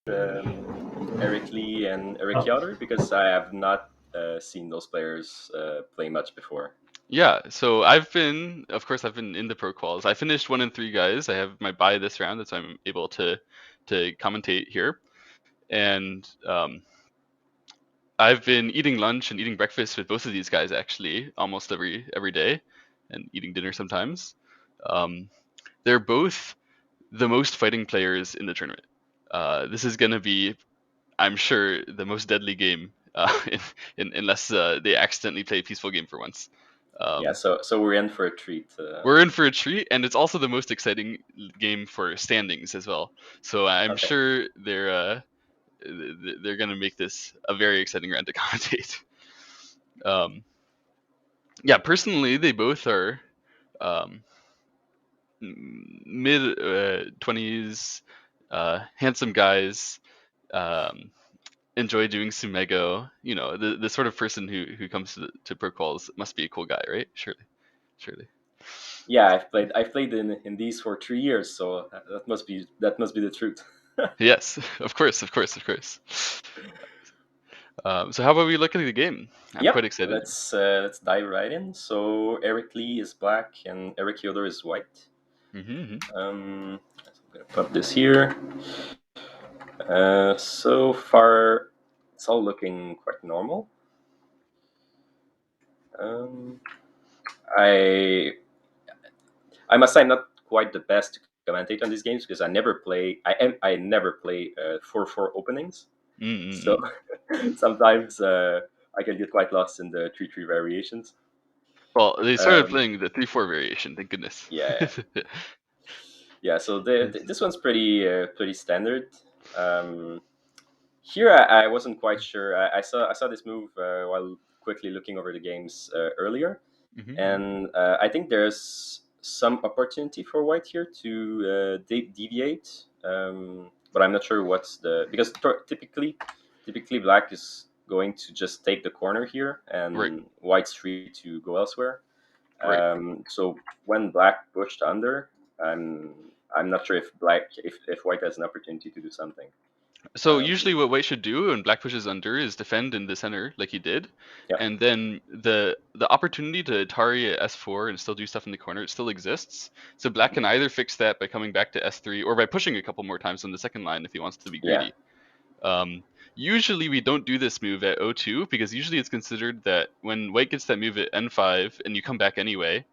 Eric Lee and Eric Yoder because I have not seen those players play much before. Yeah, so of course, I've been in the pro quals. I finished 1-3, guys. I have my bye this round, so I'm able to commentate here. And I've been eating lunch and eating breakfast with both of these guys actually almost every day, and eating dinner sometimes. Um, they're both the most fighting players in the tournament. This is gonna be, I'm sure, the most deadly game, unless they accidentally play a peaceful game for once. Yeah, Um, so we're in for a treat. we're in for a treat, and it's also the most exciting game for standings as well. So I'm Okay. sure they're gonna make this a very exciting round to commentate. Um, yeah, personally, they both are um, mid 20s, handsome guys. Um, enjoy doing sumego. You know, the sort of person who comes to pro calls must be a cool guy, right? Surely, surely. Yeah, I've played in these for 3 years, so that must be the truth. Yes, of course, of course, of course. So how about we look at the game? I'm quite Yep, excited. let's dive right in. So Eric Lee is black and Eric Yoder is white. Mm-hmm. I'm gonna put this here. So far, it's all looking quite normal. Um, I I must say I'm not quite the best to commentate on these games because I never play 4-4 openings. So Mm-hmm. sometimes I can get quite lost in the 3-3 variations. Well, they started Um, playing the 3-4 variation. Thank goodness. yeah, yeah. So this one's pretty standard. Um, Here, I wasn't quite sure. I saw this move while quickly looking over the games earlier, Mm-hmm. and I think there's some opportunity for white here to deviate, but I'm not sure what's the because typically black is going to just take the corner here, Right, and white's free to go elsewhere. right. So when black pushed under, I'm I'm not sure if white has an opportunity to do something. So usually what white should do when black pushes under is defend in the center like he did, Yeah. and then the opportunity to Atari at S4 and still do stuff in the corner, it still exists. So black can either fix that by coming back to S3 or by pushing a couple more times on the second line if he wants to be Yeah. greedy. Um, Usually we don't do this move at O2 because usually it's considered that when white gets that move at N5 and you come back anyway,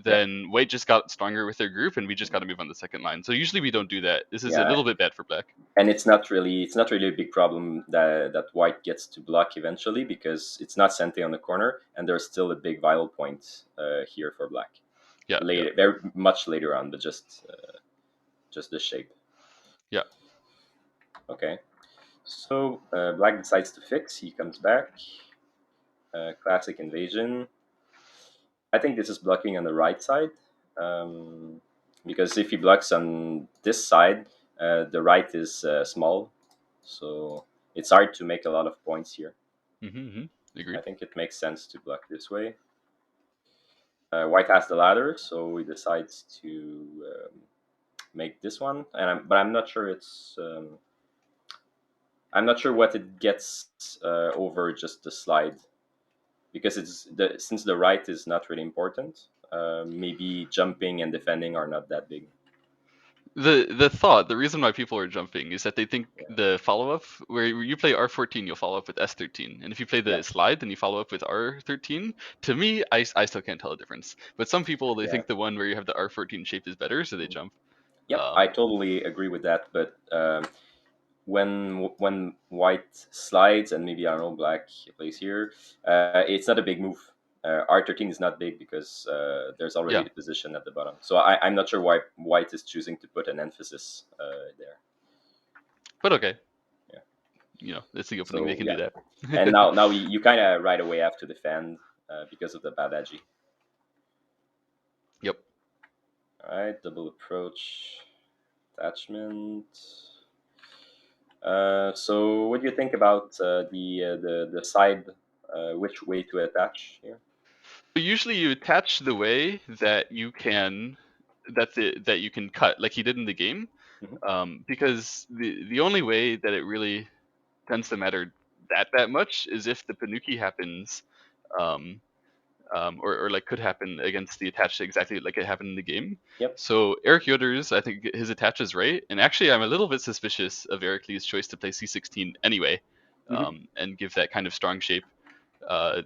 Yeah. then white just got stronger with their group and we just got to move on the second line. So usually we don't do that. This is a Yeah. little bit bad for black. And it's not really a big problem that white gets to block eventually because it's not Sente on the corner and there's still a big vital point here for black Yeah, yeah, later, very much later on, but just the shape. yeah. Okay. So black decides to fix. He comes back. Classic invasion. I think this is blocking on the right side, um, because if he blocks on this side, the right is small, so it's hard to make a lot of points here. Mm-hmm. I Agreed. think it makes sense to block this way. White has the ladder, so he decides to make this one, but I'm not sure what it gets over just the slide because since the right is not really important. Maybe jumping and defending are not that big. The reason why people are jumping is that they think Yeah, the follow up where you play R14, you'll follow up with S13, and if you play yeah, the slide, then you follow up with R13. To me, I still can't tell the difference. But some people they yeah. think the one where you have the R14 shape is better, so they jump. Yep, I Um, totally agree with that. But when white slides and maybe I don't know black plays here, it's not a big move. R13 is not big because there's already yeah, the position at the bottom. So I'm not sure why white is choosing to put an emphasis there. but okay, Yeah. it's the opening. They So can yeah, do and that. now you kind of right away have to defend because of the Babaji. Yep. All right, double approach, attachment. So what do you think about the side? Which way to attach here? But usually you attach the way that you can that you can cut, like he did in the game. Because the only way that it really tends to matter that much is if the Panuki happens, um, or like could happen against the attach exactly like it happened in the game. Yep. So Eric Yoder's, I think his attach is right, and actually I'm a little bit suspicious of Eric Lee's choice to play C16 anyway, Hmm. and give that kind of strong shape.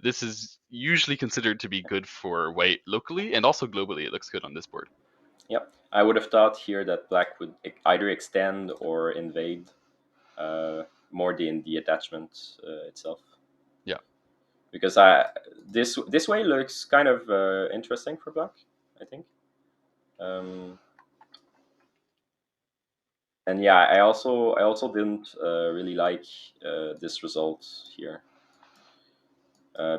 This is usually considered to be good for white locally and also globally. It looks good on this board. Yep. I would have thought here that black would either extend or invade more than the attachment itself. Yeah. Because this way looks kind of interesting for black, I think. Um, and yeah, I also didn't really like this result here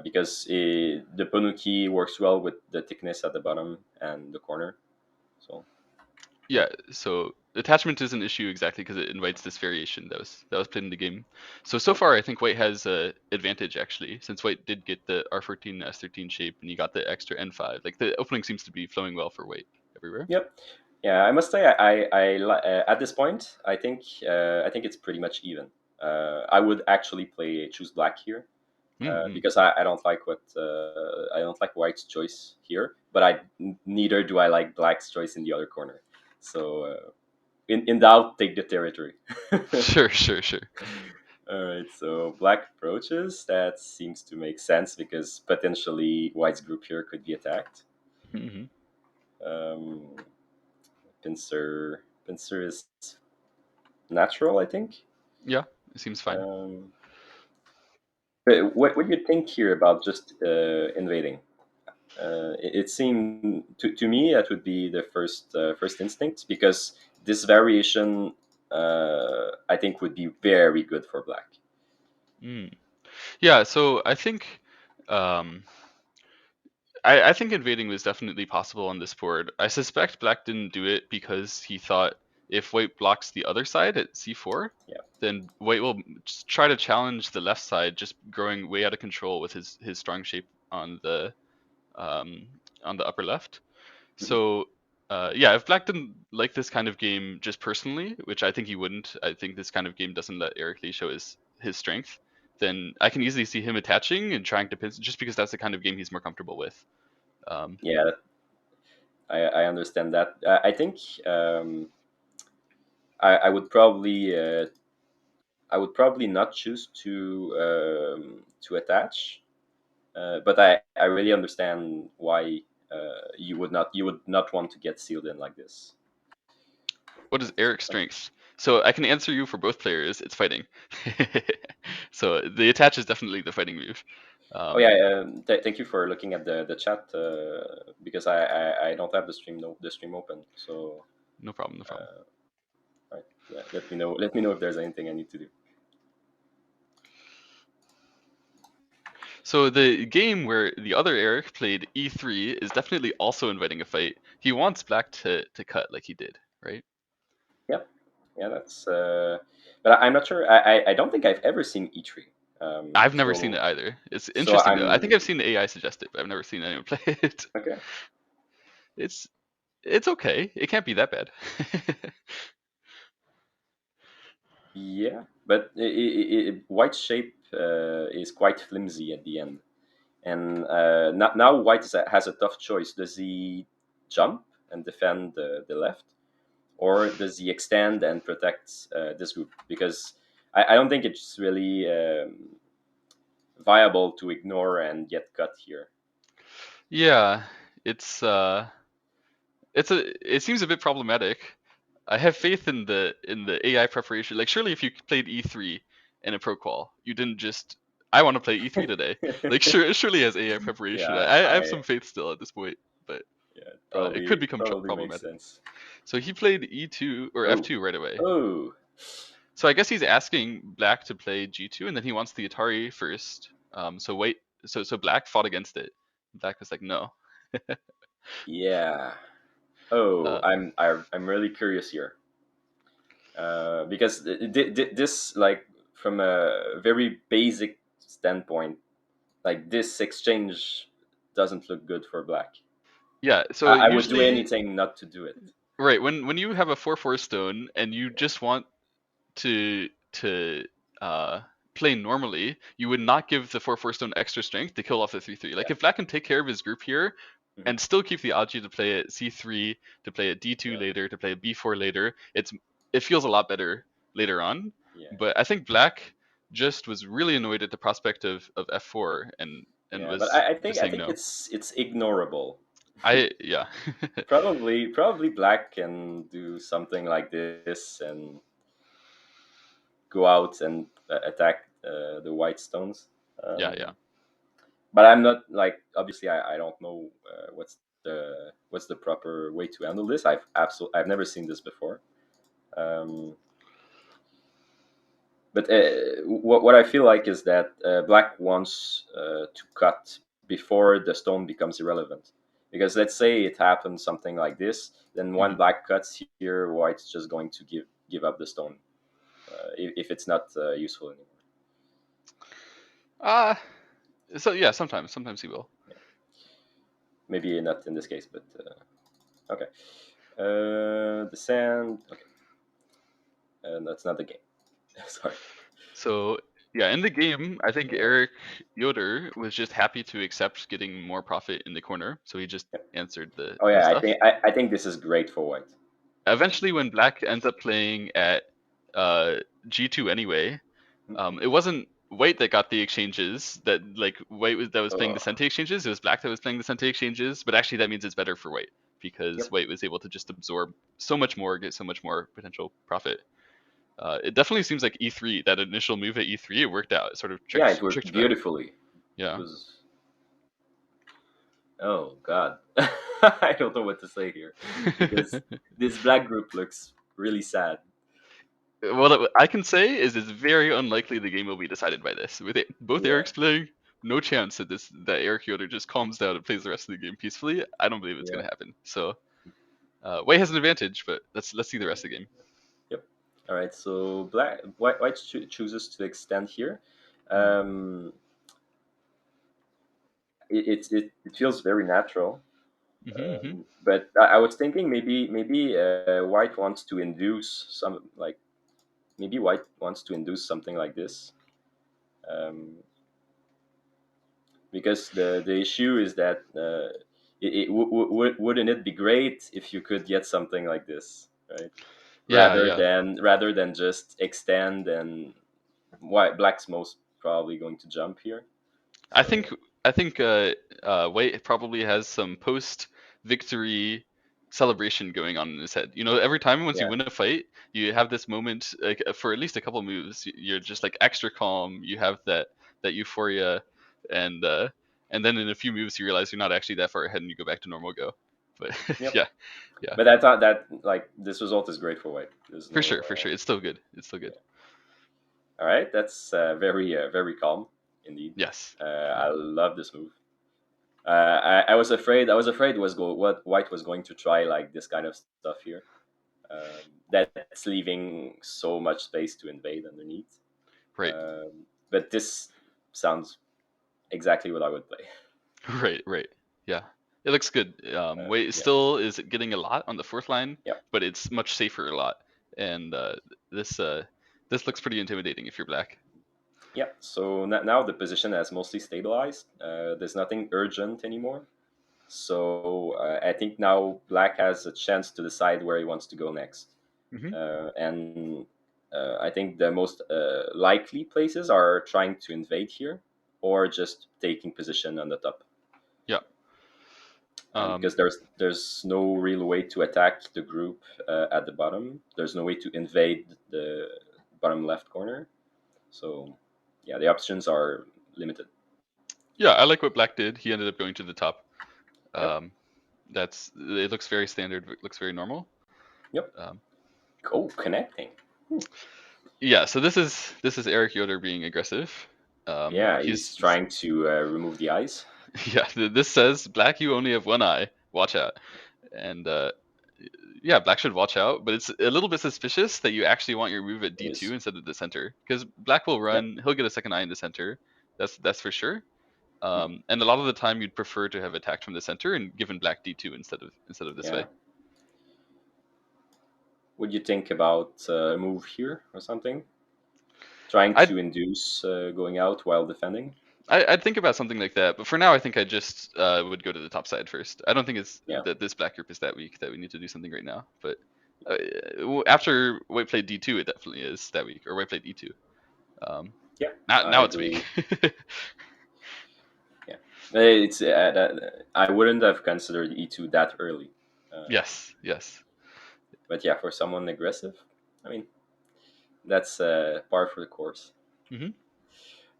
because the Panuki works well with the thickness at the bottom and the corner. So Yeah, so attachment is an issue exactly because it invites this variation that was played in the game. So yep, far, I think white has a advantage actually, since white did get the R14 S13 shape and you got the extra N5. Like the opening seems to be flowing well for white everywhere. yep, yeah. I must say, at this point, I think it's pretty much even. I would actually choose black here Mm-hmm. because I don't like I don't like white's choice here, but neither do I like black's choice in the other corner. So in doubt, take the territory. Sure, sure, sure. All right, so black approaches. That seems to make sense because potentially white's group here could be attacked. Mm-hmm. Um, pincer is natural, I think. Yeah, it seems fine. Um, but what do you think here about just invading? It seemed to me that would be the first instinct because this variation I think would be very good for black. Mm. Yeah, so I think um, I think invading was definitely possible on this board. I suspect black didn't do it because he thought if white blocks the other side at c4, Yeah. then white will just try to challenge the left side, just growing way out of control with his strong shape um, on the upper left. Mhm. So yeah, if black didn't like this kind of game just personally, which I think he wouldn't, I think this kind of game doesn't let Eric Lee show his strength. Then I can easily see him attaching and trying to pin, just because that's the kind of game he's more comfortable with. Um, Yeah, I understand that. I think um, I would probably not choose to attach, but I really understand why you would not want to get sealed in like this. what is Eric's strength? So I can answer you for both players. It's fighting. So the attach is definitely the fighting move. Oh Um, yeah, thank you for looking at the chat because I don't have the stream open. So no problem, no problem. uh, right, yeah, let me know if there's anything I need to do. So the game where the other Eric played e3 is definitely also inviting a fight. He wants black to cut like he did, right? Yep, yeah, that's. But I'm not sure. I don't think I've ever seen E3. I've never seen it So either. It's so interesting though. I think I'm I've seen the AI suggest it, but I've never seen anyone play it. okay. It's it's okay. It can't be that bad. Yeah, but white shape is quite flimsy at the end, and now white has a tough choice. Does he jump and defend the left, or does he extend and protect this group? Because I don't think it's really viable to ignore and get cut here. Yeah, it's it seems a bit problematic. I have faith in the AI preparation. Like surely if you played E3 in a pro qual, you didn't just I want to play E3 today. Like surely has AI preparation. Yeah, I have some faith still at this point, but yeah, it could become probably makes problematic. sense. So he played E2 or Oh, F2 right away. oh, So I guess he's asking black to play G2 and then he wants the Atari first. So wait, so black fought against it. Black was like no. yeah. Oh, Uh, I'm really curious here because this like from a very basic standpoint, like this exchange doesn't look good for black. yeah, so I would do usually anything not to do it. Right, when you have a 4/4 stone and you just want to uh, play normally, you would not give the 4/4 stone extra strength to kill off the 3/3. Like Yeah. if Black can take care of his group here Hmm. and still keep the algae to play at C3, to play at D2 Yeah. later, to play at B4 later, it feels a lot better later on. Yeah. But I think Black just was really annoyed at the prospect of F4 and Yeah. But was I think just I saying think no. it's ignorable. Yeah. Probably Black can do something like this and go out and attack the white stones. Yeah, yeah. But I'm not like, obviously I don't know what's the proper way to handle this. I've never seen this before. Um, but what I feel like is that Black wants to cut before the stone becomes irrelevant. Because let's say it happens something like this, then one Mhm. Black cuts here, White's just going to give up the stone if it's not useful anymore. Uh so yeah, sometimes he will. Yeah. Maybe not in this case, but okay. The sand. Okay, that's not the game. Sorry. So yeah, in the game, I think Yeah. Eric Yoder was just happy to accept getting more profit in the corner, so he just Yeah. answered Oh the yeah, stuff. I think this is great for White. Eventually, when Black ends up playing at uh, G2 anyway, it wasn't White that got the exchanges. That like White was that was playing the Oh, Sente exchanges. It was Black that was playing the Sente exchanges. But actually, that means it's better for White because yep. White was able to just absorb so much more, get so much more potential profit. It definitely seems like E3, that initial move at E3, it worked out. It sort of Yeah, it tricked worked Black. beautifully. It Yeah. was. Oh God, I don't know what to say here, because this Black group looks really sad. What I can say is it's very unlikely the game will be decided by this. With both Yeah. Erics playing, no chance that Eric Yoder just calms down and plays the rest of the game peacefully. I don't believe it's Yeah. going to happen. So White has an advantage, but let's see the rest of the game. Yep. All right. So White chooses to extend here. Hmm. Um, it feels very natural. Hmm. But I was thinking maybe White wants to induce some, like, maybe White wants to induce something like this, um, because the issue is that wouldn't it be great if you could get something like this, right? Yeah, Rather yeah. than just extend, and White Black's most probably going to jump here. I think So I think White probably has some post victory celebration going on in his head. You know, every time once you yeah, win a fight, you have this moment like for at least a couple moves. You're just like extra calm. You have that euphoria, and uh, and then in a few moves you realize you're not actually that far ahead and you go back to normal go. But yep. yeah, yeah, But I thought that, like, this result is great for White. There's for no sure, for sure. It's still good. It's still good. yeah. All right, that's very calm indeed. Yes. I Yeah. love this move. I was afraid. I was afraid what White was going to try, like this kind of stuff here. That's leaving so much space to invade underneath. Right. But this sounds exactly what I would play. Right, right. Yeah. It looks good. Wait, Yeah, still is getting a lot on the fourth line, yeah, but it's much safer a lot. And this uh, this looks pretty intimidating if you're Black. yeah. So now the position has mostly stabilized. There's nothing urgent anymore. So I think now Black has a chance to decide where he wants to go next. Hmm. And I think the most likely places are trying to invade here, or just taking position on the top, Yeah. because Um, there's no real way to attack the group at the bottom. There's no way to invade the bottom left corner. So yeah, the options are limited. yeah, I like what Black did. He ended up going to the top. Yep. Um, that's it looks very standard. It looks very normal. Yep. Um, Oh, connecting. yeah. So this is Eric Yoder being aggressive. Yeah, he's He's trying to remove the eyes. yeah. This says Black, you only have one eye. Watch out. And yeah, Black should watch out, but it's a little bit suspicious that you actually want your move at It D2 is. instead of the center, because Black will Yep. run, he'll get a second eye in the center. That's for sure. Mhm. And a lot of the time you'd prefer to have attacked from the center and given Black D2 instead of this Yeah. way. Would you think about a move here or something? Trying I'd to induce going out while defending? I'd think about something like that, but for now, I think I just would go to the top side first. I don't think it's Yeah. that this black group is that weak that we need to do something right now. But after white played d2, it definitely is that weak, or white played e2. Yeah, I Now it's weak. agree. Yeah, it's I wouldn't have considered E2 that early. Yes, yes. But yeah, for someone aggressive, I mean, that's par for the course. hmm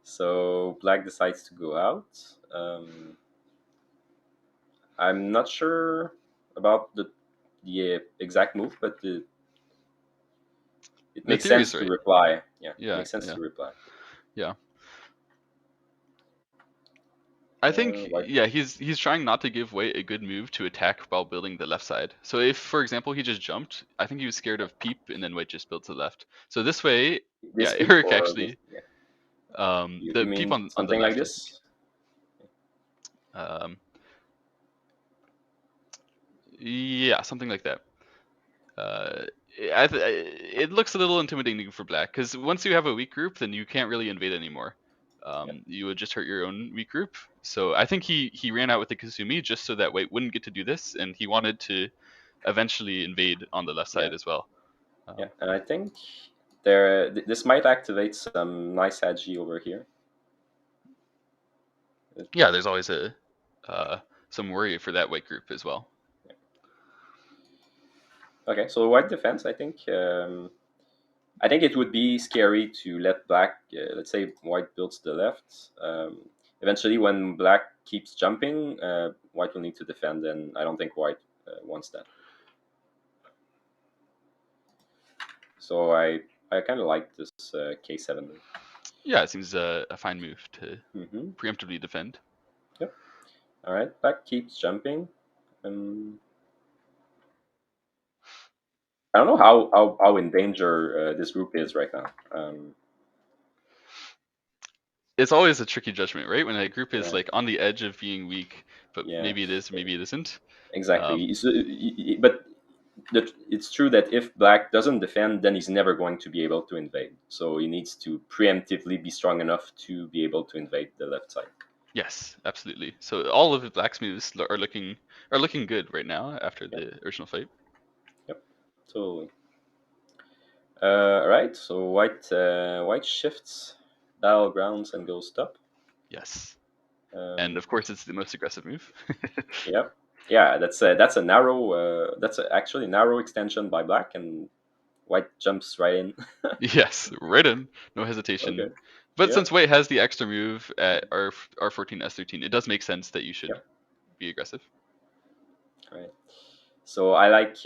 So black decides to go out. I'm not sure about the exact move, but it The makes theory sense is to right. reply. Yeah, it Yeah, makes sense yeah, to reply. yeah. I think White. yeah, he's trying not to give White a good move to attack while building the left side. So if, for example, he just jumped, I think he was scared of peep, and then White just built to the left. So this way, yeah, This peep Eric or this? actually, Yeah, the you peep mean on the something like left, I think. this? Yeah, something like that. Uh, it looks a little intimidating for black because once you have a weak group, then you can't really invade anymore. Yeah, You would just hurt your own weak group. So I think he ran out with the Kasumi just so that White wouldn't get to do this, and he wanted to eventually invade on the left yeah, side as well. yeah. Um, And I think this might activate some nice agi over here. yeah, there's always a some worry for that White group as well. Okay, so white defense, I think it would be scary to let black, let's say white builds the left. Eventually, when black keeps jumping, white will need to defend, and I don't think white wants that. So I kind of like this K7 move. Yeah, it seems a fine move to Mm-hmm. preemptively defend. Yep. All right, black keeps jumping. Um, I don't know how in danger this group is right now. It's always a tricky judgment, right? When a group is Yeah, like on the edge of being weak, but yeah, maybe it is, maybe it isn't. exactly. But it's true that if black doesn't defend, then he's never going to be able to invade. So he needs to preemptively be strong enough to be able to invade the left side. Yes, absolutely. So all of the black's moves are looking good right now after Yep, the original fight. yep, totally. All right. So white shifts battlegrounds and goes top. Yes, and Um, of course it's the most aggressive move. yep. Yeah, that's a narrow. Actually narrow extension by black, and white jumps right in. Yes, right in, no Okay. hesitation. But Yeah. since White has the extra move at R14 S13, it does make sense that you should Yep. be aggressive. All right. So I like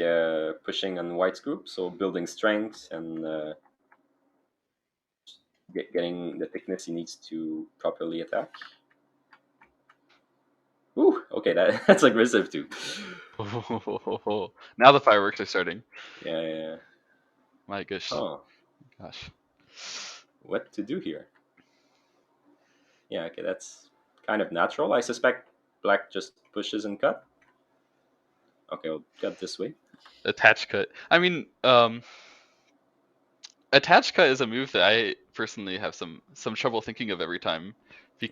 pushing on white's group, so building strength and getting the thickness he needs to properly attack. Ooh, okay, that's aggressive too. Now the fireworks are starting. Yeah, yeah, yeah. My gosh, Oh, gosh. what to do here? Yeah, okay, that's kind of natural. I suspect black just pushes and cut. Okay, I'll cut this way. Attach cut. I mean, attach cut is a move that I personally have some trouble thinking of every time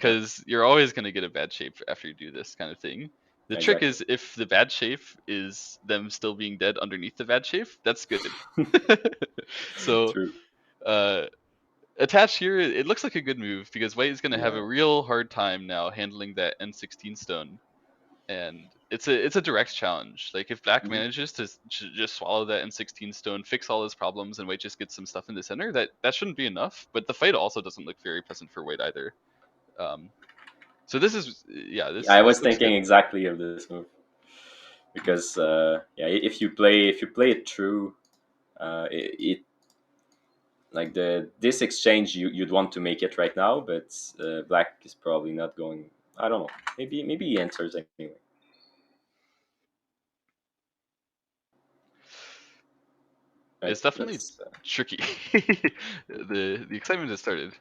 Yeah, because you're always going to get a bad shape after you do this kind of thing. The trick exactly. is if the bad shape is them still being dead underneath the bad shape, that's good. So True. uh, attach here, it looks like a good move because White is going to have a Yeah. real hard time now handling that N16 stone, and it's a direct challenge. Like if Black Mhm. manages to just swallow that N16 stone, fix all his problems, and White just gets some stuff in the center, that shouldn't be enough. But the fight also doesn't look very pleasant for White either. Um, so this is yeah, Yeah, I was this looks thinking good. exactly of this move because yeah, if you play it through, it like this exchange you'd want to make it right now, but black is probably not going. I don't know. Maybe he enters anyway. Right. It's definitely That's tricky. The excitement has started.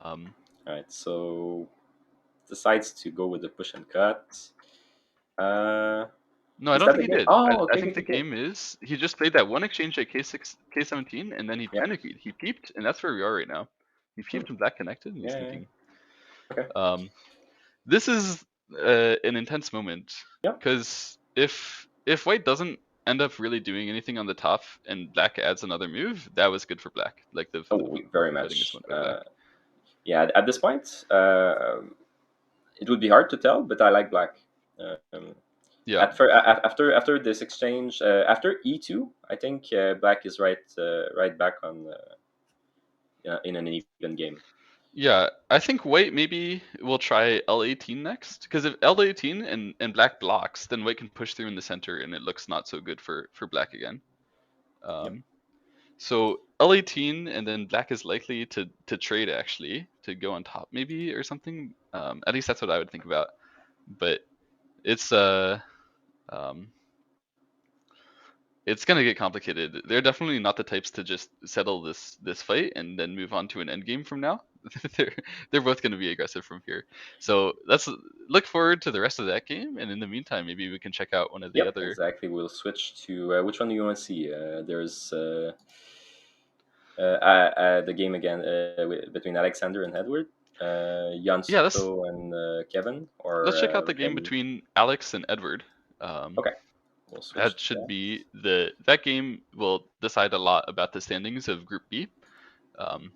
Um, all right. So decides to go with the push and cut. Uh, No, I Is don't that think the he game? did. Oh, I okay, think okay, the okay. game is he just played that one exchange at K6, K17, and then he Yeah. panicked. He peeped, and that's where we are right now. He Hmm. peeped and black connected, and he's Yeah, yeah, thinking. okay. This is an intense moment Yeah. because if white doesn't end up really doing anything on the top and black adds another move, that was good for black. Like Oh, very fighting is much. went by black. Yeah, at this point, it would be hard to tell, but I like black. Um, Yeah, after this exchange, after e2, I think black is right back on in an even game. yeah. I think white maybe will try L18 next because if L18 and black blocks, then white can push through in the center, and it looks not so good for black again. Yep. So L18 and then black is likely to trade actually to go on top maybe or something. At least that's what I would think about. But it's um, it's gonna get complicated. They're definitely not the types to just settle this fight and then move on to an end game from now. they're they're both gonna be aggressive from here. So let's look forward to the rest of that game. And in the meantime, maybe we can check out one of the Yep, other. exactly. We'll switch to which one do you want to see? There's the game again between Alexander and Edward, Jan Yeah, let's and Kevin, let's or check out the game Remi. between Alex and Edward. Um, Okay, we'll switch That to should that. be that game will decide a lot about the standings of Group B. Um,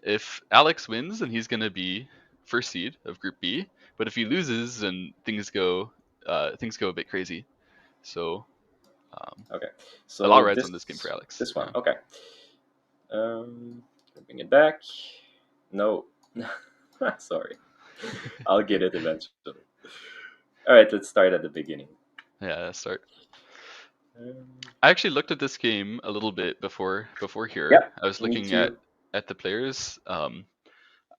if Alex wins, then he's gonna be first seed of Group B. But if he loses, then things go a bit crazy. So Okay, a lot so rides on this game for Alex. this one. Yeah. Okay, bring it back. No, sorry, I'll get it eventually. All right, let's start at the beginning. Yeah. Start. Um, I actually looked at this game a little bit before here. yeah, I was me looking too. at the players.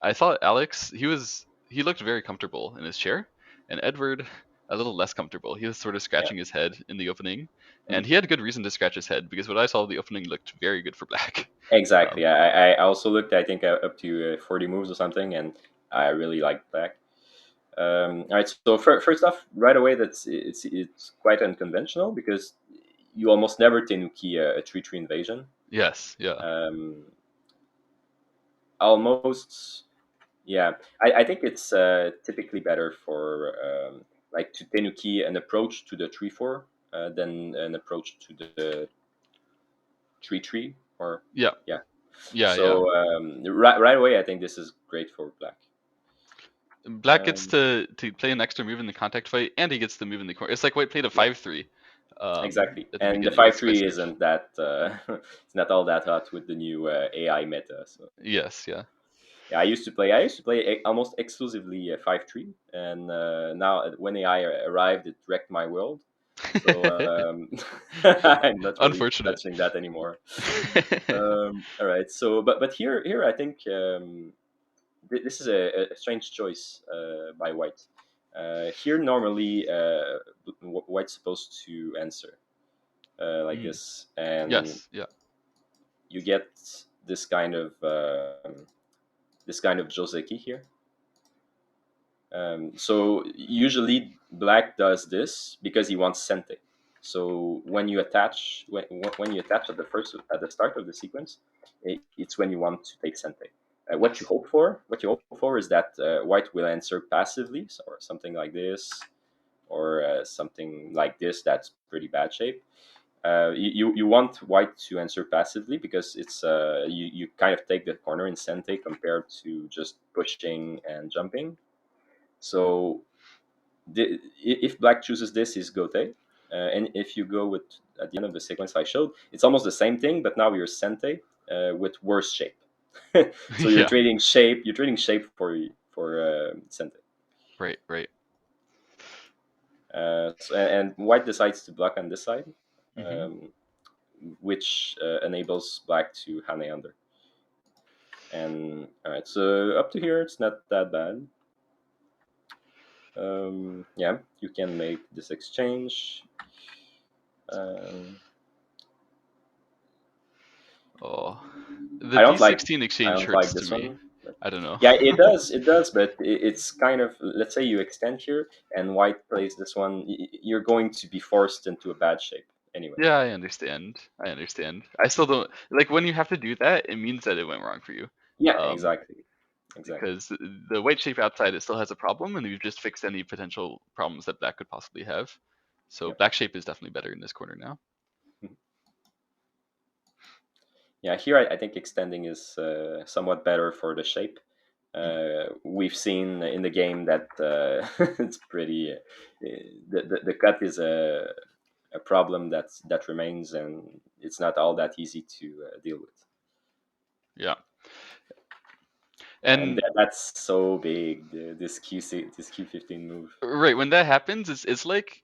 I thought Alex, he looked very comfortable in his chair, and Edward a little less comfortable. He was sort of Yeah. scratching his head in the opening, Mhm. and he had good reason to scratch his head because what I saw the opening looked very good for black. Um, Exactly. I also looked, I think, up to 40 moves or something, and I really liked black. All right. So first off, right away, it's quite unconventional because you almost never tenuki a 3-3 invasion. yes, yeah, Um, almost, yeah. I think it's typically better for like to tenuki an approach to the 3-4 than an approach to the 3-3 or yeah, yeah. yeah. So right away, I think this is great for black. Black gets Um, to play an extra move in the contact fight, and he gets to move in the corner. It's like white played a yeah, 5-3 exactly. at the And the beginning. five It's vice three versa. isn't that it's not all that hot with the new AI meta. So Yes, yeah. yeah, I used to play almost exclusively 5-3, and now when AI arrived, it wrecked my world. So I'm not really Unfortunate. touching that anymore. All right. So but here I think this is a strange choice by White. Here, normally, White's supposed to answer like Mm, this, and yes, yeah. you get this kind of Joseki here. So usually, Black does this because he wants Sente. So when you attach at the start of the sequence, it's when you want to take Sente. Yes. What you hope for is that White will answer passively, or something like this, or something like this. That's pretty bad shape. You want White to answer passively because it's you kind of take the corner in Sente compared to just pushing and jumping. So if Black chooses this, is Gote. And if you go with at the end of the sequence I showed, it's almost the same thing, but now you're Sente with worse shape. So you're Yeah. trading shape. You're trading shape for Sente. Right, right. And White decides to block on this side, Hmm. um, which enables Black to Hane under. And all right, so up to here, it's not that bad. Yeah, you can make this exchange. Um, Oh, the I don't like B16 I exchange don't like hurts to this me. one. I don't know. Yeah, it does. It does, but it's kind of, let's say you extend here and white plays this one, you're going to be forced into a bad shape anyway. Yeah, I understand. I understand. I still don't like when you have to do that. It means that it went wrong for you, Yeah, um, exactly, exactly. because the white shape outside it still has a problem, and you've just fixed any potential problems that black could possibly have. So Yeah, black shape is definitely better in this corner now. yeah. Here, I think extending is somewhat better for the shape. Mhm. We've seen in the game that it's pretty. The cut is a problem that remains, and it's not all that easy to deal with. Yeah, And and that's so big. This Q15 move. right when that happens, it's like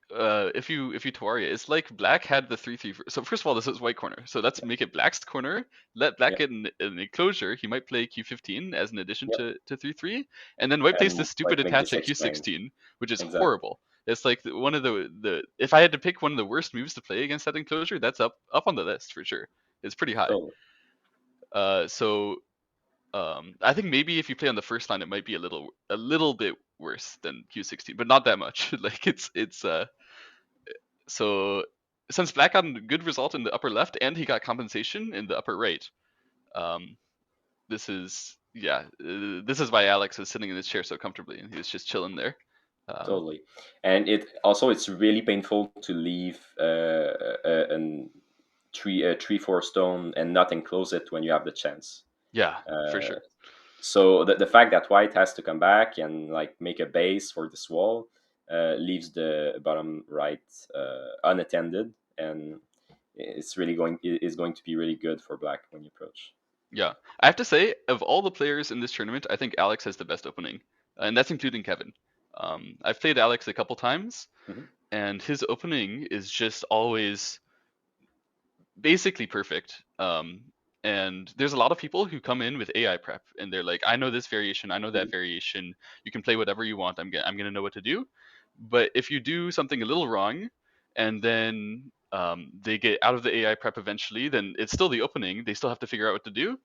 if you Tawaria, it's like black had the 3-3. So first of all, this is white corner. So let's Yeah, make it black's corner. Let black yeah, get an enclosure. He might play Q15 as an addition yeah. to 3-3, and then white plays And this stupid like make attach this at explained. Q16, which is Exactly. horrible. It's like one of the if I had to pick one of the worst moves to play against that enclosure, that's up on the list for sure. It's pretty high. Totally. So I think maybe if you play on the first line, it might be a little bit worse than Q16, but not that much. Like it's so since Black got a good result in the upper left and he got compensation in the upper right, um, this is why Alex is sitting in his chair so comfortably and he's just chilling there. Um, Totally. And it's really painful to leave an 3/4 stone and not enclose it when you have the chance. yeah, for Uh, sure. so the fact that white has to come back and like make a base for this wall leaves the bottom right unattended, and is going to be really good for black when you approach. Yeah, I have to say, of all the players in this tournament, I think Alex has the best opening, and that's including Kevin. I've played Alex a couple times, Hmm. and his opening is just always basically perfect. And there's a lot of people who come in with AI prep, and they're like, "I know this variation, I know that variation. You can play whatever you want. I'm gonna know what to do." But if you do something a little wrong, and then they get out of the AI prep eventually, then it's still the opening. They still have to figure out what to do,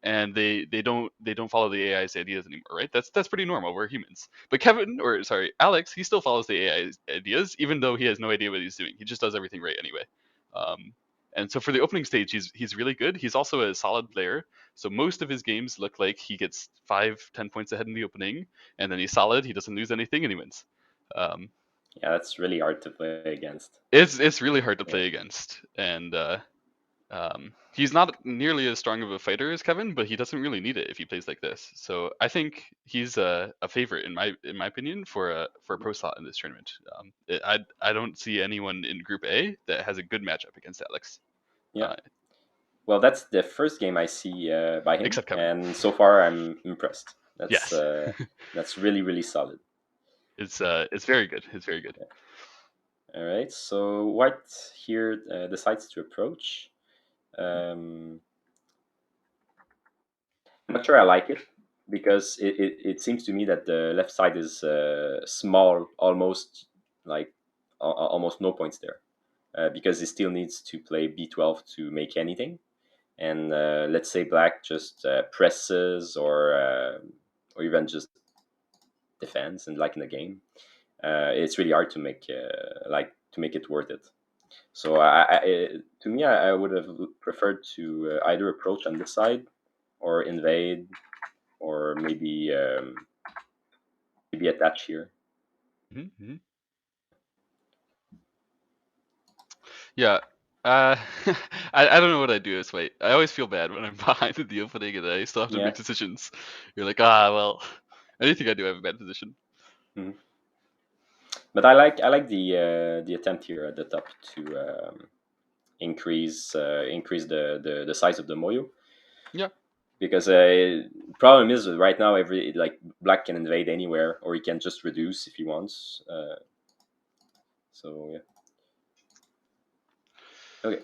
and they don't follow the AI's ideas anymore, right? That's pretty normal. We're humans. But Kevin, or sorry, Alex, he still follows the AI's ideas, even though he has no idea what he's doing. He just does everything right anyway. And so for the opening stage, he's really good. He's also a solid player. So most of his games look like he gets 5-10 points ahead in the opening, and then he's solid. He doesn't lose anything, and he wins. Um, Yeah, that's really hard to play against. it's really hard to Yeah, play against, and he's not nearly as strong of a fighter as Kevin, but he doesn't really need it if he plays like this. So I think he's a favorite in my opinion for a pro slot in this tournament. I don't see anyone in Group A that has a good matchup against Alex, yeah. uh, Well, that's the first game I see by him, except Kevin. and so far I'm impressed. Yes, That's really solid. it's very good. It's very good. All right, so white here decides to approach. Um, I'm not sure I like it because it seems to me that the left side is small, almost like almost no points there, because he still needs to play b12 to make anything. And let's say black just presses or even just defends and like in the game, it's really hard to make to make it worth it. So to me, I would have preferred to either approach on this side or invade or maybe attach here. Mm-hmm. Yeah. I don't know what I do this way. I always feel bad when I'm behind in the opening and I still have to Yeah. make decisions. You're like, well, anything I do, I have a bad position. Mhm. But I like the attempt here at the top to increase the size of the moyo, Yeah. because problem is that right now every like black can invade anywhere or he can just reduce if he wants. So yeah, okay,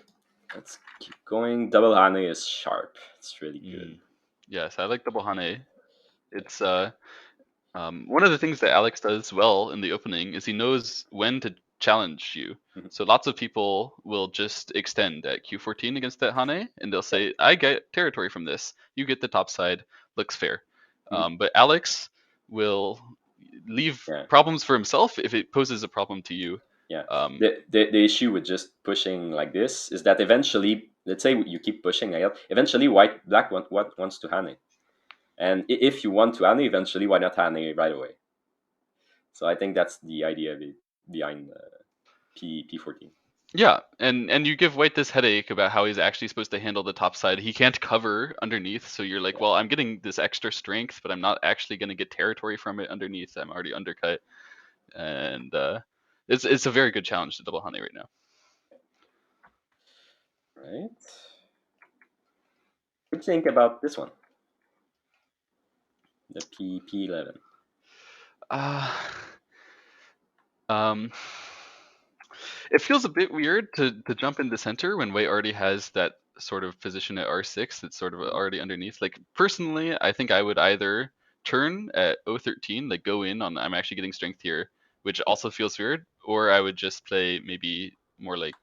let's keep going. Double Hane is sharp. It's really good. Yes, I like double Hane. Yeah. It's one of the things that Alex does well in the opening is he knows when to challenge you. Mhm. So lots of people will just extend at Q14 against that Hane, and they'll Yeah. say, "I get territory from this. You get the top side. Looks fair." But Alex will leave Yeah, problems for himself if it poses a problem to you. yeah. Um, The issue with just pushing like this is that eventually, let's say you keep pushing, eventually black what wants to hane, and if you want to hane, eventually why not hane right away? So I think that's the idea behind P14. Yeah, and you give White this headache about how he's actually supposed to handle the top side. He can't cover underneath, so you're like, Yeah, well, I'm getting this extra strength, but I'm not actually going to get territory from it underneath. I'm already undercut, and it's a very good challenge to double honey right now. right. What do you think about this one? The P11. Uh, um, it feels a bit weird to jump in the center when White already has that sort of position at R6 that's sort of Mhm. already underneath. Like personally, I think I would either turn at O13, like go in on I'm actually getting strength here, which Yeah, also feels weird, or I would just play maybe more like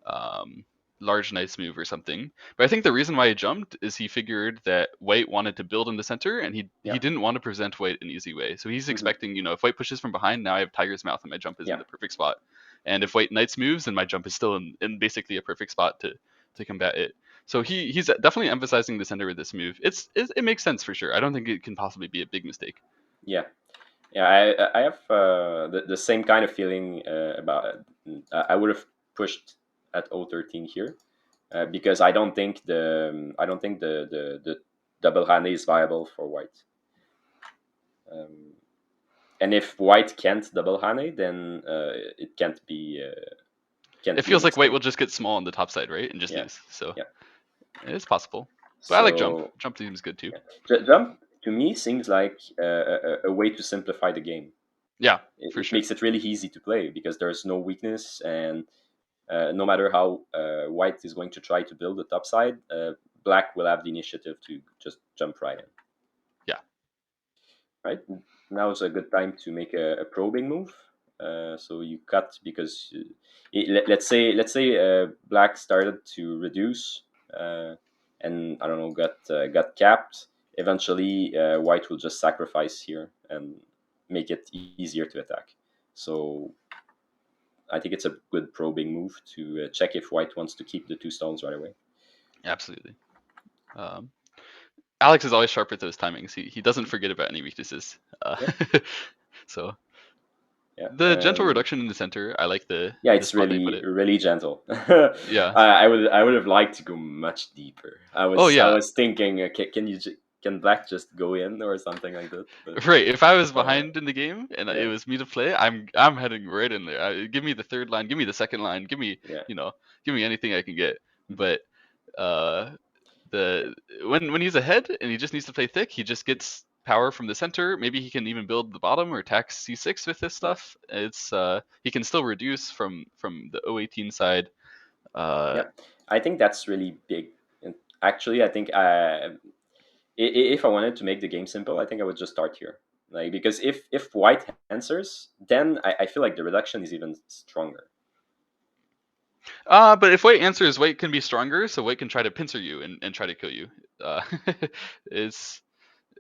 um, large nice move or something. But I think the reason why he jumped is he figured that White wanted to build in the center, and he yeah, didn't want to present White an easy way. So he's hmm expecting, if White pushes from behind, now I have Tiger's Mouth and my jump is in yeah, the perfect spot. And if White Knights moves, then my jump is still in basically a perfect spot to combat it. So he's definitely emphasizing the center with this move. It makes sense for sure. I don't think it can possibly be a big mistake. yeah. Yeah, I have the same kind of feeling about it. I would have pushed at O13 here because I don't think the double hand is viable for white. Um, and if white can't double hane, then it can't It be a feels like White mistake. will just get small on the top side, right, and just Yeah, lose. So yeah. it's possible. But I like jump. So Jump seems good too. yeah. Jump to me seems like a way to simplify the game. Yeah, for It sure. makes it really easy to play because there's no weakness, and no matter how white is going to try to build the top side, black will have the initiative to just jump right in. Yeah. Right now is a good time to make a probing move. So you cut because let's say black started to reduce and I don't know got capped. Eventually, white will just sacrifice here and make it easier to attack. So I think it's a good probing move to check if white wants to keep the two stones right away. Absolutely. Um, Alex is always sharp with those timings. He doesn't forget about any weaknesses. Yeah, So yeah. the gentle reduction in the center, I like Yeah, the it's spot they put really it. really gentle. Yeah. I would have liked to go much deeper. Oh I yeah. was thinking, can black just go in or something like that? But Right. If I was uh, behind in the game and it yeah, was me to play, I'm heading right in there. Give me the third line. Give me the second line. yeah, You know, give me anything I can get. mhm, But uh, the when he's ahead and he just needs to play thick, he just gets power from the center. Maybe he can even build the bottom or tax C6 with this yeah, stuff. It's he can still reduce from the O18 side. Uh, yeah. I think that's really big. And actually, I think if I wanted to make the game simple, I think I would just start here. Like because if white answers, then I feel like the reduction is even stronger. but if White answers, White can be stronger, so White can try to pincer you and try to kill you. Uh, it's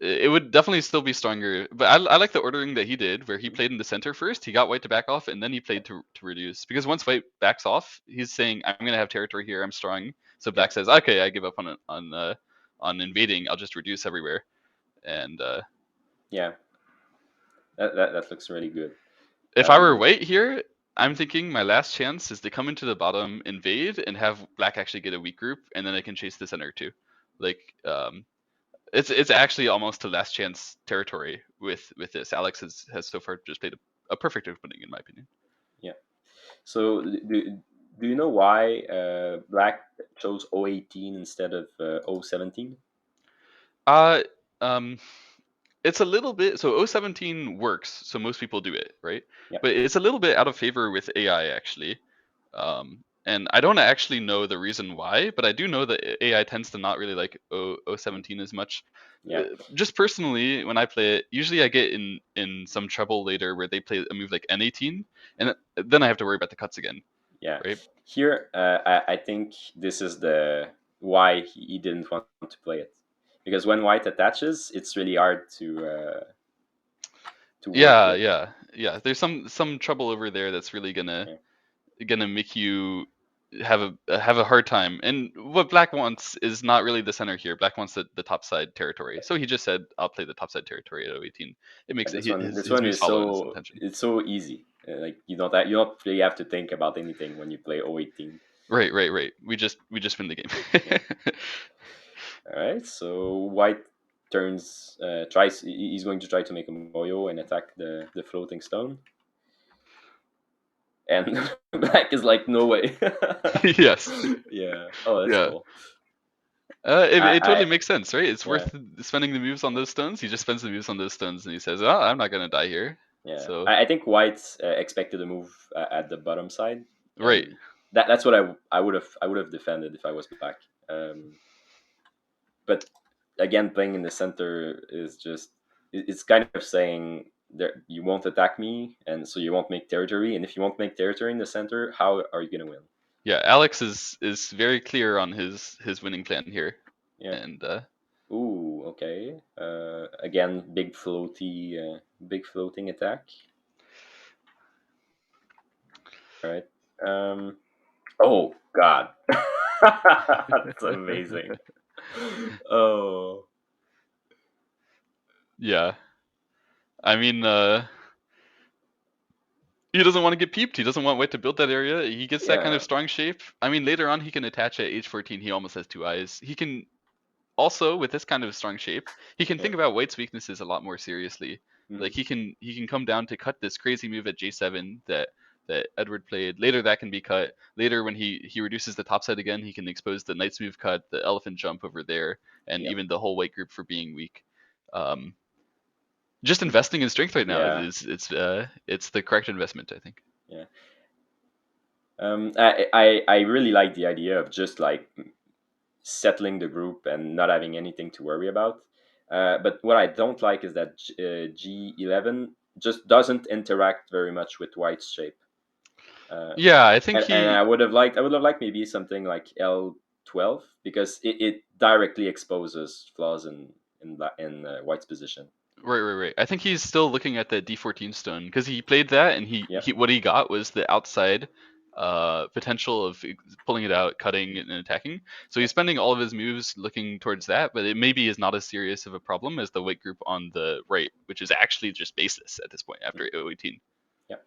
it would definitely still be stronger, but I like the ordering that he did, where he played in the center first. He got White to back off, and then he played to reduce. Because once White backs off, he's saying, "I'm gonna have territory here. I'm strong." So Yeah, Black says, "Okay, I give up on invading. I'll just reduce everywhere." And yeah. That looks really good. if I were Um, White here, I'm thinking my last chance is to come into the bottom, invade, and have Black actually get a weak group, and then I can chase the center too. Like it's actually almost a last chance territory with this. Alex has so far just played a perfect opening in my opinion. yeah. So do you know why Black chose O18 instead of O17? Uh um it's a little bit so O17 works, so most people do it, right? Yeah, But it's a little bit out of favor with AI actually. And I don't actually know the reason why, but I do know that AI tends to not really like O17 as much. yeah, Just personally, when I play it, usually I get in some trouble later where they play a move like N18, and then I have to worry about the cuts again, yeah. right? Here, I think this is the why he didn't want to play it because when white attaches, it's really hard to work Yeah, with. yeah. There's some trouble over there that's really Yeah. gonna make you have a hard time. And what Black wants is not really the center here. Black wants the top side territory. So he just said, "I'll play the top side territory at 018." It makes And it, this his one moves is follow his so intention. it's so easy. Like you don't really have to think about anything when you play 018. Right. We just win the Yeah. game. All right. So white turns tries. He's going to try to make a moyo and attack the floating stone. And black is like, no way. Yes. Yeah. Oh, that's Yeah. cool. It I totally makes sense, right? It's yeah. worth spending the moves on those stones. He just spends the moves on those stones, and he says, "Oh, I'm not gonna die here." Yeah, So I think White expected a move at the bottom side, right, and that's what I would have defended if I was black. But again, playing in the center is just it's kind of saying there you won't attack me, and so you won't make territory. And if you won't make territory in the center, how are you gonna win? yeah. Alex is very clear on his winning plan here, Yeah. and Ooh. Okay. Again, big floating attack. All right. Oh God, that's amazing. Oh yeah. I mean, he doesn't want to get peeped. He doesn't want White to build that area. He gets that kind yeah, of strong shape. I mean, later on he can attach at h14. He almost has two eyes. He can also, with this kind of strong shape, he can yeah, think about White's weaknesses a lot more seriously. mhm, Like he can come down to cut this crazy move at J7 that Edward played. Later that can be cut. Later when he reduces the topside again, he can expose the knight's move cut, the elephant jump over there, and yep, even the whole white group for being weak. Um, just investing in strength right now yeah, it's the correct investment, I think. yeah. I really like the idea of just like settling the group and not having anything to worry about. But what I don't like is that G11 just doesn't interact very much with White's shape. Uh, Yeah, I think and he I would have liked maybe something like L12 because it directly exposes flaws in White's position. right. I think he's still looking at the D14 stone because he played that and Yep. he what he got was the outside potential of pulling it out, cutting and attacking. So he's Yep. spending all of his moves looking towards that, but it maybe is not as serious of a problem as the white group on the right, which is actually just baseless at this point after 018. Yep.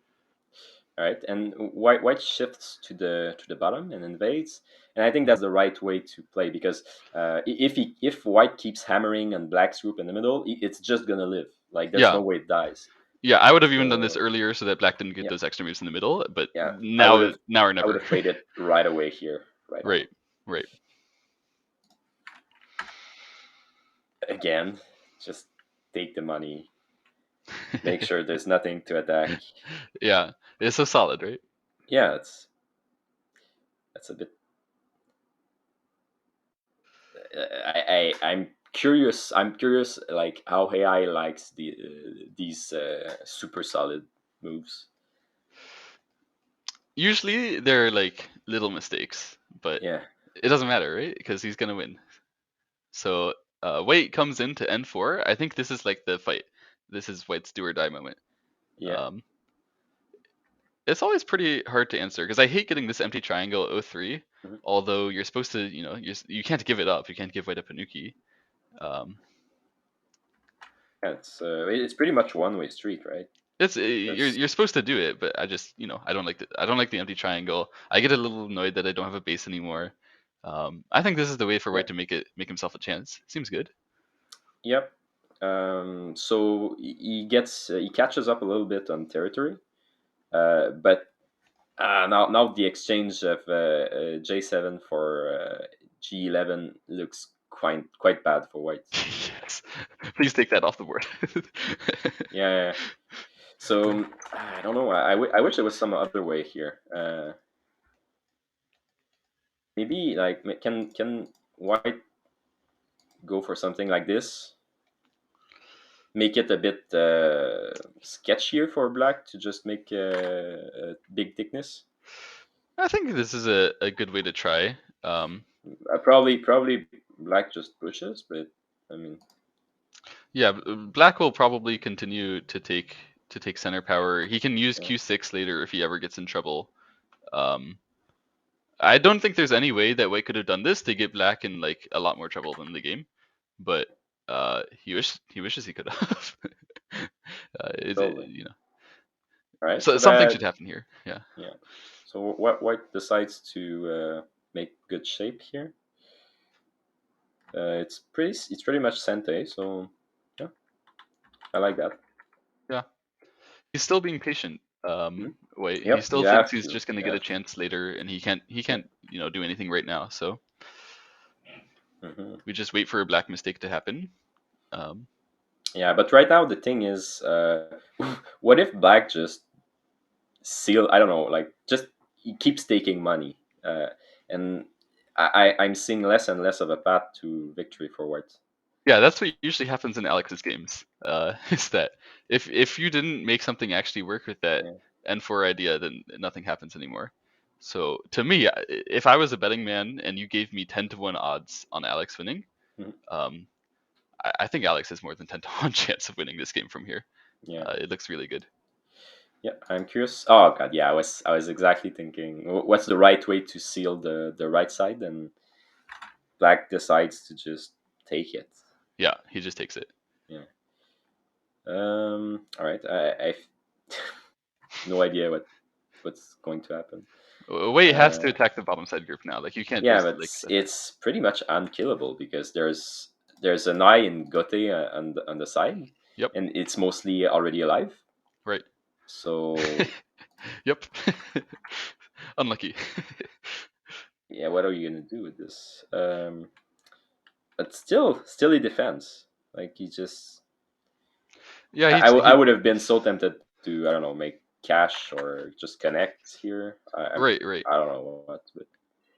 All right. And white shifts to the bottom and invades, and I think that's the right way to play because if white keeps hammering on black's group in the middle, it's just gonna live. Like there's no Yeah. way it dies. Yeah, I would have even done this So earlier so that black didn't get yeah, those extra moves in the middle, but yeah. now or I would never. have played it right away here, right away. Right. Right. Again, just take the money. Make sure there's nothing to attack. Yeah. It's so solid, right? Yeah, that's a bit. I'm curious. I'm curious, like how AI likes these super solid moves. Usually they're like little mistakes, but Yeah, it doesn't matter, right? Because he's gonna win. So White comes into N4. I think this is like the fight. This is White's do or die moment. yeah, Um, it's always pretty hard to answer because I hate getting this empty triangle 03. mhm. Although you're supposed to, you can't give it up. You can't give White a Panuki. Yeah. It's pretty much one way street, right? It's you're Because you're supposed to do it, but I just I don't like the empty triangle. I get a little annoyed that I don't have a base anymore. I think this is the way for yeah, White to make himself a chance. Seems good. yep. So he catches up a little bit on territory, but now the exchange of J7 for G11 looks quite bad for white. Yes, please take that off the board. Yeah, yeah. So I don't know. I wish there was some other way here. Maybe like can white go for something like this? Make it a bit sketchier for black to just make a big thickness. I think this is a good way to try. Probably black just pushes, but I mean, Yeah, Black will probably continue to take center power. He can use yeah. Q6 later if he ever gets in trouble. Um, I don't think there's any way that White could have done this to get Black in like a lot more trouble than the game, but he wishes he could have. Totally. You know, All right. so So something should that, happen here. Yeah. yeah. So what White decides to make good shape here. It's pretty much Sente. So yeah, I like that. Yeah. He's still being patient. Mhm. Wait, he Yep. still You thinks have he's to. just gonna You get a have to. chance later, and he Yeah. can't do anything right now. So Hmm. we just wait for a black mistake to happen. Um, Yeah, but right now the thing is, what if Black just seal? I don't know, like just he keeps taking money, and I'm seeing less and less of a path to victory for White. yeah, that's what usually happens in Alex's games. Is that if you didn't make something actually work with that Yeah. N4 idea, then nothing happens anymore. So to me, if I was a betting man and you gave me 10-1 odds on Alex winning, Mhm. um, I think Alex has more than 10-1 chance of winning this game from here. Yeah. It looks really good. Yeah, I'm curious. Oh God, yeah, I was exactly thinking, what's the right way to seal the right side, and Black decides to just take it. Yeah, he just takes it. Yeah. All right. I no idea what's going to happen. Wait has to Uh, attack the bottom side group now. Like you can't yeah, just but like it's pretty much unkillable because there's an eye in Gote on the side, Yep. and it's mostly already alive. Right. So Yep. Unlucky. yeah, what are you gonna do with this? But still he defends. Like he just, Yeah, I he would have been so tempted to, I don't know, make cash or just connect here. right. I don't know what, but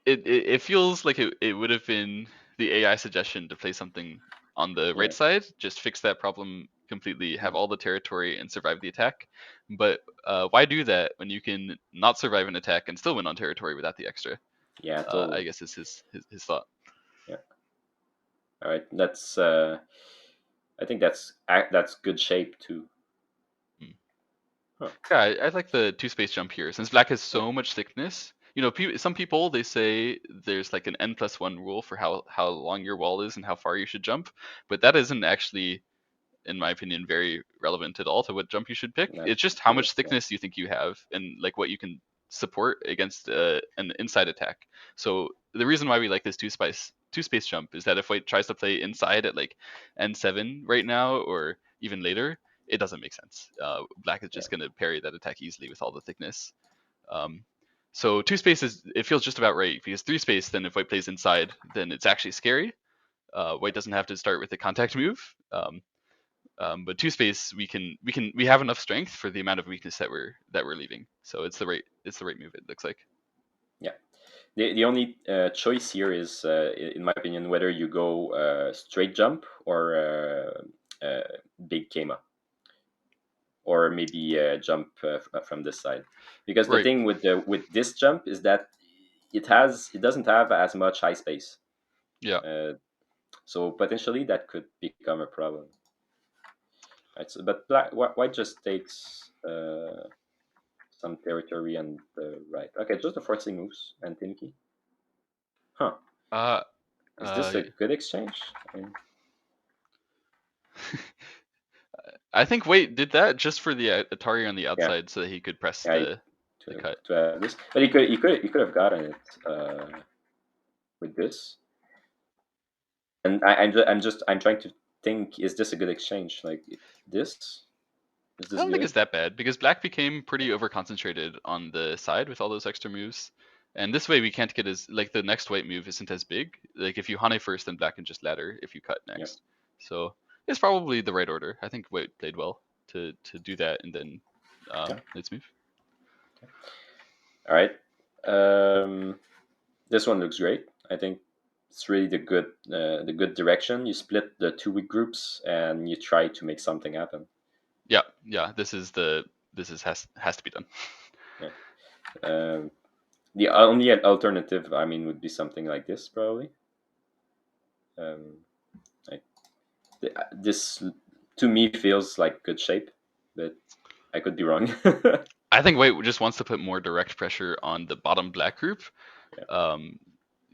It feels like it would have been the AI suggestion to play something on the right yeah. side, just fix that problem completely, have Mhm. all the territory and survive the attack. But why do that when you can not survive an attack and still win on territory without the extra? Yeah, I totally. guess is his thought. Yeah. All right. I think that's good shape too. Hmm. Huh. Yeah, I like the two space jump here since black has Yeah. so much thickness. Some people they say there's like an n+1 rule for how long your wall is and how far you should jump, but that isn't actually, in my opinion, very relevant at all to what jump you should pick. That's It's just how true. much Yeah. thickness you think you have and like what you can support against an inside attack. So the reason why we like this two space jump is that if white tries to play inside at like n7 right now or even later, it doesn't make sense. Black is Yeah. just going to parry that attack easily with all the thickness. Um, so two space it feels just about right because three space then if white plays inside then it's actually scary. White doesn't have to start with the contact move. But two space we have enough strength for the amount of weakness that we're leaving. So it's the right move. It looks like. Yeah. The only choice here is, in my opinion, whether you go straight jump or big Kema, or maybe jump from this side. Because the Right. thing with this jump is that it doesn't have as much high space. Yeah. Uh, so potentially that could become a problem. Right. So, but white just takes some territory on the right. Okay, just the forcing moves and Timki. Huh. Uh. Is this Uh. a good exchange? I mean, I think Wait did that just for the Atari on the yeah, outside so that he could press yeah, the cut. to have this, but he could have gotten it with this. And I'm trying to think: is this a good exchange? Like this? Is I this don't think good? it's that bad because Black became pretty over concentrated on the side with all those extra moves. And this way we can't get as like the next white move isn't as big. Like if you Hane first, then Black can just ladder if you cut Yeah. next. So it's probably the right order. I think White played well to do that and then Yeah. let's move. All right. This one looks great. I think it's really the good direction. You split the two weak groups and you try to make something happen. Yeah. This is has to be done. Yeah. Um, the only alternative, I mean, would be something like this probably. Um, like This to me feels like good shape, but I could be wrong. I think white just wants to put more direct pressure on the bottom black group, Yeah.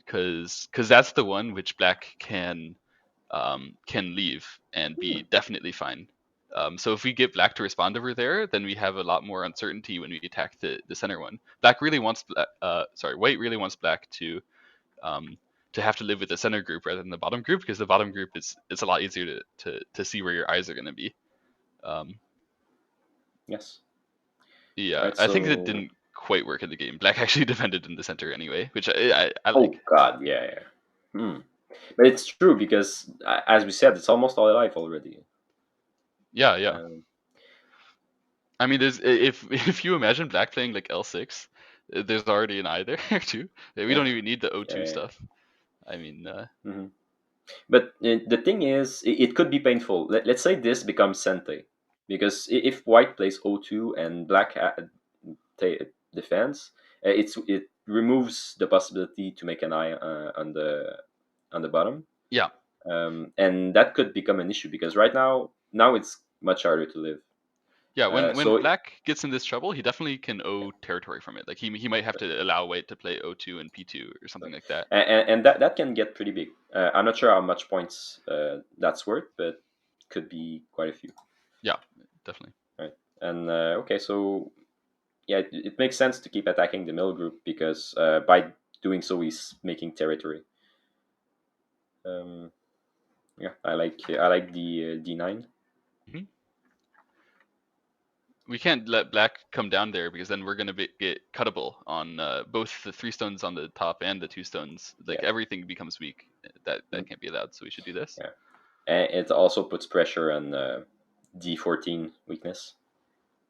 because that's the one which black can leave and Hmm. be definitely fine. So if we get black to respond over there, then we have a lot more uncertainty when we attack the center one. White really wants black um, to have to live with the center group rather than the bottom group, because the bottom group is it's a lot easier to see where your eyes are going to be. Um, Yes. All yeah, right. I think it So. didn't quite work in the game. Black actually defended in the center anyway, which I like. Oh God. Yeah. Yeah. Hmm. But it's true because, as we said, it's almost all alive already. Yeah, yeah. Um, I mean, there's if if you imagine black playing like L6, there's already an eye there too. We yeah. don't even need the O2 Yeah. stuff. I mean, Hmm. But the thing is, it could be painful. Let's say this becomes Sente, because if White plays O2 and Black defends, it removes the possibility to make an eye on the bottom, yeah, and that could become an issue because right now it's much harder to live. yeah. When So black gets in this trouble, he definitely can O territory from it. Like he might have to allow white to play O2 and P2 or something like that. and that can get pretty big. I'm not sure how much points that's worth, but could be quite a few. Yeah, definitely. Right. And okay, so yeah, it makes sense to keep attacking the middle group because by doing so, he's making territory. Um, yeah, I like the D9. Hmm. We can't let black come down there because then we're gonna get cuttable on both the 3 stones on the top and the 2 stones. Like Yeah. everything becomes weak. That Mhm. can't be allowed. So we should do this. Yeah, and it also puts pressure on D14 weakness.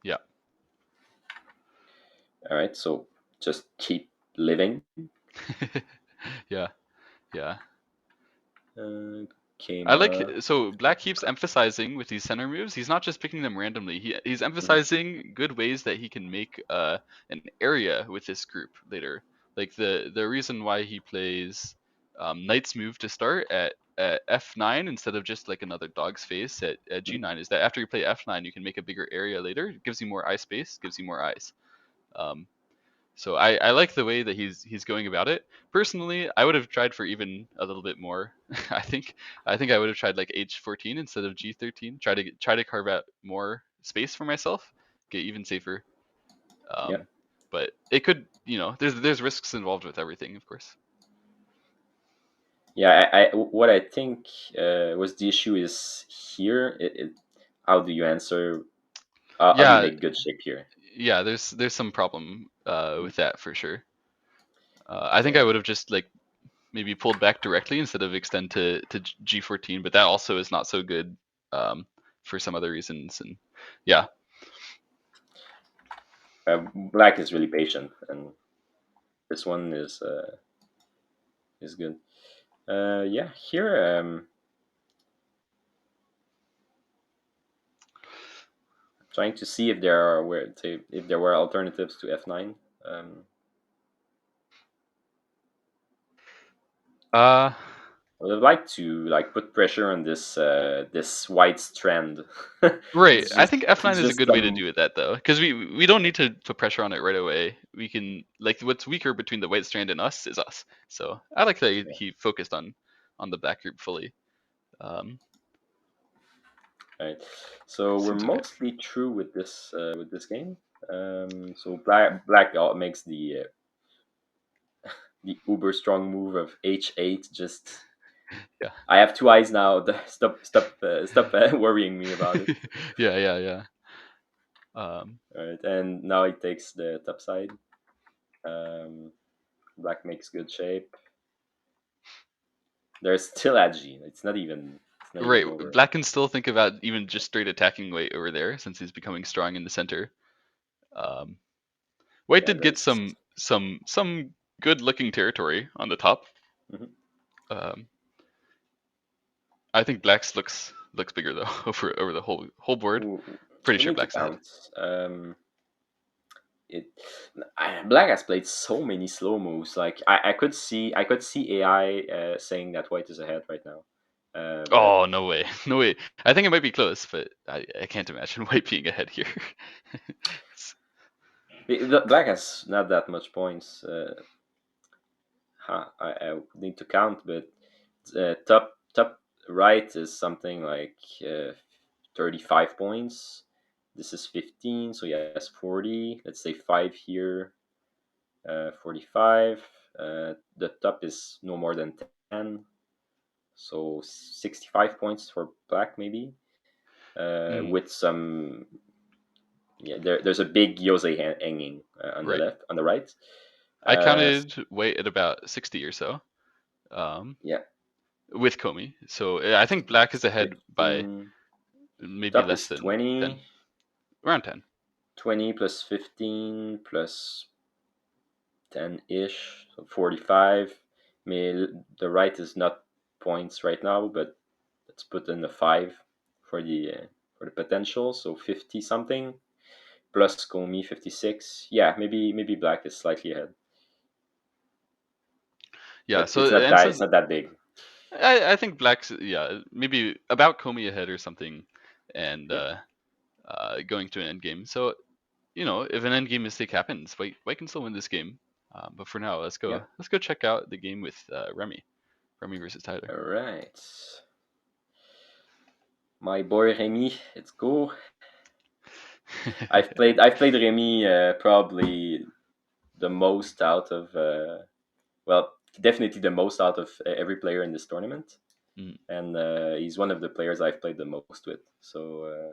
Yeah. All right, so just keep living. Yeah. Yeah. I like Kema. so black keeps emphasizing with these center moves. He's not just picking them randomly. He's Mhm. emphasizing good ways that he can make an area with this group later. Like the reason why he plays knight's move to start at f9 instead of just like another dog's face at Mhm. g9 is that after you play f9 you can make a bigger area later. It gives you more eye space, gives you more eyes. Um, so I like the way that he's going about it. Personally, I would have tried for even a little bit more. I think I would have tried like H14 instead of G13. Try to carve out more space for myself, get even safer. Yeah, But it could, there's risks involved with everything, of course. yeah. What I think was the issue is here. How do you answer? How do you Yeah, make good shape here? yeah. There's some problem Mhm. with that for sure. I think Yeah. I would have just like maybe pulled back directly instead of extend to G14, but that also is not so good for some other reasons. And yeah, Black is really patient, and this one is good. Yeah, here trying to see if there were alternatives to F9. Um, uh, I would have liked to like put pressure on this white strand. right. it's I just think F9 it's is a just good way to some do it that though, because we don't need to put pressure on it right away. We can like what's weaker between the white strand and us is us. So I like that yeah, he focused on the black group fully. Um, right. So we're Seems okay. mostly true with this game. So black makes the uber strong move of H8. Just Yeah. I have two eyes now. Stop worrying me about it. Yeah, yeah, yeah. Um, All right, and now he takes the top side. Um, Black makes good shape. There's still Agi. It's not even right. over. Black can still think about even just straight attacking white over there since he's becoming strong in the center. Um, White Yeah, did get there's. some good looking territory on the top. Mhm. Um, I think Black's looks bigger though over the whole board. Ooh, Pretty we sure need to Black's ahead. count. It Black has played so many slow moves. Like I could see AI saying that White is ahead right now. But Oh, no way. No way. I think it might be close, but I can't imagine White being ahead here. It's- Black has not that much points. I need to count, but top right is something like 35 points. This is 15, so he has 40. Let's say 5 here, 45. The top is no more than 10, so 65 points for black, maybe. mm, With some, yeah, there's a big Jose hanging on the right. left, on the right. I Uh, counted White at about 60 or so, um, yeah, with Comey. So I think Black is ahead by 15. maybe Top less is than 10, 20. around 10. 20 plus 15 plus 10-ish, so 45. The right is not points right now, but let's put in the 5 for the potential, so 50 something plus Komi 56. Yeah, maybe black is slightly ahead, Yeah. but So it's not that big. I think Black's, yeah, maybe about Comey ahead or something, and Yeah. going to an end game. So if an end game mistake happens, White can still win this game. But for now, Yeah. let's go check out the game with Remi versus Tyler. All right. My boy Remy, let's go. I've played Remy probably the most out of well, definitely the most out of every player in this tournament, Mm. and he's one of the players I've played the most with. So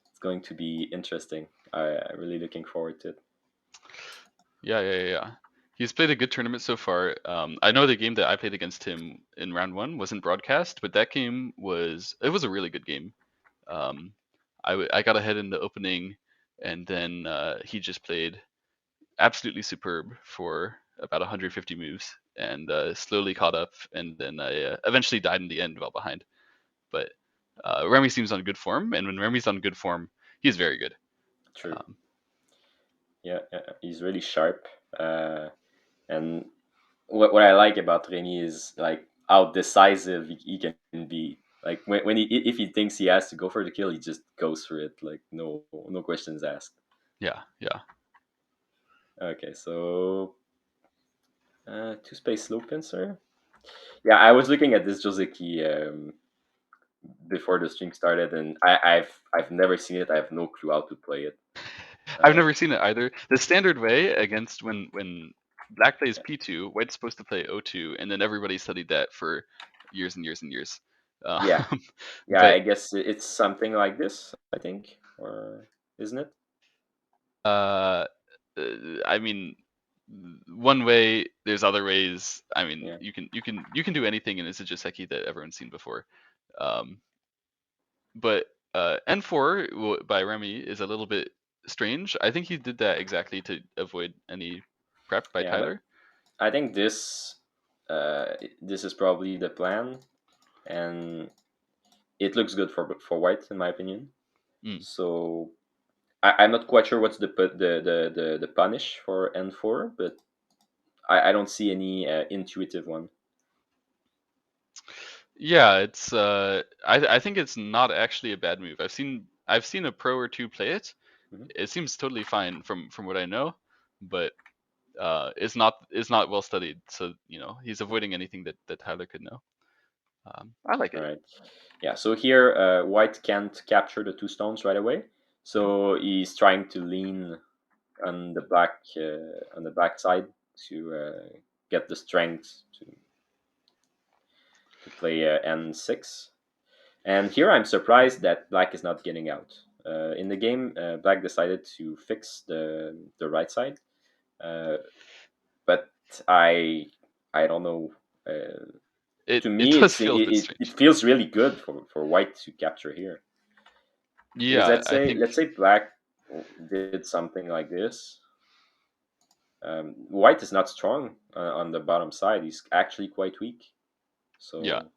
it's going to be interesting. I'm really looking forward to it. Yeah. He's played a good tournament so far. I know the game that I played against him in round one wasn't broadcast, but that game was a really good game. Um, I got ahead in the opening, and then he just played absolutely superb for about 150 moves, and slowly caught up, and then I eventually died in the end while behind. But Remy seems on good form, and when Remy's on good form, he's very good. True. Um, Yeah, he's really sharp. And what I like about Remy is like how decisive he can be. Like when if he thinks he has to go for the kill, he just goes for it. Like no questions asked. yeah. Okay, so two space slow pincer. Yeah, I was looking at this Joseki before the stream started, and I've never seen it. I have no clue how to play it. I've Uh, never seen it either. The standard way against when Black plays P2, White's supposed to play O2, and then everybody studied that for years and years and years. yeah, Um, yeah. but I guess it's something like this. I think, or isn't it? uh, I mean, one way. There's other ways. I mean, Yeah, you can do anything in Izujaseki that everyone's seen before. Um, but N4 by Remy is a little bit strange. I think he did that exactly to avoid any prep by yeah. But Tyler. I think this is probably the plan, and it looks good for white in my opinion. Mm. So I'm not quite sure what's the punish for N4, but I don't see any intuitive one. Yeah, it's I think it's not actually a bad move. I've seen a pro or two play it. Mhm. It seems totally fine from what I know, but it's not well studied. So he's avoiding anything that Tyler could know. I like All it. right. Yeah. So here, white can't capture the two stones right away, Mm. so he's trying to lean on the black side to get the strength to play N6. And here I'm surprised that black is not getting out. In the game, black decided to fix the right side, uh, but I I don't know. It To it me, does feel a bit it strange. feels really good for white to capture here, because Yeah, I think. let's say black did something like this. White is not strong on the bottom side. He's actually quite weak. Yeah, So,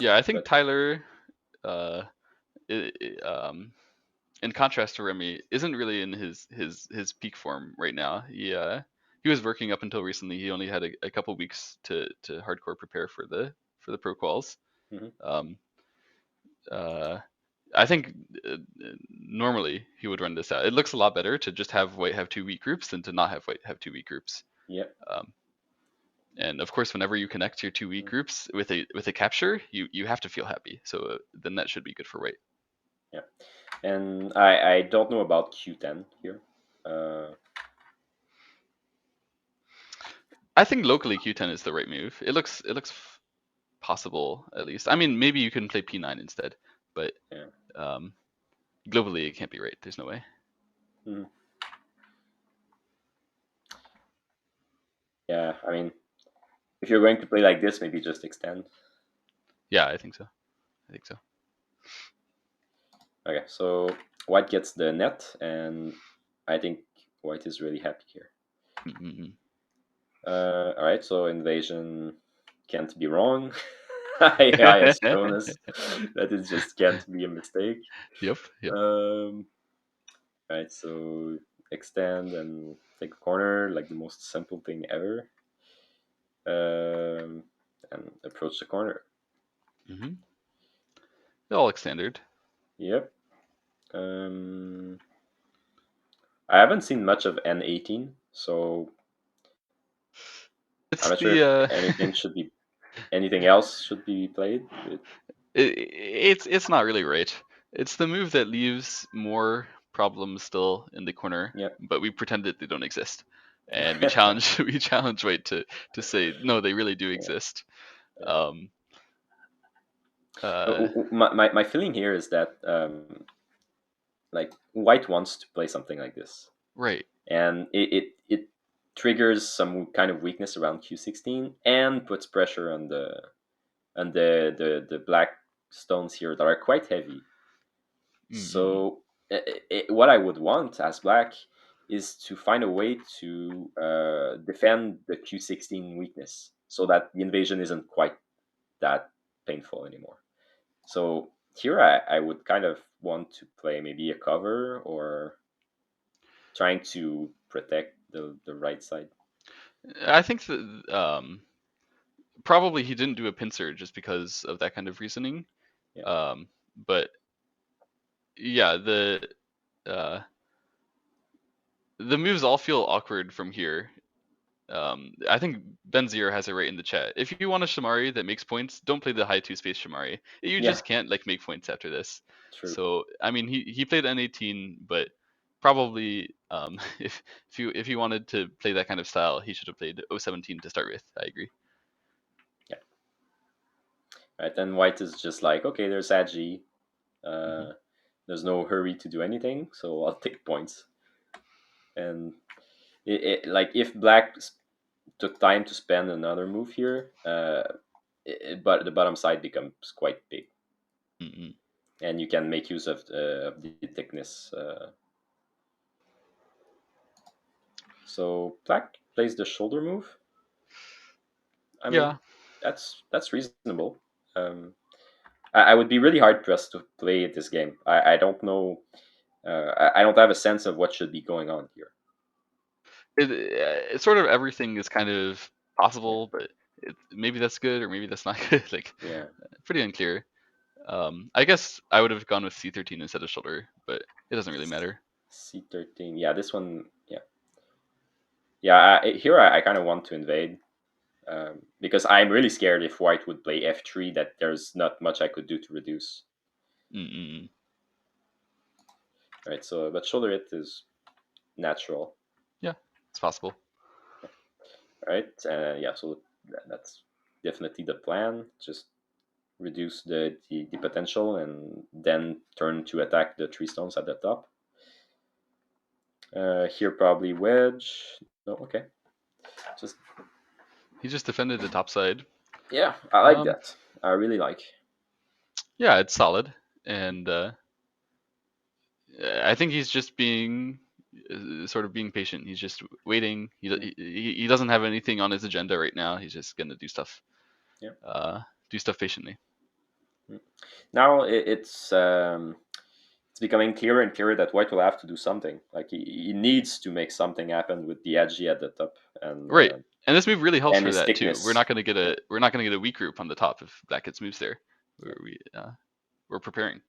yeah, I think but Tyler, uh, in contrast to Remy, isn't really in his peak form right now. He was working up until recently. He only had a couple weeks to hardcore prepare for for the Pro Quals. Mhm. I think normally he would run this out. It looks a lot better to just have white have 2 weak groups than to not have white have 2 weak groups. Yep. And of course, whenever you connect your 2 weak groups with a capture, you have to feel happy. So then that should be good for white. Yeah, and I don't know about Q10 here. I think locally Q10 is the right move. It looks possible at least. I mean, maybe you can play P9 instead, but Yeah. Globally it can't be right. There's no way. Mhm. Yeah, I mean, if you're going to play like this, maybe just extend. Yeah, I think so. Okay, so white gets the net, and I think white is really happy here. Mm-hmm. All right, so invasion can't be wrong. I has shown us that it just can't be a mistake. Yep. Right, so extend and take a corner, like the most simple thing ever. And approach the corner. Mm-hmm. All extended. Yep. I haven't seen much of N18, so I'm It's not sure if the anything else should be played. it's not really right. It's the move that leaves more problems still in the corner, Yep. but we pretend that they don't exist, and we challenge we challenge white to say no, they really do exist. Um, my feeling here is that like white wants to play something like this, right. and it triggers some kind of weakness around Q16 and puts pressure on the black stones here that are quite heavy. Mm-hmm. So what I would want as black is to find a way to defend the Q16 weakness so that the invasion isn't quite that painful anymore. So here I would kind of want to play maybe a cover or trying to protect the right side. I think that probably he didn't do a pincer just because of that kind of reasoning. Yeah. But yeah, uh, the moves all feel awkward from here. I think Benzier has it right in the chat. If you want a Shamari that makes points, don't play the high 2 space Shamari. You Yeah, just can't like make points after this. true. So I mean, he played N18, but probably if you wanted to play that kind of style, he should have played 017 to start with. I agree. Yeah. Right. Then white is just like, okay, there's Agi. Mm-hmm. There's no hurry to do anything, so I'll take points. And like if black took time to spend another move here, but the bottom side becomes quite big, Mm-hmm. and you can make use of the thickness. So black plays the shoulder move. I mean, Yeah, that's reasonable. Um, I would be really hard pressed to play this game. I don't know. I don't have a sense of what should be going on here. it's sort of everything is kind of Yeah, possible, but maybe that's good or maybe that's not good. Like yeah. pretty unclear. I guess I would have gone with C13 instead of shoulder, but it doesn't really matter. C13. Yeah, this one. Yeah, yeah. Here I kind of want to invade because I'm really scared if white would play F3 that there's not much I could do to reduce. Mm-mm. Right. So, but shoulder it is natural. Yeah, it's possible. Right. Yeah. So that's definitely the plan. Just reduce the potential and then turn to attack the 3 stones at the top. Here probably wedge. No, okay. Just He just defended the top side. yeah, I like Um, that. I really like. yeah, it's solid, and I think he's just being sort of being patient. He's just waiting. He doesn't have anything on his agenda right now. He's just gonna Yeah. do stuff patiently. Now it's becoming clearer and clearer that white will have to do something. Like he needs to make something happen with the edgy at the top, and Right. And this move really helps and for his that too. We're thickness. not going to get Yeah. a weak group on the top if black gets moves there. Yeah. We're preparing.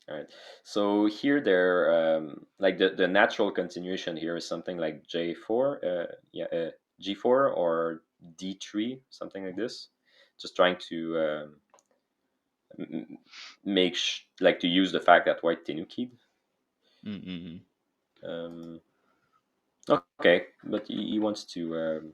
All right. So here they're like the natural continuation here is something like J4, G4 or D3, something like this. Just trying to make like to use the fact that white tenukied. Mm-hmm. Um, okay, but he wants to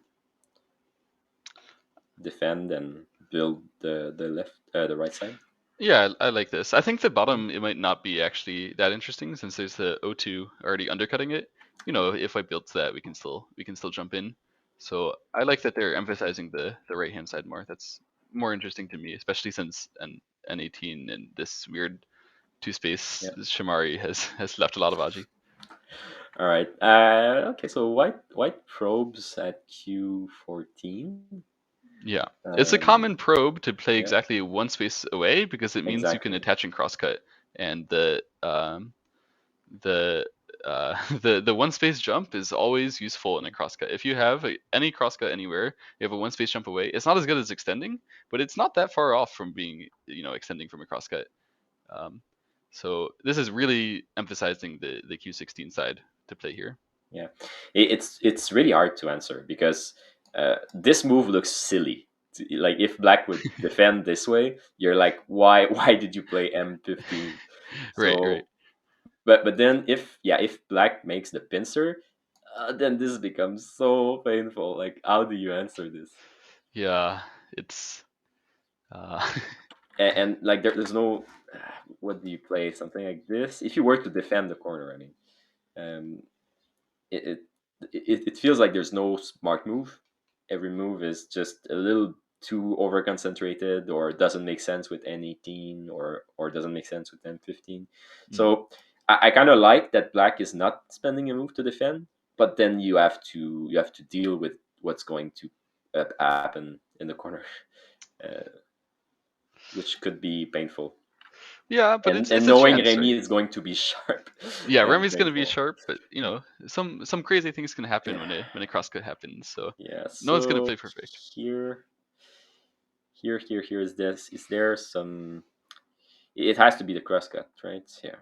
defend and build the right side. Yeah, I like this. I think the bottom it might not be actually that interesting since there's the O2 already undercutting it. You know, if I built that, we can still jump in. So I like that they're emphasizing the right hand side more. That's more interesting to me, especially since an 18 and this weird two space Yeah. Shamari has left a lot of Aji. All right. Okay. So white probes at Q14. Yeah, it's a Um, common probe to play yeah. exactly one space away because it means you can Exactly. attach and crosscut, and the the one space jump is always useful in a crosscut. If you have any crosscut anywhere, you have a one space jump away. It's not as good as extending, but it's not that far off from being extending from a crosscut. Um, so this is really emphasizing the Q16 side to play here. Yeah. It's really hard to answer because this move looks silly. Like if black would defend this way, you're like, why did you play M15? Right, right. So but then if black makes the pincer, then this becomes so painful. Like how do you answer this? Yeah, it's uh, And like there's no what do you play something like this if you were to defend the corner? I mean, um, it, it it feels like there's no smart move. Every move is just a little too over concentrated or doesn't make sense with N18 or doesn't make sense with N15. mm, So I kind of like that black is not spending a move to defend, but then you have to deal with what's going to happen in the corner, uh, which could be painful. yeah, but And it's a knowing chance, right? Remi is going to be sharp Yeah, and Remi's gonna be painful. sharp, but some crazy things can happen when a crosscut happens. So Yeah. no one's gonna So play perfect. here, here is this. Is there some? It has to be the crosscut, right? Yeah.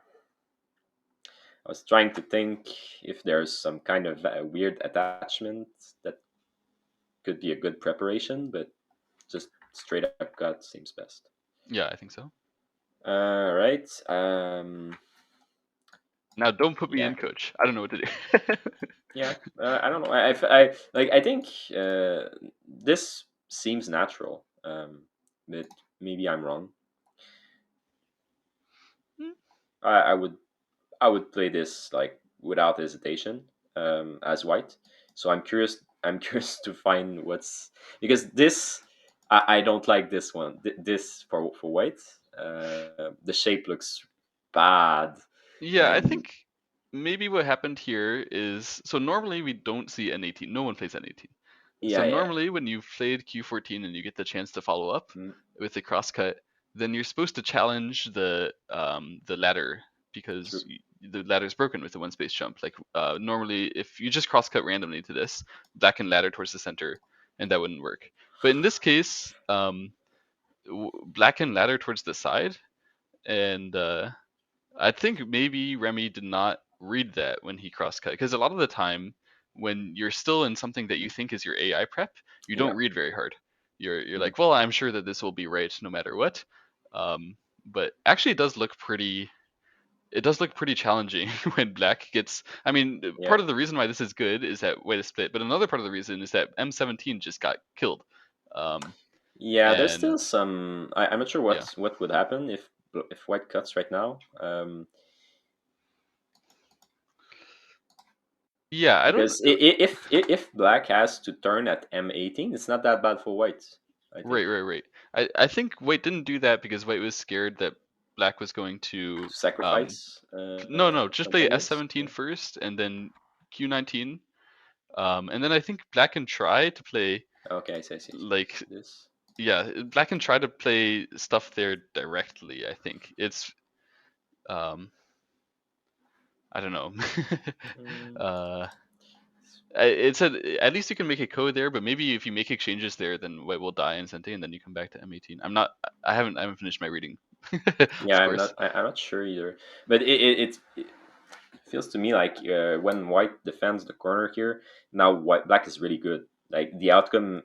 I was trying to think if there's some kind of weird attachment that could be a good preparation, but just straight up cut seems best. Yeah, I think so. All right. Now don't put me Yeah. in, coach. I don't know what to do. Yeah. I don't know. I think this seems natural. But maybe I'm wrong. I would play this like without hesitation as white. So I'm curious. I'm curious to find what's because this I don't like this one. This for white. The shape looks bad, Yeah, I and think maybe what happened here is so normally we don't see N18. No one plays N18. So yeah. normally when you've played Q14 and you get the chance to follow up Mm, with the crosscut, then you're supposed to challenge the ladder because true. the ladder's broken with the one space jump. Like normally if you just crosscut randomly to this, black can ladder towards the center, and that wouldn't work. But in this case, black can ladder towards the side, and I think maybe Remy did not read that when he crosscut because a lot of the time when you're still in something that you think is your AI prep, you Yeah. don't read very hard. You're Mm, like, well, I'm sure that this will be right no matter what. But actually, it does look pretty challenging when black gets. I mean, yeah. part of the reason why this is good is that way to split, but another part of the reason is that M17 just got killed. Um, Yeah. There's and still some. I'm not sure yeah, what would happen if white cuts right now. yeah, I don't. Because if black has to turn at M18, it's not that bad for white, I think. Right, right, right. I think White didn't do that because White was scared that Black was going to To um sacrifice no, just play something else. S17 first and then Q19. And then I think Black can try to play Okay, I see. like This. yeah, Black can try to play stuff there directly, I think. It's um I don't know. Mm, uh It said at least you can make a code there, but maybe if you make exchanges there, then white will die instantly, and then you come back to M18. I haven't finished my reading, Yeah, of course. I'm not sure either. But it feels to me like when white defends the corner here, now black is really good. Like the outcome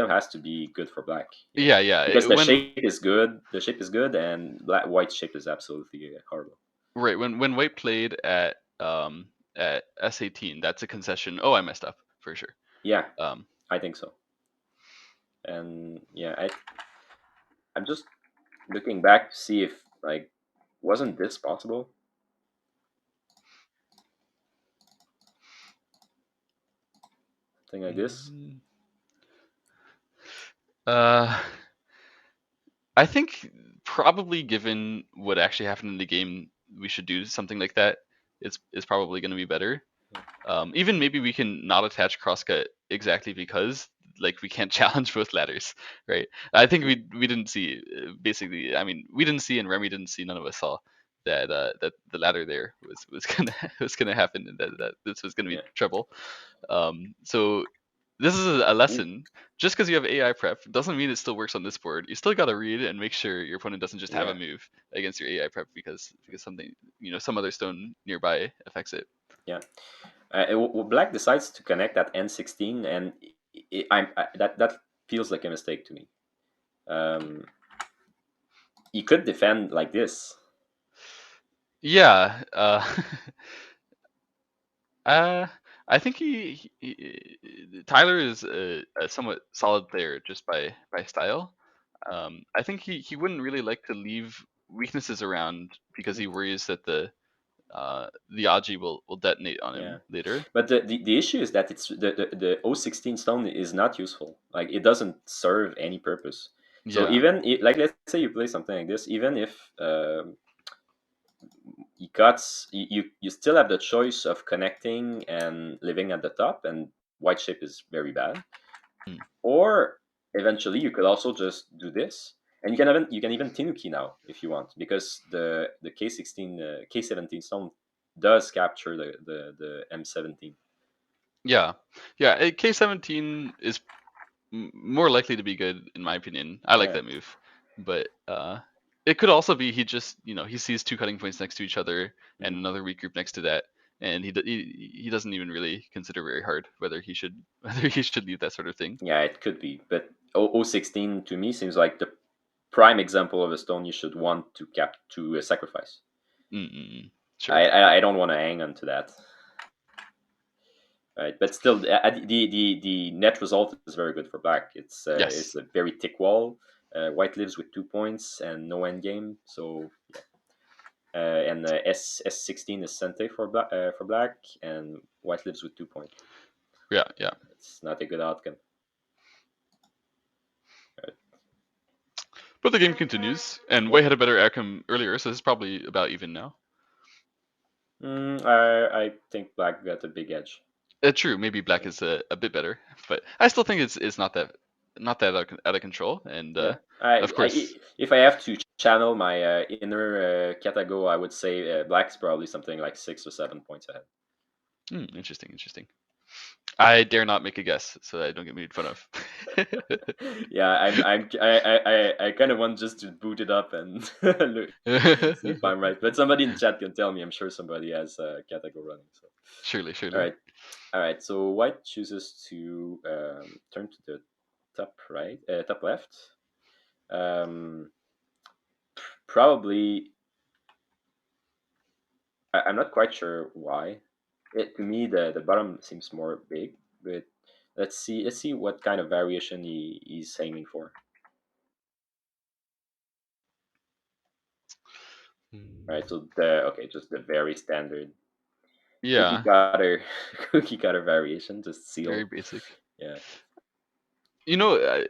has to be good for black here Yeah, yeah. because the shape is good. The shape is good, and white shape is absolutely horrible. Right, when white played at S18, that's a concession. Oh, I messed up for sure. Yeah, Um, I think so. And yeah, I'm just looking back to see if like wasn't this possible? Something like this. uh, I think probably given what actually happened in the game, we should do something like that. It's probably going to be better. Even maybe we can not attach crosscut exactly because like we can't challenge both ladders, right? I think we didn't see basically. I mean, we didn't see, and Remi didn't see. None of us saw that the ladder there was gonna was gonna happen, and that this was gonna be Yeah. trouble. So this is a Ooh. lesson. Just because you have AI prep doesn't mean it still works on this board. You still got to read and make sure your opponent doesn't just have a Yeah. move against your AI prep because something some other stone nearby affects it. Yeah. Black decides to connect at N16, and that feels like a mistake to me. Um, he could defend like this. Yeah. Uh, I think Tyler is a somewhat solid player just by style. I think he wouldn't really like to leave weaknesses around because he worries that the Aji will detonate on Yeah. him later. But the issue is that it's the O16 stone is not useful. Like it doesn't serve any purpose. So Yeah. even like let's say you play something like this, even if he cuts, you still have the choice of connecting and living at the top, and white shape is very bad. Mm. Or eventually you could also just do this, and you can even Tinuki now if you want, because the K16 K17 stone does capture the M17. Yeah. Yeah. K17 is more likely to be good in my opinion. I like Yeah. that move, but it could also be he just he sees two cutting points next to each other and Mhm. another weak group next to that, and he doesn't even really consider very hard whether he should whether he should leave that sort of thing. Yeah, it could be, but 016 to me seems like the prime example of a stone you should want to sacrifice. Mm-mm. I Sure. I, I don't want to hang on to that. Right, but still, the net result is very good for black. Yes. It's a very thick wall. White lives with 2 points and no end game. So and S16 is Sente for black, and white lives with 2 points. Yeah. Yeah. It's not a good outcome. Right. But the game continues, and Yep. White had a better outcome earlier, so this is probably about even now. I think black got a big edge. True, maybe Black is a bit better, but I still think it's not that out of control. And Yeah. of course, If I have to channel my inner Katago, I would say black's probably something like 6 or 7 points ahead. interesting. I dare not make a guess, so that I don't get made fun of. Yeah, I kind of want just to boot it up and look, see if I'm right. But somebody in chat can tell me. I'm sure somebody has Katago running. So Surely, all surely. right, all right. So white chooses to turn to the top right, top left. Um, Probably, I'm not quite sure why. To me, the bottom seems more big, but let's see what kind of variation he's aiming for. All right, so just the very standard cookie Yeah, cutter cookie cutter variation, just very seal. basic. Yeah. You know,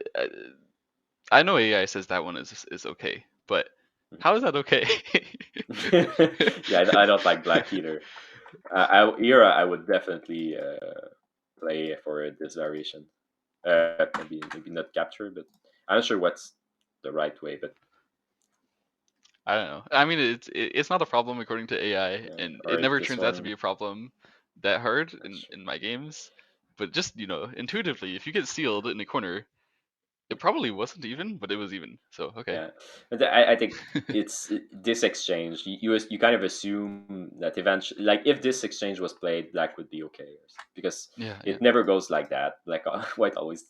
I know AI says that one is okay, but how is that okay? Yeah, I don't like black either. I would definitely play for this variation. Maybe not capture, but I'm not sure what's the right way. But I don't know. I mean, it's not a problem according to AI, yeah, and it or never this turns out to one. be a problem. that hard That's true. in my games, but just intuitively, if you get sealed in a corner, it probably wasn't even, but it was even. So okay. Yeah, but I think this exchange. You kind of assume that eventually, like if this exchange was played, black would be okay, because Yeah, yeah. it never goes like that. Like white always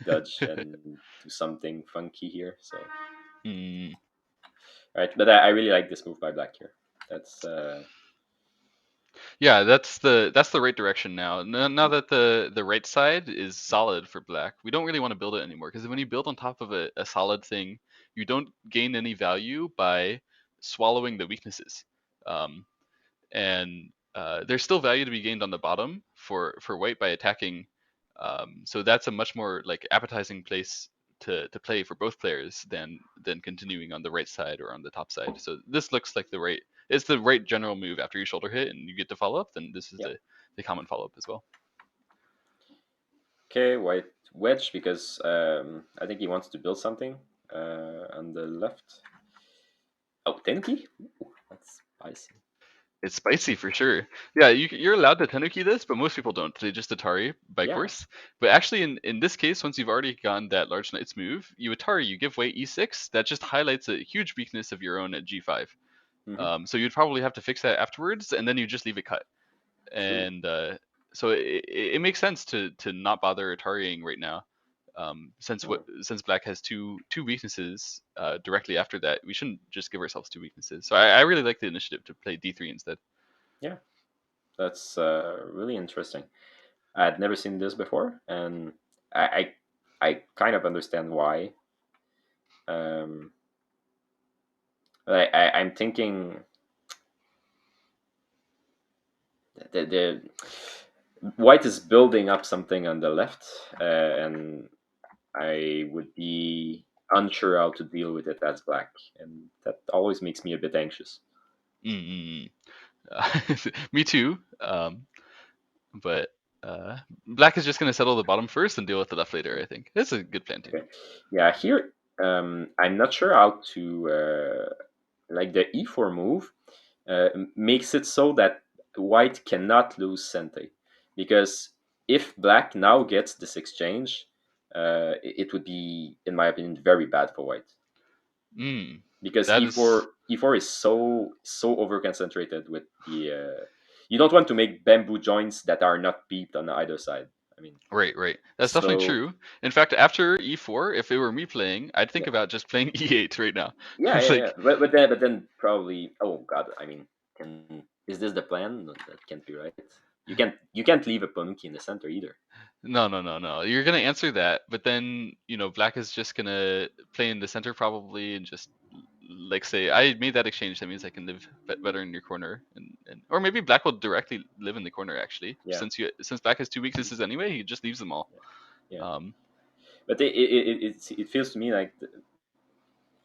dodge and do something funky here. So Mm. right, but I really like this move by black here. That's Yeah, that's the right direction now. Now that the right side is solid for black, we don't really want to build it anymore, because when you build on top of a solid thing, you don't gain any value by swallowing the weaknesses. Um, and there's still value to be gained on the bottom for white by attacking. So that's a much more like appetizing place to play for both players than continuing on the right side or on the top side. So this looks like it's the right general move after you shoulder hit and you get to follow up. Then this is yeah. the common follow up as well. Okay, white wedge because I think he wants to build something on the left. Oh, Tenki? Ooh, that's spicy. It's spicy for sure. Yeah, you're allowed to Tenuki this, but most people don't. They just Atari by Yeah. course. But actually, in this case, once you've already gotten that large knight's move, you Atari, you give white e6. That just highlights a huge weakness of your own at g5. Mm-hmm. So you'd probably have to fix that afterwards, and then you just leave it cut. True. And so it makes sense to not bother Atarying right now. Oh, Since black has two weaknesses directly after that, we shouldn't just give ourselves two weaknesses. So I really like the initiative to play d3 instead. yeah. That's really interesting. I had never seen this before, and I kind of understand why. Um, I'm thinking the white is building up something on the left, and I would be unsure how to deal with it as black, and that always makes me a bit anxious. Mm-hmm. Me too. But black is just going to settle the bottom first and deal with the left later. I think that's a good plan too. Okay, yeah. Here, I'm not sure how to like the e4 move makes it so that white cannot lose Sente, because if black now gets this exchange, it would be, in my opinion, very bad for white, Mm, because that is e4 is so over concentrated with the. You don't want to make bamboo joints that are not beeped on either side. I mean, right, right. That's definitely so true. In fact, after e4, if it were me playing, I'd think yeah, about just playing e8 right now. yeah, yeah, yeah. Like, But then probably. Oh God, I mean, is this the plan? No, that can't be right. You can't leave a Panuki in the center either. no, no, no, no. You're gonna answer that, but then black is just gonna play in the center probably and just like say, I made that exchange. That means I can live better in your corner, and or maybe black will directly live in the corner actually, Yeah, since black has two weaknesses anyway. He just leaves them all. yeah. Um, But it feels to me like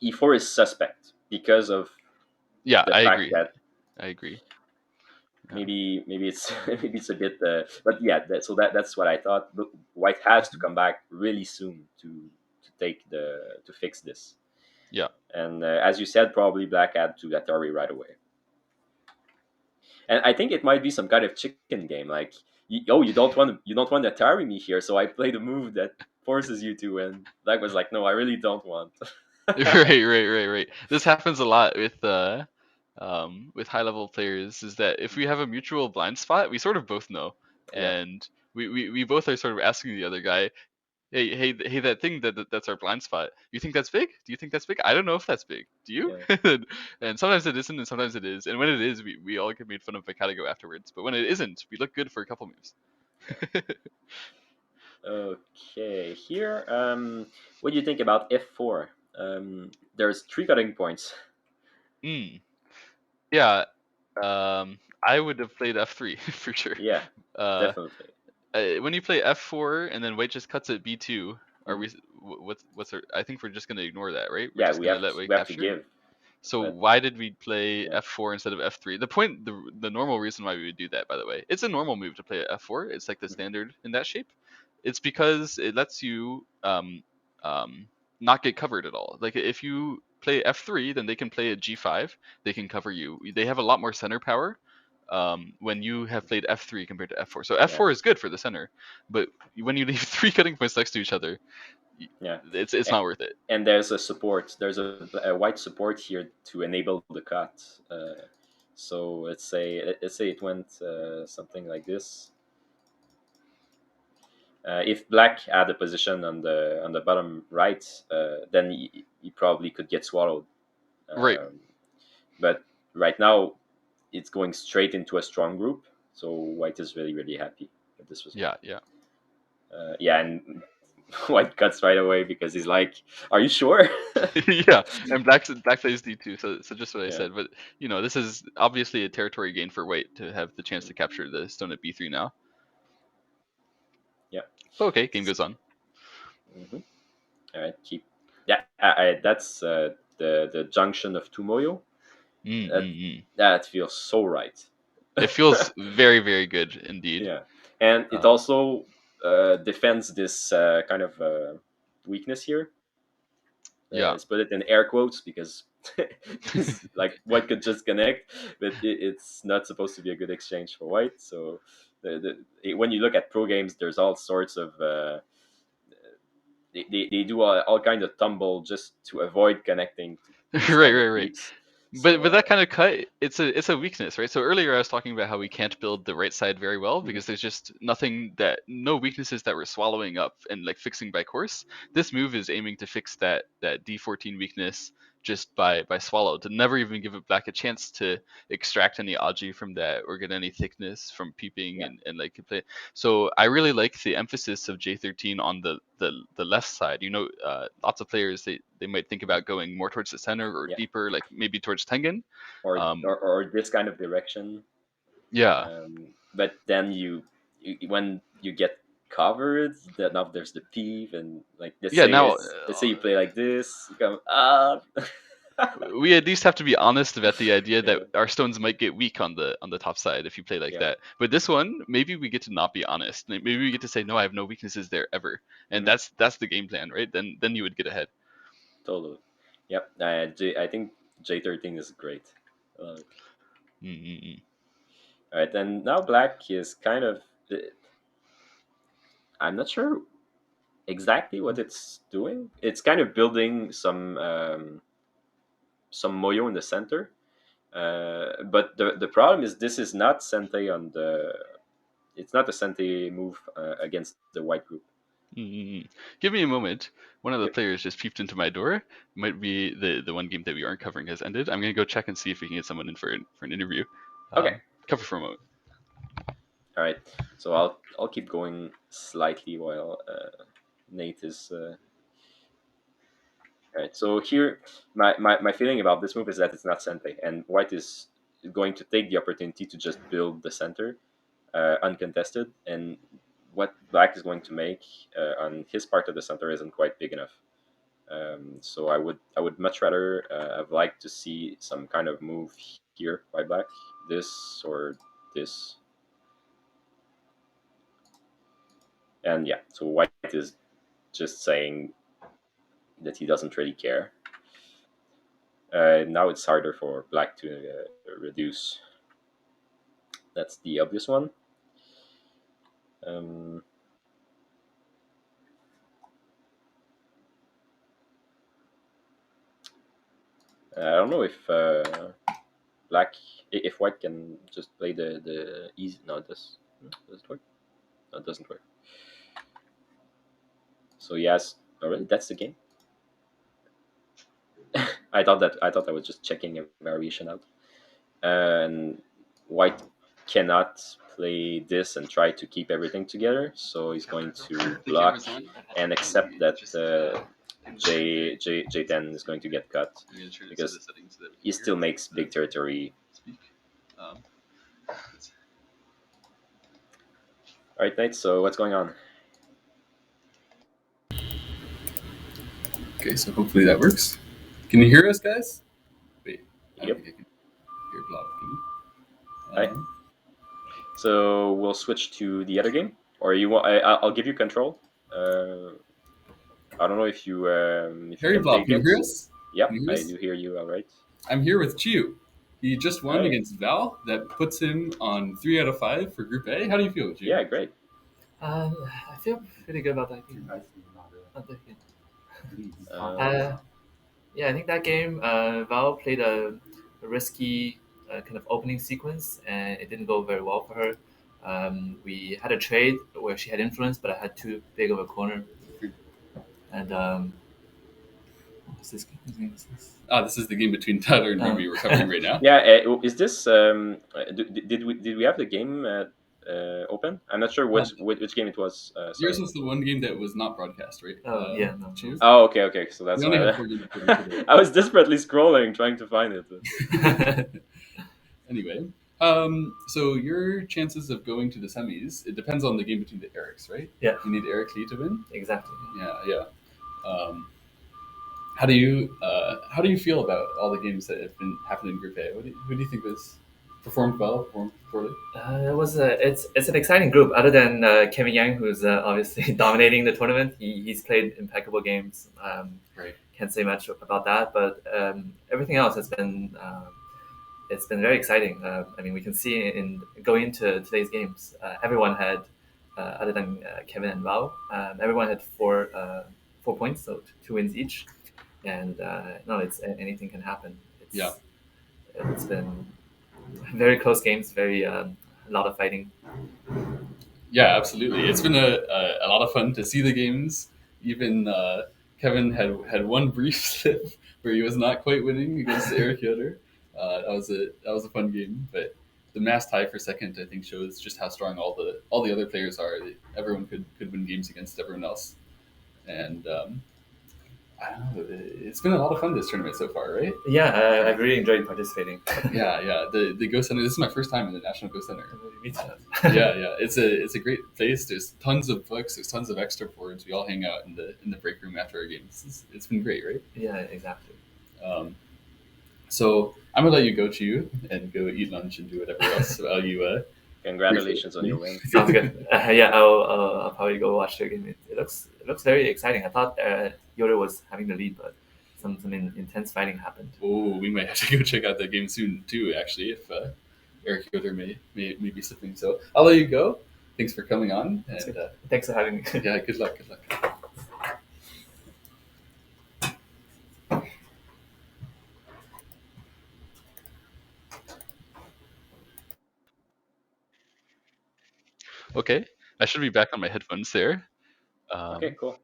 e4 is suspect because of yeah, the I fact agree. that I agree. Yeah. maybe it's maybe it's a bit. But yeah, so that's what I thought. But white has to Mhm. come back really soon to fix this. Yeah. And as you said, probably black had to Atari right away. And I think it might be some kind of chicken game, like you don't want to Atari me here, so I play the move that forces you to. And black was like, no, I really don't want. Right, right, right, right. This happens a lot with high level players. Is that if we have a mutual blind spot, we sort of both know, Yeah, and we both are sort of asking the other guy, hey, hey, hey, that thing that's our blind spot. You think that's big? Do you think that's big? I don't know if that's big. Do you? yeah. And sometimes it isn't, and sometimes it is. And when it is, we all get made fun of by Katago afterwards. But when it isn't, we look good for a couple moves. Okay, here, what do you think about f4? There's three cutting points. Mm. Yeah, I would have played f3 for sure. Yeah, Uh, definitely. when you play f4 and then white just cuts at b2, are Mhm. we? What's our? I think we're just gonna ignore that, right? We're Yeah, just we gonna have let to, white we have to capture. give, So but why did we play yeah. f4 instead of f3? The normal reason why we would do that, by the way, it's a normal move to play f4. It's like the Mhm. standard in that shape. It's because it lets you not get covered at all. Like if you play f3, then they can play at g5. They can cover you. They have a lot more center power. when you have played f3 compared to f4. So f4 is good for the center, but when you leave 3 cutting points next to each other, Yeah. it's not worth it. And there's a support. There's a white support here to enable the cut. So let's say it went something like this. If black had a position on the bottom right, then he probably could get swallowed. Right. But right now, it's going straight into a strong group. So white is really really happy that this was. Yeah, yeah. Yeah, and white cuts right away because he's like, "Are you sure?" Yeah, and black plays d2, so just what I Yeah. said. But this is obviously a territory gain for white to have the chance to capture the stone at b3 now. Yeah. But okay, game goes on. Mm-hmm. All right, keep. Yeah, that's the junction of two moyo. That Mm-mm-mm. that feels so right. It feels very, very good indeed. Yeah, and it Um, also defends this kind of weakness here. yeah, Let's put it in air quotes because like white could just connect, but it's not supposed to be a good exchange for white. So when you look at pro games, there's all sorts of they do all kind of tumble just to avoid connecting to these right, kind of right, right. creeps. But So that kind of cut, it's a weakness, right? So earlier I was talking about how we can't build the right side very well mhm, because there's just no weaknesses that we're swallowing up and like fixing by course. This move is aiming to fix that d14 weakness just by swallow, to never even give it back a chance to extract any aji from that or get any thickness from peeping yeah, and like play. So I really like the emphasis of J13 on the left side. Lots of players they might think about going more towards the center or yeah, deeper, like maybe towards Tengen. or, Um, or or this kind of direction. yeah, But then when you get covered, then now there's the peeve, and like yeah. Now let's say you play like this, you come ah. we at least have to be honest about the idea that Yeah, our stones might get weak on the top side if you play like yeah, that. But this one, maybe we get to not be honest. Maybe we get to say no, I have no weaknesses there ever, and mhm, that's the game plan, right? Then you would get ahead. totally. Yep, I think J13 is great. I love it. Mm-mm-mm. All right, and now black is kind of. I'm not sure exactly what it's doing. It's kind of building some moyo in the center. But the problem is this is not Sente on the. It's not a Sente move against the white group. Mm-mm. Give me a moment. One of the Yep. players just peeped into my door. Might be the one game that we aren't covering has ended. I'm gonna go check and see if we can get someone in for an interview. Okay. Cover for a moment. All right. So I'll keep going slightly while Nate is. All right. So here, my feeling about this move is that it's not Sente, and white is going to take the opportunity to just build the center uncontested, and what black is going to make on his part of the center isn't quite big enough. So I would much rather have liked to see some kind of move here by black, this or this, and yeah. So white is just saying that he doesn't really care. Now it's harder for black to reduce. That's the obvious one. Um, I don't know if black, if white can just play the easy. No, does it work? No, it doesn't work. So yes, already that's the game. I thought I was just checking a variation out, and white cannot play this and try to keep everything together. So he's going to The block camera's on. and accept that J10 is going to get cut I'm gonna turn it to the because settings so that we he can hear still makes big territory. speak. Um, All right, Nate. So what's going on? Okay, so hopefully that works. Can you hear us, guys? Wait, I don't Yep. think I can hear Blob. Can you? Hi. So we'll switch to the other game, or you want? I'll give you control. I don't know if you can play HairyBlog, can you hear against. us? Can Yep, you hear I us? do hear you. All right. I'm here with Qiyou. He just won Right. against Val. That puts him on 3 out of 5 for Group A. How do you feel, Qiyou? Yeah, great. I feel pretty good about that game. Um, Yeah, I think that game, Val played a risky kind of opening sequence, and it didn't go very well for her. We had a trade where she had influence, but I had too big of a corner. And what's this game? Whose game is this? This is the game between Tyler and Remi we're covering right now. yeah, is this? Did we have the game open? I'm not sure which game it was. Sorry. Yours was the one game that was not broadcast, right? Oh, yeah, no. Qiyou? Oh, okay. So that's We only why. have 4 games today. I was desperately scrolling trying to find it. Anyway, so your chances of going to the semis, it depends on the game between the Erics, right? Yeah. You need Eric Lee to win. Exactly. Yeah. How do you feel about all the games that have been happening in Group A? Who do you think was performed well, performed poorly? It's an exciting group. Other than Kevin Yang, who's obviously dominating the tournament, he's played impeccable games. Right. Can't say much about that, but everything else has been it's been very exciting. I mean, we can see in going into today's games, everyone had other than Kevin and Val, everyone had 4 points, so 2 wins each, and it's anything can happen. It's been very close games, very a lot of fighting. Yeah, absolutely. It's been a lot of fun to see the games. Even Kevin had one brief slip where he was not quite winning against Eric Yoder. That was a fun game, but the mass tie for second, I think, shows just how strong all the other players are. Everyone could win games against everyone else, and I don't know. It's been a lot of fun this tournament so far, right? Yeah, I've really enjoyed participating. Yeah. The Go Center. This is my first time in the National Go Center. Me too. Yeah. It's a great place. There's tons of books. There's tons of extra boards. We all hang out in the break room after our games. It's been great, right? Yeah, exactly. So I'm gonna let you go, Qiyou, and go eat lunch and do whatever else while you. Congratulations on your win. Sounds good. Yeah, I'll probably go watch the game. It looks very exciting. I thought Yoder was having the lead, but some intense fighting happened. Oh, we might have to go check out that game soon too. Actually, if Eric Yoder may be slipping, so I'll let you go. Thanks for coming on. And, thanks for having me. Yeah, good luck. Okay, I should be back on my headphones there. Okay, cool.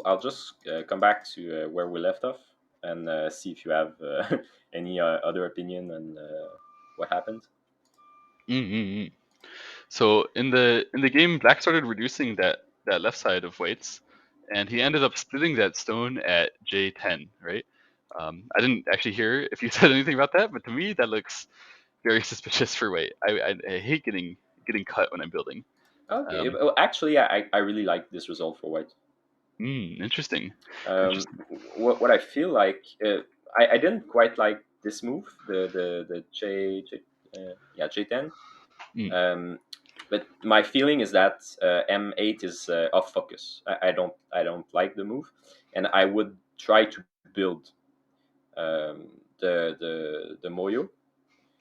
I'll just come back to where we left off and see if you have any other opinion on what happened. Mm-hmm. So in the game, Black started reducing that left side of White's, and he ended up splitting that stone at J10, right? I didn't actually hear if you said anything about that, but to me that looks very suspicious for White. I hate getting cut when I'm building. Okay, well, actually, I really like this result for White. Interesting. What I feel like, I didn't quite like this move, the J10. But my feeling is that M8 is off focus. I don't like the move, and I would try to build the Moyo.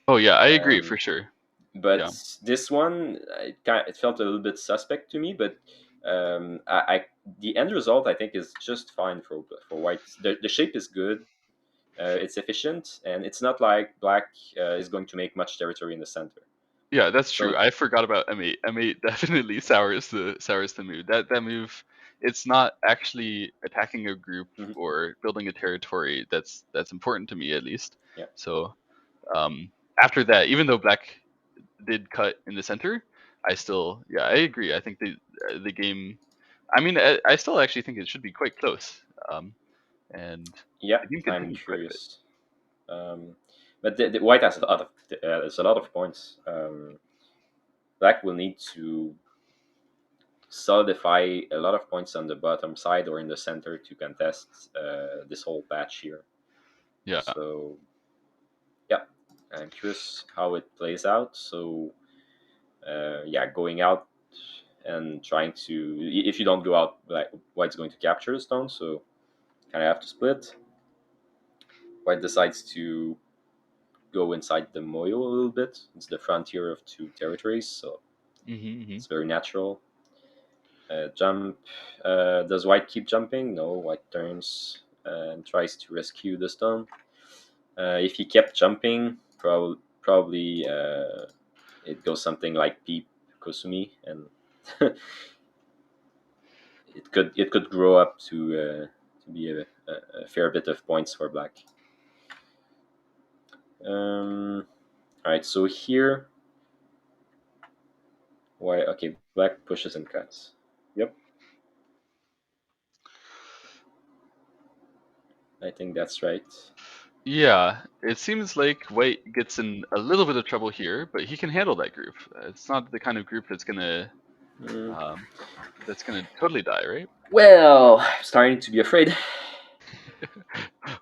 Oh yeah, I agree for sure. But this one, it felt a little bit suspect to me. But the end result, I think, is just fine for White. The shape is good. It's efficient, and it's not like Black is going to make much territory in the center. Yeah, that's true. I forgot about M8. M8 definitely sours the move. That move, it's not actually attacking a group or building a territory that's important to me, at least. Yeah. So after that, even though Black did cut in the center, I agree. I think the game, I mean, I still actually think it should be quite close. And yeah, I'm curious. But the White has a lot of points. Black will need to solidify a lot of points on the bottom side or in the center to contest this whole patch here. Yeah. So, yeah, I'm curious how it plays out. So, going out and trying to, if you don't go out, White's going to capture the stone. So, kind of have to split. White decides to go inside the moyo a little bit. It's the frontier of two territories, so it's very natural. Jump. Does white keep jumping? No, white turns and tries to rescue the stone. If he kept jumping, probably it goes something like Peep Kosumi, and it could grow up to be a fair bit of points for black. All right, so here, why? Okay, black pushes and cuts. Yep, I think that's right. Yeah, it seems like white gets in a little bit of trouble here, but he can handle that group. It's not the kind of group that's gonna totally die, right? Well, I'm starting to be afraid.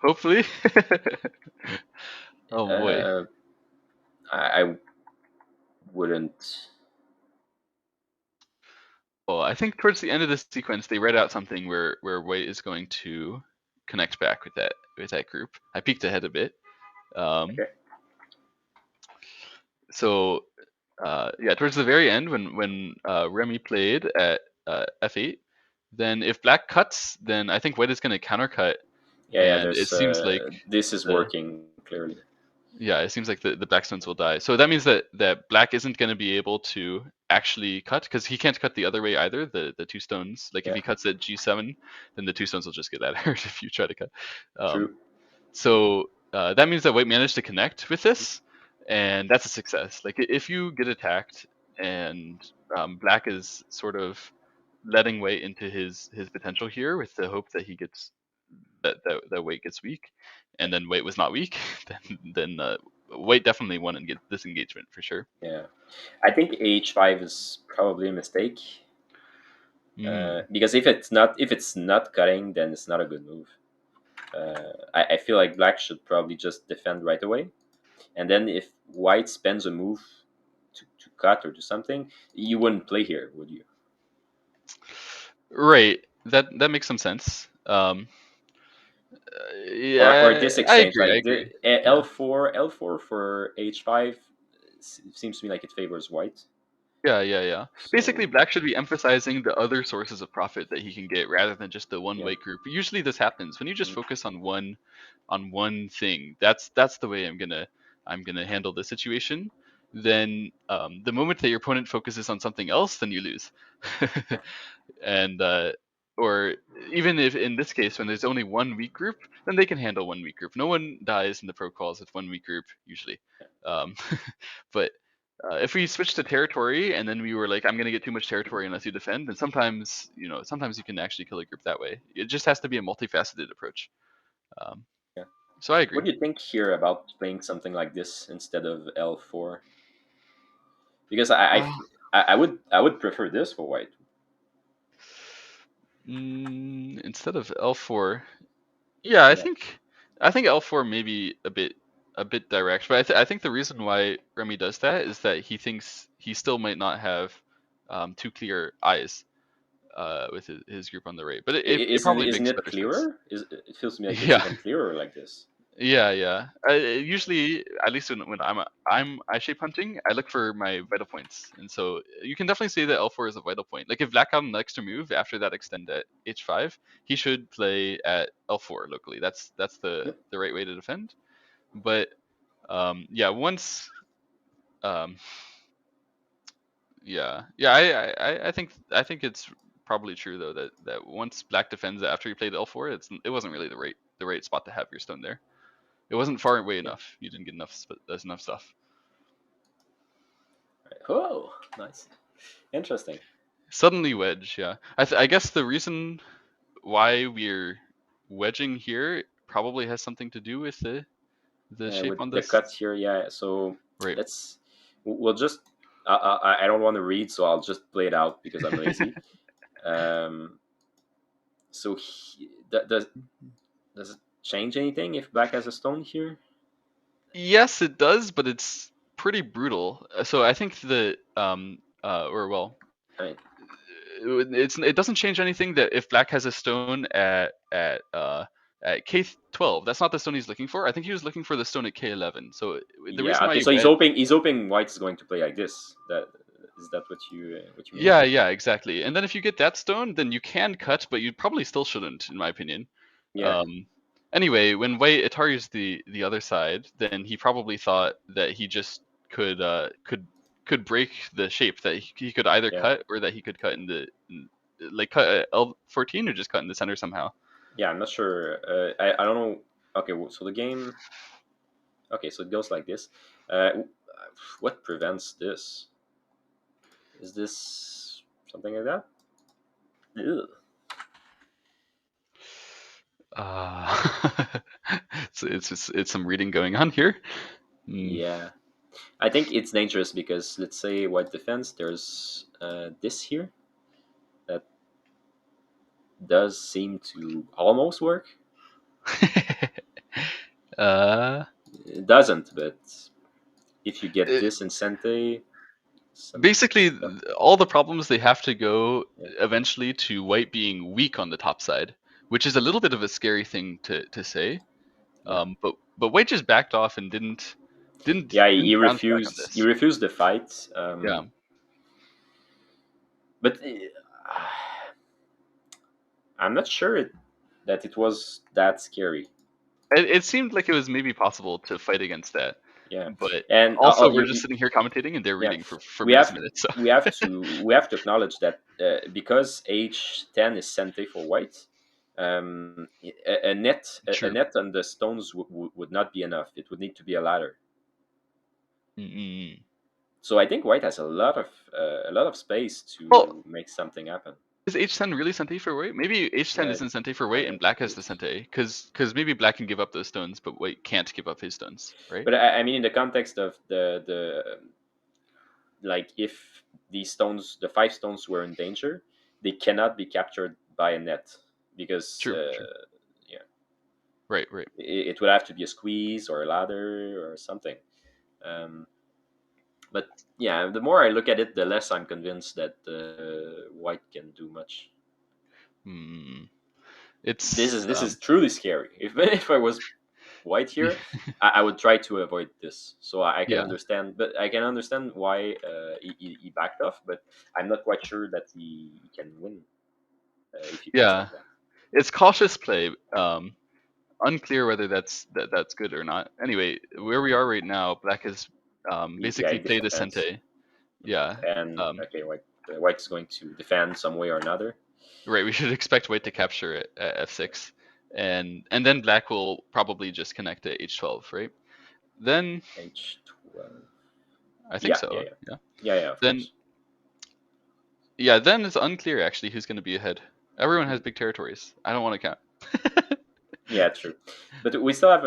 Hopefully. Oh boy. I wouldn't. Well, I think towards the end of this sequence, they read out something where white is going to connect back with that group. I peeked ahead a bit. Okay. So yeah, towards the very end, when Remi played at f8, then if black cuts, then I think white is going to countercut. Yeah. And it seems like this is working clearly. Yeah, it seems like the black stones will die. So that means that black isn't going to be able to actually cut, because he can't cut the other way either. The two stones, like if he cuts at g7, then the two stones will just get that hurt if you try to cut. True. So that means that white managed to connect with this, and that's a success. Like if you get attacked and black is sort of letting white into his potential here with the hope that he gets that white gets weak, and then white was not weak, then white definitely won and get this engagement for sure. Yeah, I think h5 is probably a mistake. Because if it's not cutting, then it's not a good move. I feel like black should probably just defend right away, and then if white spends a move to cut or do something, you wouldn't play here, would you? Right. That makes some sense. Yeah, Or this I exchange, agree. I like agree. L4 for h5 seems to me like it favors white. Yeah. So, basically, black should be emphasizing the other sources of profit that he can get rather than just the one white group. Usually this happens when you just focus on one thing. That's the way I'm gonna handle the situation. Then the moment that your opponent focuses on something else, then you lose. And or even if in this case when there's only one weak group, then they can handle one weak group. No one dies in the pro calls with one weak group usually. But if we switch to territory and then we were like, I'm going to get too much territory unless you defend, then sometimes you can actually kill a group that way. It just has to be a multifaceted approach. So I agree. What do you think here about playing something like this instead of L4? Because I would prefer this for white. Instead of L4, yeah, I think L4 may be a bit direct, but I think the reason why Remi does that is that he thinks he still might not have two clear eyes with his group on the right, but it probably Isn't makes it better sense. clearer? It feels to me like it's Yeah. even clearer like this. Yeah. Usually, at least when I'm eye shape hunting, I look for my vital points, and so you can definitely say that L4 is a vital point. Like if black got an extra move after that extend at H5, he should play at L4 locally. That's the right way to defend. But yeah, once I think it's probably true though that once black defends after he played L4, it wasn't really the right spot to have your stone there. It wasn't far away enough. You didn't get enough stuff. Oh, nice, interesting. Suddenly wedge, yeah. I guess the reason why we're wedging here probably has something to do with the shape With on the this. cuts here, yeah. So Right. we'll just. I don't want to read, so I'll just play it out because I'm lazy. So does it change anything if black has a stone here? Yes, it does, but it's pretty brutal. So I think the it doesn't change anything that if black has a stone at at K12. That's not the stone he's looking for. I think he was looking for the stone at K11. So the reason Yeah. why Okay. he So read, he's hoping White is going to play like this. That is that what you mean? yeah, exactly. And then if you get that stone, then you can cut, but you probably still shouldn't, in my opinion. Yeah. Anyway, when White Atari's the other side, then he probably thought that he just could break the shape, that he could either Yeah. cut or that he could cut like cut at L14 or just cut in the center somehow. Yeah. I'm not sure. I don't know. Okay. So the game. Okay. So it goes like this. What prevents this? Is this something like that? Ew. So it's some reading going on here. Yeah. I think it's dangerous because let's say White defense. There's this here that does seem to almost work. It doesn't, but if you get this in Sente, Basically, stuff. all the problems they have to go Yeah. eventually to White being weak on the top side, which is a little bit of a scary thing to say. Yeah. But White just backed off and didn't Yeah, didn't he bounce back on refused. He this. refused the fight. Yeah. But I'm not sure that it was that scary. It seemed like it was maybe possible to fight against that. Yeah, But and also, we're just sitting here commentating, and they're yeah, reading for we minutes have and minutes. So. we have to acknowledge that because H10 is Sente for White, a net a True. net on the stones would not be enough. It would need to be a ladder. Mm-mm. So I think White has a lot of space to Well, make something happen. is H10 really Sente for White? Maybe H10 Yeah, isn't Sente for White, and Black has the Sente, because maybe Black can give up those stones, but White can't give up his stones, right? but I mean in the context of the like if these stones, the 5 stones were in danger, they cannot be captured by a net because True. yeah, Right. it would have to be a squeeze or a ladder or something. Um, but yeah, the more I look at it, the less I'm convinced that White can do much. Hmm. This It's is truly scary. If I was White here, I would try to avoid this. So I can yeah. understand, but I can understand why he backed off. But I'm not quite sure that he can win if he plays Yeah. like that. It's cautious play. Unclear whether that's good or not. Anyway, where we are right now, Black has basically He played a defends, Sente. Yeah. and okay, White is going to defend some way or another. Right. We should expect White to capture it at F6, and then Black will probably just connect to H12, right? Then H12. I think Yeah, so. Yeah. Of Then course. then it's unclear actually who's going to be ahead. Everyone has big territories. I don't want to count. Yeah, true. But we still have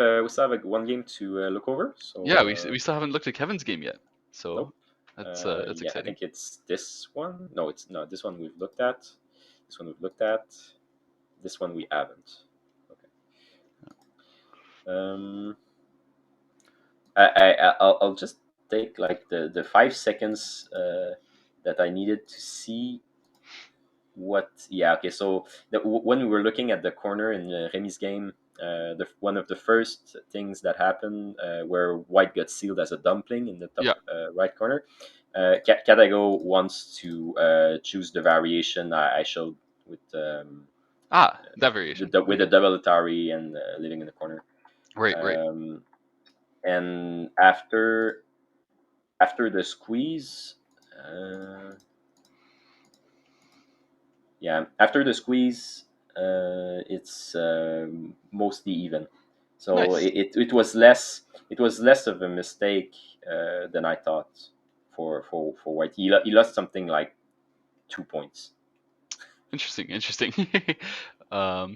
one game to look over. So Yeah, we still haven't looked at Kevin's game yet. So nope. that's Yeah, I exciting. think it's this one. No, it's not. This one we've looked at. This one we've looked at. This one we haven't. Okay. I'll just take like the 5 seconds that I needed to see what. Yeah. Okay. So when we were looking at the corner in Remi's game, one of the first things that happened where White got sealed as a dumpling in the top Yeah. right corner. Katago wants to choose the variation I showed with that variation with the double Atari and living in the corner. Right. And after the squeeze, after the squeeze, it's mostly even. So Nice. it was less of a mistake than I thought for White. He lost something like 2 points. Interesting. Yeah.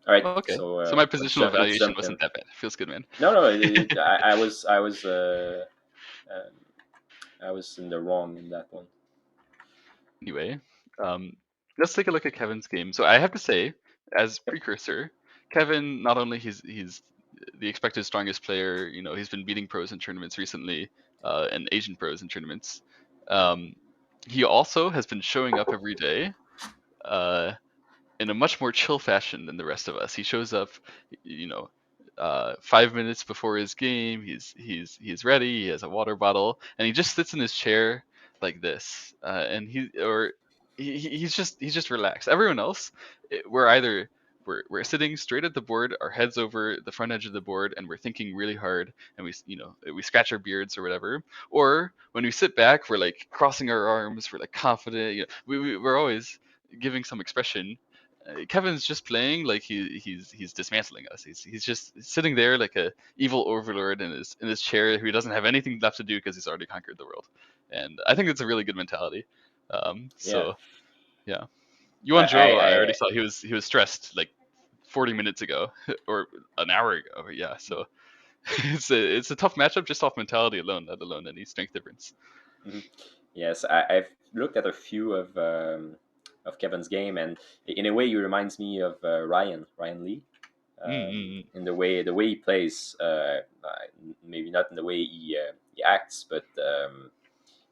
All right. Okay. So my let's positional let's evaluation jump wasn't in. that bad. Feels good, man. No, I was in the wrong in that one. Anyway, let's take a look at Kevin's game. So I have to say, as precursor, Kevin, not only he's the expected strongest player, he's been beating pros in tournaments recently, and Asian pros in tournaments. He also has been showing up every day, in a much more chill fashion than the rest of us. He shows up, you know, 5 minutes before his game. He's ready. He has a water bottle, and he just sits in his chair like this, and he's just relaxed. Everyone else, we're either we're sitting straight at the board, our heads over the front edge of the board, and we're thinking really hard, and we scratch our beards or whatever. Or when we sit back, we're like crossing our arms, we're like confident. We're always giving some expression. Kevin's just playing like he's dismantling us. He's just sitting there like a evil overlord in his chair who doesn't have anything left to do because he's already conquered the world. And I think it's a really good mentality. Yeah. So yeah, I, Yuan Zhou, I I, already saw he was stressed like 40 minutes ago or an hour ago. Yeah, so it's a tough matchup just off mentality alone, let alone any strength difference. Mhm. Yes, I've looked at a few of Kevin's game, and in a way, he reminds me of Ryan Lee, Mm-hmm. in the way he plays. Maybe not in the way he acts, but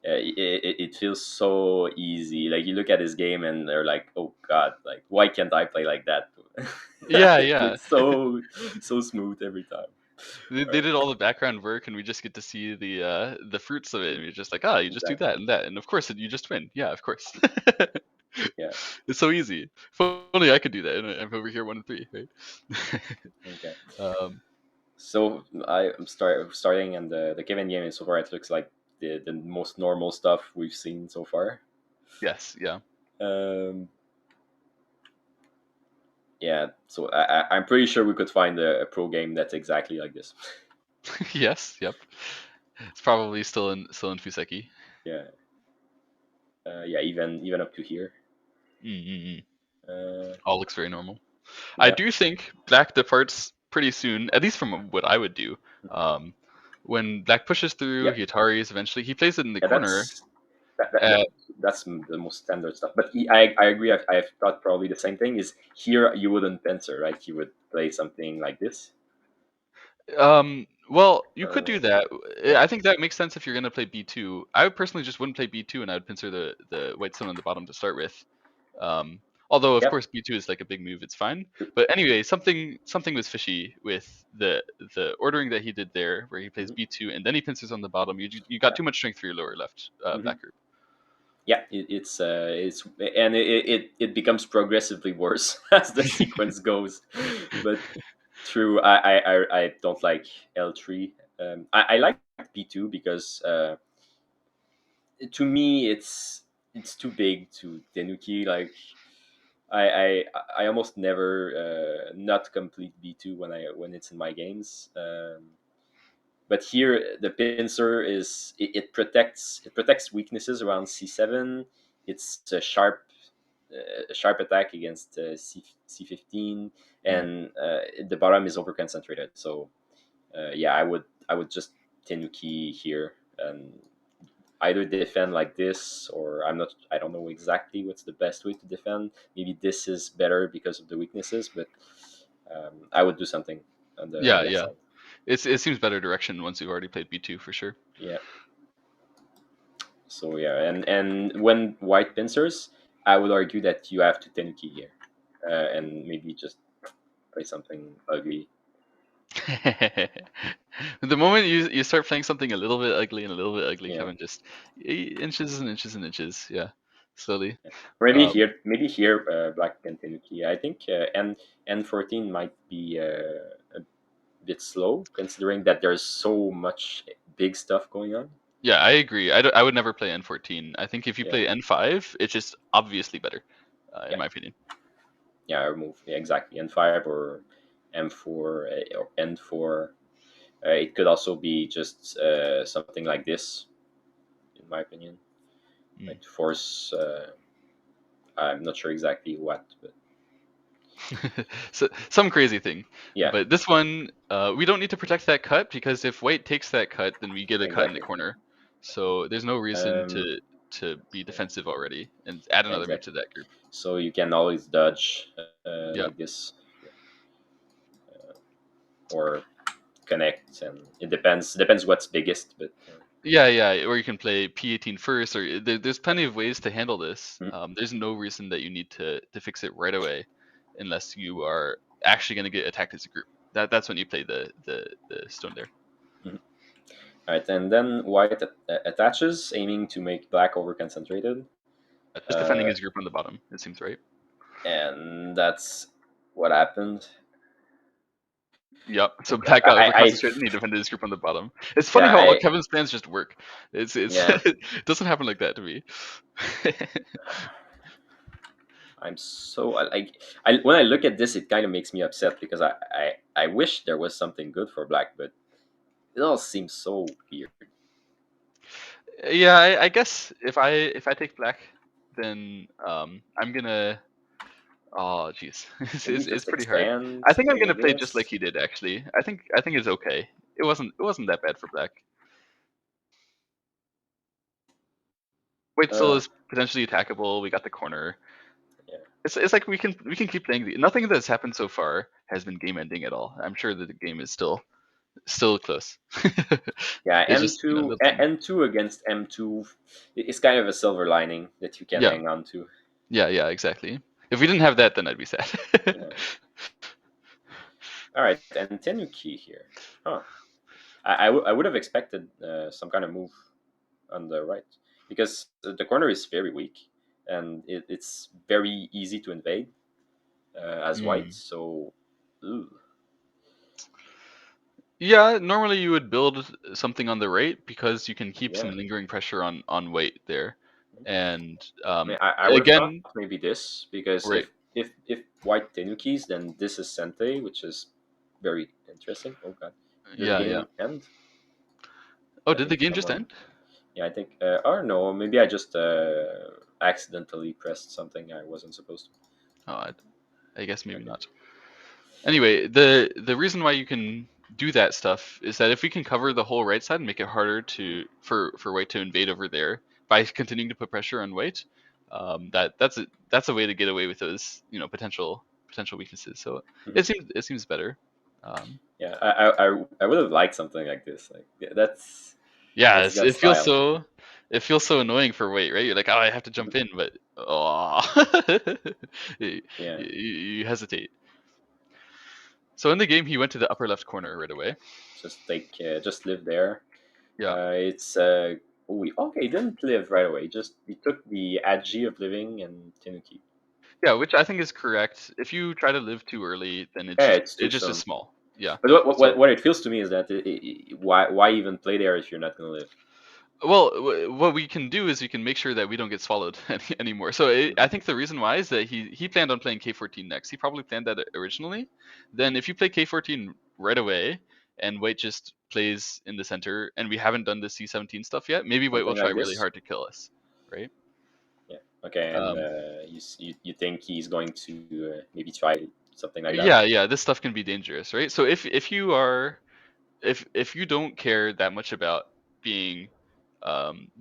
it feels so easy. Like you look at his game, and they're like, "Oh God, like why can't I play like that?" Yeah, yeah. It's so smooth every time. They did all the background work, and we just get to see the fruits of it. And we're just like, you just do Exactly. that and that, and of course you just win. Yeah, of course. Yeah. It's so easy. If only I could do that, and I'm over here 1-3, right? Okay. um, So I'm starting, and the Kevin game so far it looks like the most normal stuff we've seen so far. yes, yeah, Um, yeah, so I'm pretty sure we could find a pro game that's exactly like this. yes, yep. It's probably still in Fuseki. Yeah, yeah, even up to here. Mm-mm. Uh, All looks very normal. I yeah, do think Black departs pretty soon, at least from what I would do. Um, when Black pushes through, yeah, he Ataris eventually. He plays it in the yeah. corner. Yeah, Uh, that's the most standard stuff. But I agree. I've thought probably the same thing. Is here you wouldn't pincer, right? You would play something like this. well, you could do Or that. yeah, I think that makes sense if you're gonna play B2. I would personally just wouldn't play B2, and I would pincer the white stone on the bottom to start with. Um, although of yep. course B2 is like a big move, it's fine. But anyway, something was fishy with the ordering that he did there, where he plays Mhm. B2 and then he pincers on the bottom. You got Yeah. too much strength for your lower left Mhm. back group. Yeah, it's and it becomes progressively worse as the sequence goes. But true, I don't like L3. I like B2 because to me it's too big to Tenuki. Like I I, I almost never not complete B2 when it's in my games. But here the pincer it protects weaknesses around C7. It's a sharp attack against C15, Mm. and the bottom is over concentrated. So yeah, I would just Tenuki here and either defend like this, or I don't know exactly what's the best way to defend. Maybe this is better because of the weaknesses, but I would do something on the Yeah, left yeah. side. It seems better direction once you've already played B2 for sure. Yeah. So yeah, and when white pincers, I would argue that you have to Tenuki here, and maybe just play something ugly. The moment you start playing something a little bit ugly and a little bit ugly, Yeah. Kevin just inches and inches and inches. Yeah, slowly. Yeah. Um, Maybe here, black can Tenuki. I think N14 might be a bit slow, considering that there's so much big stuff going on. yeah, I agree. I would never play N14. I think if you Yeah. play N5, it's just obviously better, in Yeah. my opinion. Yeah. I remove, yeah, exactly, N5 or M4 or N4. It could also be just something like this, in my opinion, Mm. like to force. I'm not sure exactly what, but So some crazy thing. yeah, But this one, we don't need to protect that cut because if white takes that cut, then we get a cut in the exactly. corner. So there's no reason Um, to be yeah, defensive already and add yeah, another move to exactly. that group. So you can always dodge Yeah. like this, or connect, and it depends what's biggest, but. Yeah, or you can play P18 first, or there's plenty of ways to handle this. Mhm. There's no reason that you need to fix it right away, unless you are actually going to get attacked as a group. That's when you play the stone there. Mhm. All right, and then white attaches, aiming to make black over concentrated. Just defending his group on the bottom. It seems right. And that's what happened. Yep. So Okay. black got over concentrated and he defended his group on the bottom. It's funny Yeah, how all Kevin's plans just work. It's yeah. it doesn't happen like that to me. I'm so like when I look at this, it kind of makes me upset because I wish there was something good for black, but it all seems so weird. Yeah, I guess if I take black, then I'm gonna. Oh, jeez, Maybe it's just pretty hard. expand I think I'm something gonna like play just like this. he did. Actually, I think it's okay. It wasn't that bad for black. White still Uh, is potentially attackable. We got the corner. yeah. It's like we can keep playing. Nothing that's happened so far has been game ending at all. I'm sure that the game is still close. Yeah, It's just N2 little thing. N2 against M2 is kind of a silver lining that you can Yeah, hang on to. yeah, exactly. If we didn't have that, then I'd be sad. Yeah. All right, and Tenuki here. Huh. I would have expected some kind of move on the right because the corner is very weak and it's very easy to invade as white. Mm. So, ooh, Yeah, normally you would build something on the right because you can keep some yeah. lingering pressure on white there, and I mean, I would have thought again, maybe this because right? if white Tenukis, then this is Sente, which is very interesting. Oh god, did the Yeah. game end? Oh, I did the think game just someone. end? Yeah, I think. Or no, maybe I just accidentally pressed something I wasn't supposed to. Oh, I guess maybe Okay. not. Anyway, the reason why you can do that stuff is that if we can cover the whole right side and make it harder for white to invade over there by continuing to put pressure on white, that's a way to get away with those potential weaknesses. So Mhm. it seems better. Yeah, I would have liked something like this. Like yeah, Yeah, that's got style. it feels so annoying for white, right? You're like, oh, I have to jump in, but you, Yeah, you hesitate. So in the game, he went to the upper left corner right away. just live there. Yeah. It's we okay. He didn't live right away. Just he took the agi of living and Tenuki. Yeah, which I think is correct. If you try to live too early, then it Yeah, just it's it too just is soon. small. Yeah. But So what it feels to me is that why even play there if you're not gonna live? well, what we can do is we can make sure that we don't get swallowed anymore. So I Mhm. think the reason why is that he planned on playing K14 next. He probably planned that originally. Then if you play K14 right away and White just plays in the center and we haven't done the C17 stuff yet, maybe White will Something try like really this. hard to kill us, right? Yeah. Okay, and Um, you think he's going to maybe try something like that? yeah, this stuff can be dangerous, right? So if you are if you don't care that much about being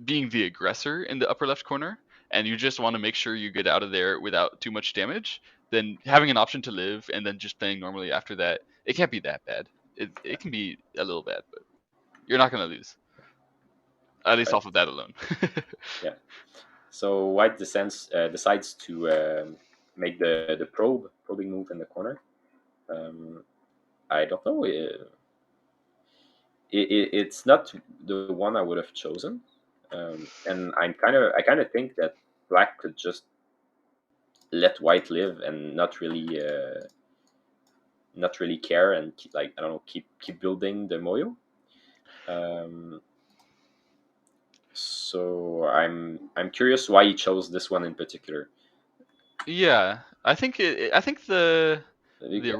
being the aggressor in the upper left corner and you just want to make sure you get out of there without too much damage, then having an option to live and then just playing normally after that, it can't be that bad. It can be a little bad, but you're not going to lose, at least Right. off of that alone. Yeah. So White decides to make the probing move in the corner. Um, I don't know. It's not the one I would have chosen, and I kind of think that Black could just let White live and not really care and keep, like I don't know keep building the Moyo. Um, so I'm curious why he chose this one in particular. Yeah, I think the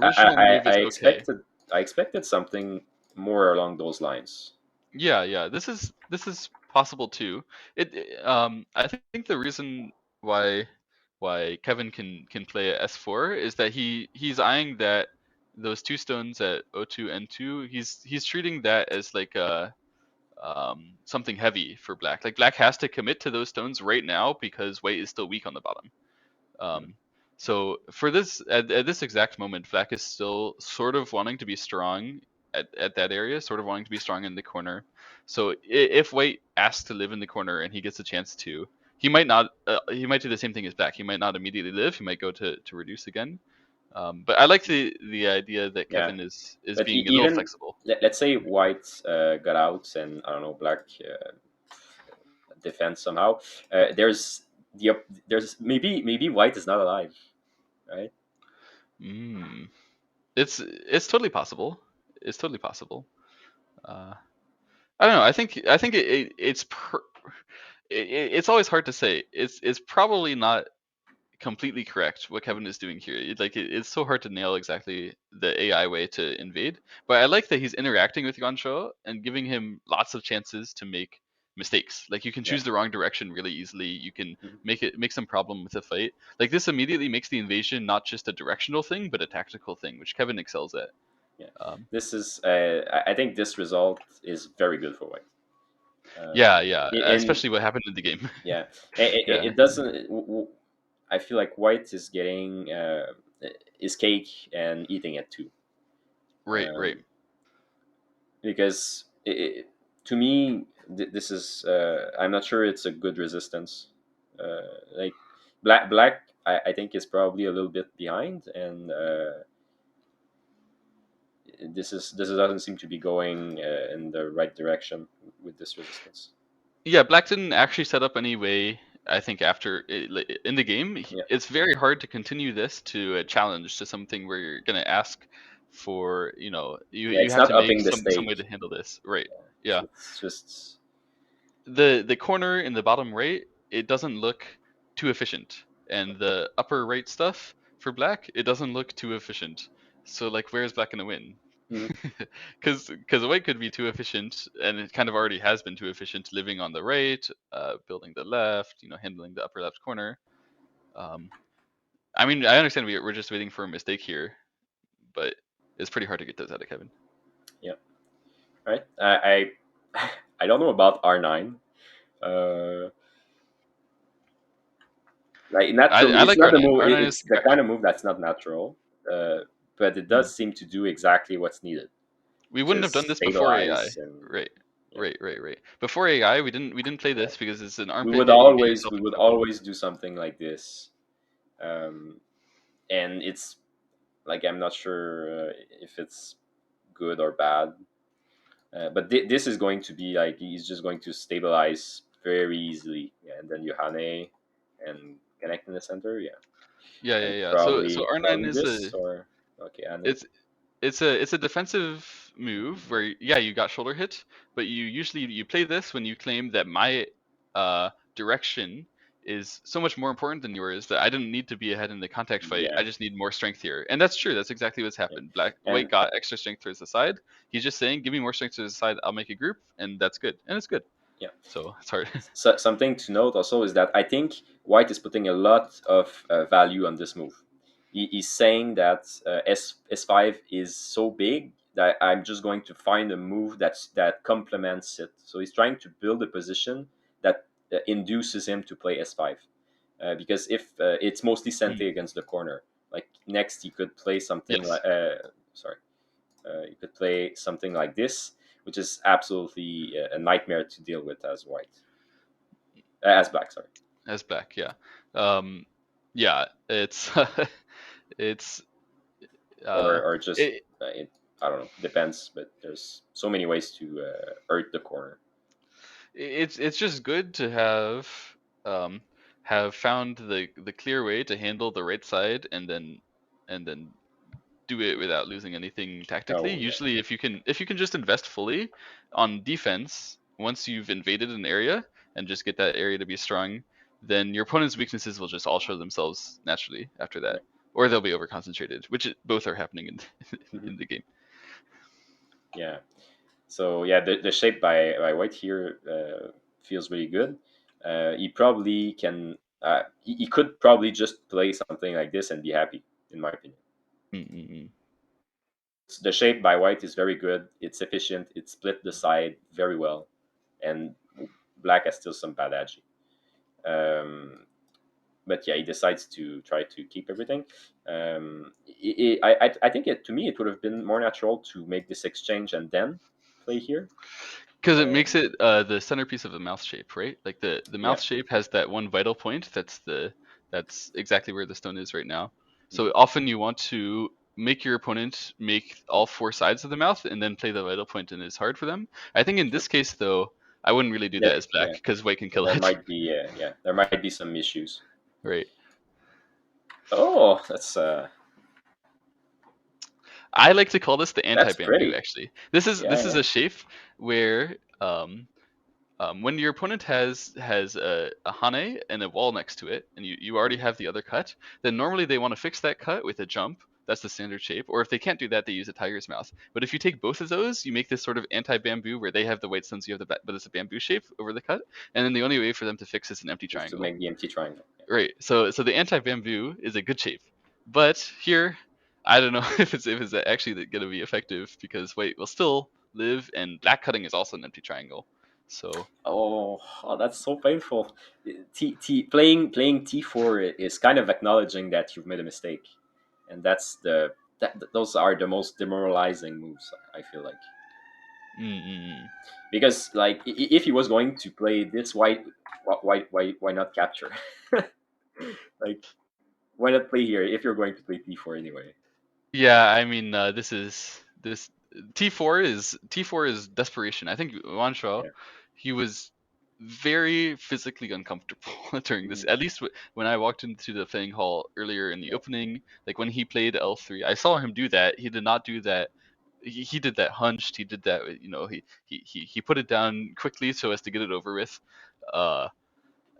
I, I, original move I is okay. expected I expected something more along those lines. Yeah. This is possible too. I think the reason why Kevin can play at S4 is that he's eyeing that those two stones at O2 N2. He's treating that as like a something heavy for black. Like black has to commit to those stones right now because white is still weak on the bottom. Um, so for this at this exact moment, black is still sort of wanting to be strong at that area, sort of wanting to be strong in the corner. So if white asks to live in the corner and he gets a chance to, he might not. He might do the same thing as black. He might not immediately live. He might go to reduce again. But I like the idea that Yeah. Kevin is But being a little even flexible. let's say white got out and I don't know black defends somehow. There's maybe white is not alive, right? Mm. It's totally possible. It's totally possible. I don't know. I think it's always hard to say. It's probably not completely correct what Kevin is doing here. It's so hard to nail exactly the AI way to invade. But I like that he's interacting with Yuan and giving him lots of chances to make mistakes. Like you can choose the wrong direction really easily. You can make some problem with the fight. Like this immediately makes the invasion not just a directional thing, but a tactical thing, which Kevin excels at. Yeah. This is I think this result is very good for white. Yeah, And especially what happened in the game. yeah, Yeah. it doesn't. I feel like white is getting his cake and eating it too. Right. Because to me, this is I'm not sure it's a good resistance. Like black, I think is probably a little bit behind, and this doesn't seem to be going in the right direction with this resistance. Yeah, black didn't actually set up any way. I think after in the game, it's very hard to continue this to a challenge, to something where you're gonna ask for, you It's have not to make upping the some way stake. to handle this. Right. Yeah. It's just The corner in the bottom right, it doesn't look too efficient, and the upper right stuff for black, it doesn't look too efficient. So like, where's black gonna win? Because white could be too efficient, and it kind of already has been too efficient, living on the right, building the left, handling the upper left corner. I mean, I understand we're just waiting for a mistake here, but it's pretty hard to get those out of Kevin. Yeah. Right. I don't know about R9. Like naturally, I it's like not the R9. move. R9 is It's the correct. kind of move that's not natural, but it does seem to do exactly what's needed. We wouldn't have done Just this before AI. stabilize and Right. Before AI, we didn't play this because it's an we armpit would hit. You get yourself in trouble. always do something like this, and it's like I'm not sure if it's good or bad, but this is going to be like he's just going to stabilize very easily, and then Yohane and connect in the center, and Yeah. So R9 probably is this or okay, Ane. it's a defensive move where you got shoulder hit, but you play this when you claim that my direction is so much more important than yours, that I didn't need to be ahead in the contact fight. I just need more strength here, and that's true. That's exactly what's happened. White got extra strength towards the side. He's just saying, "Give me more strength to the side. I'll make a group," and that's good. And it's good. Yeah. So it's hard. So, something to note also is that I think White is putting a lot of value on this move. He's saying that S5 is so big that I'm just going to find a move that complements it. So he's trying to build a position that induces him to play S5. Because if it's mostly Sente against the corner, like next he could play something Yes. like you could play something like this, which is absolutely a nightmare to deal with as white. As black, sorry. As black, yeah. Yeah, it's it's or just I don't know, depends, but there's so many ways to hurt the corner. it's just good to have found the clear way to handle the right side, and then do it without losing anything tactically. Usually, if you can just invest fully on defense once you've invaded an area and just get that area to be strong, then your opponent's weaknesses will just all show themselves naturally after that, or they'll be over concentrated, which both are happening in the game. Yeah. So yeah, the shape by white here feels really good. He probably can. He could probably just play something like this and be happy, in my opinion. The shape by white is very good. It's efficient. It split the side very well, and black has still some bad agi. but yeah, he decides to try to keep everything. I think to me it would have been more natural to make this exchange and then play here. Because it makes it the centerpiece of the mouth shape, right? Like the Yeah. mouth shape has that one vital point. That's exactly where the stone is right now. So Mhm. often you want to make your opponent make all four sides of the mouth and then play the vital point, and it's hard for them. I think in this case though, I wouldn't really do that as black Yeah, because white can kill there it. might be there might be some issues. Right. Oh, that's I like to call this the anti-bamboo. pretty. Actually, this is Yeah. a shape where when your opponent has a hane and a wall next to it, and you already have the other cut, then normally they want to fix that cut with a jump. That's the standard shape. Or if they can't do that, they use a tiger's mouth. But if you take both of those, you make this sort of anti-bamboo where they have the white stones, you have but it's a bamboo shape over the cut. And then the only way for them to fix is an empty Just to triangle. make the empty triangle. Yeah. Right. So the anti-bamboo is a good shape. But here, I don't know if it's actually going to be effective because white will still live, and black cutting is also an empty triangle. So Oh, that's so painful. Playing T4 is kind of acknowledging that you've made a mistake, and those are the most demoralizing moves. I feel like, because like if he was going to play this white, why not capture? Like, why not play here if you're going to play T4 anyway? yeah, I mean, this T4 is desperation. I think Yuan, Yeah. he was very physically uncomfortable during this. Mhm. At least when I walked into the Fang Hall earlier in the Yeah. opening, like when he played L3, I saw him do that. He did not do that. He did that hunched. He did that. He put it down quickly so as to get it over with. Uh,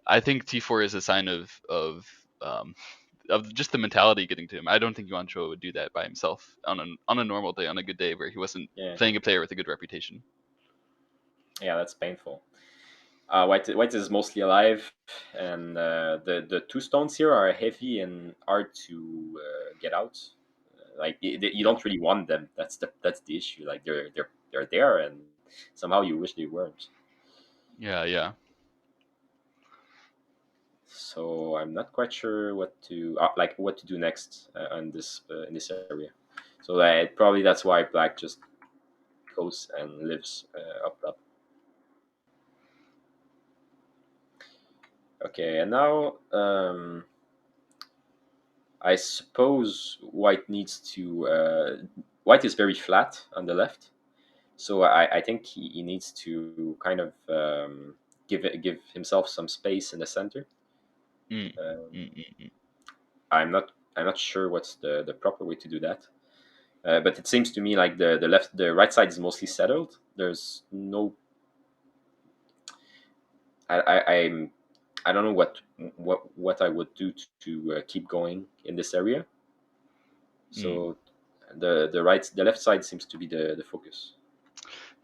I think T4 is a sign um, of just the mentality getting to him. I don't think Yuan would do that by himself on a normal day, on a good day where he wasn't Yeah. playing a player with a good reputation. Yeah, that's painful. White is mostly alive, and the two stones here are heavy and hard to get out. Like you Yeah, don't really want them. That's the issue. Like they're there, and somehow you wish they weren't. yeah. So I'm not quite sure what to do next in this area. So probably that's why Black just goes and lives up. Okay, and now I suppose White is very flat on the left, so I think he needs to kind of give himself some space in the center. Mm, Um, mm, mm, mm. I'm not sure what's the proper way to do that, but it seems to me like the right side is mostly settled. There's no I'm I don't know what I would do to keep going in this area. Mm. So the left side seems to be the focus.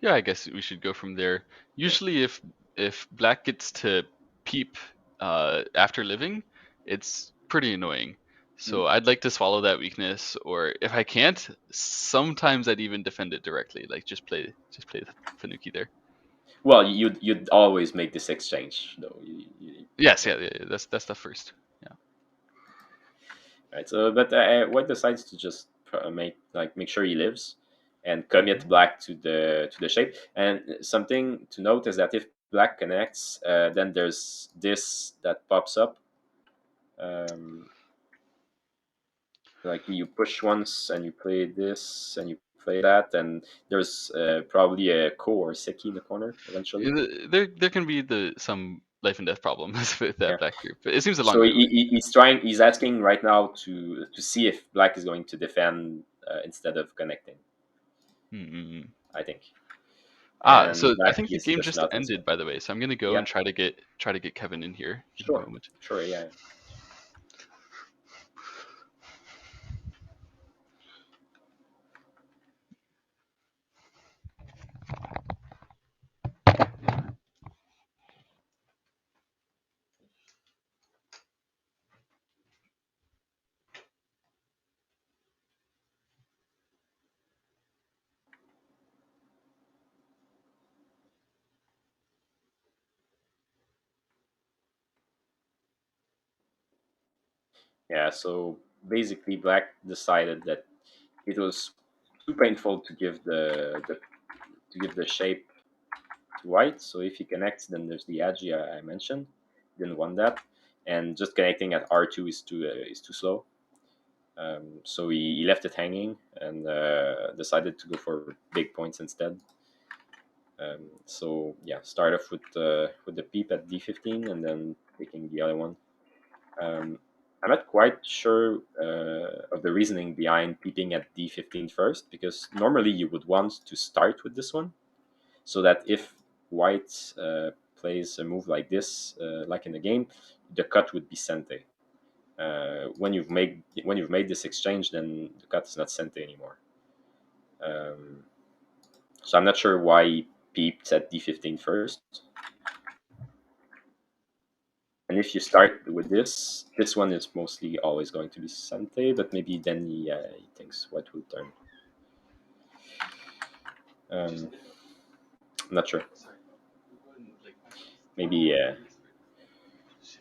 Yeah, I guess we should go from there. Yeah. Usually, if black gets to peep after living, it's pretty annoying. Mhm. So I'd like to swallow that weakness, or if I can't, sometimes I'd even defend it directly, like just play the Fanuki there. Well, you'd always make this exchange, though. Yes, Yeah. yeah. That's the first. Yeah. Right. So, but White decides to just make sure he lives, and Mhm. commit Black to the shape. And something to note is that if Black connects, then there's this that pops up. Um, like you push once and you play this and you play that, and there's probably a ko or seki in the corner eventually. There can be some life and death problems with that Yeah. black group. But it seems a long So way away. he's asking right now to see if Black is going to defend instead of connecting. Mm-mm. I think, So and I Black think the is game just just not ended, by the way. So I'm gonna go Yeah, and try to get Kevin in here. Give me a sure, moment. sure, yeah. Yeah, so basically, black decided that it was too painful to give the shape to white. So if he connects, then there's the agi I mentioned. Didn't want that, and just connecting at R2 is too slow. So he left it hanging and decided to go for big points instead. So yeah, start off with the peep at d15 and then taking the other one. I'm not quite sure of the reasoning behind peeping at d15 first, because normally you would want to start with this one, so that if white plays a move like this, like in the game, the cut would be sente. When you've made this exchange, then the cut is not sente anymore. So I'm not sure why he peeped at d15 first. And if you start with this one is mostly always going to be sente, but maybe then he thinks white will turn. I'm not sure. Maybe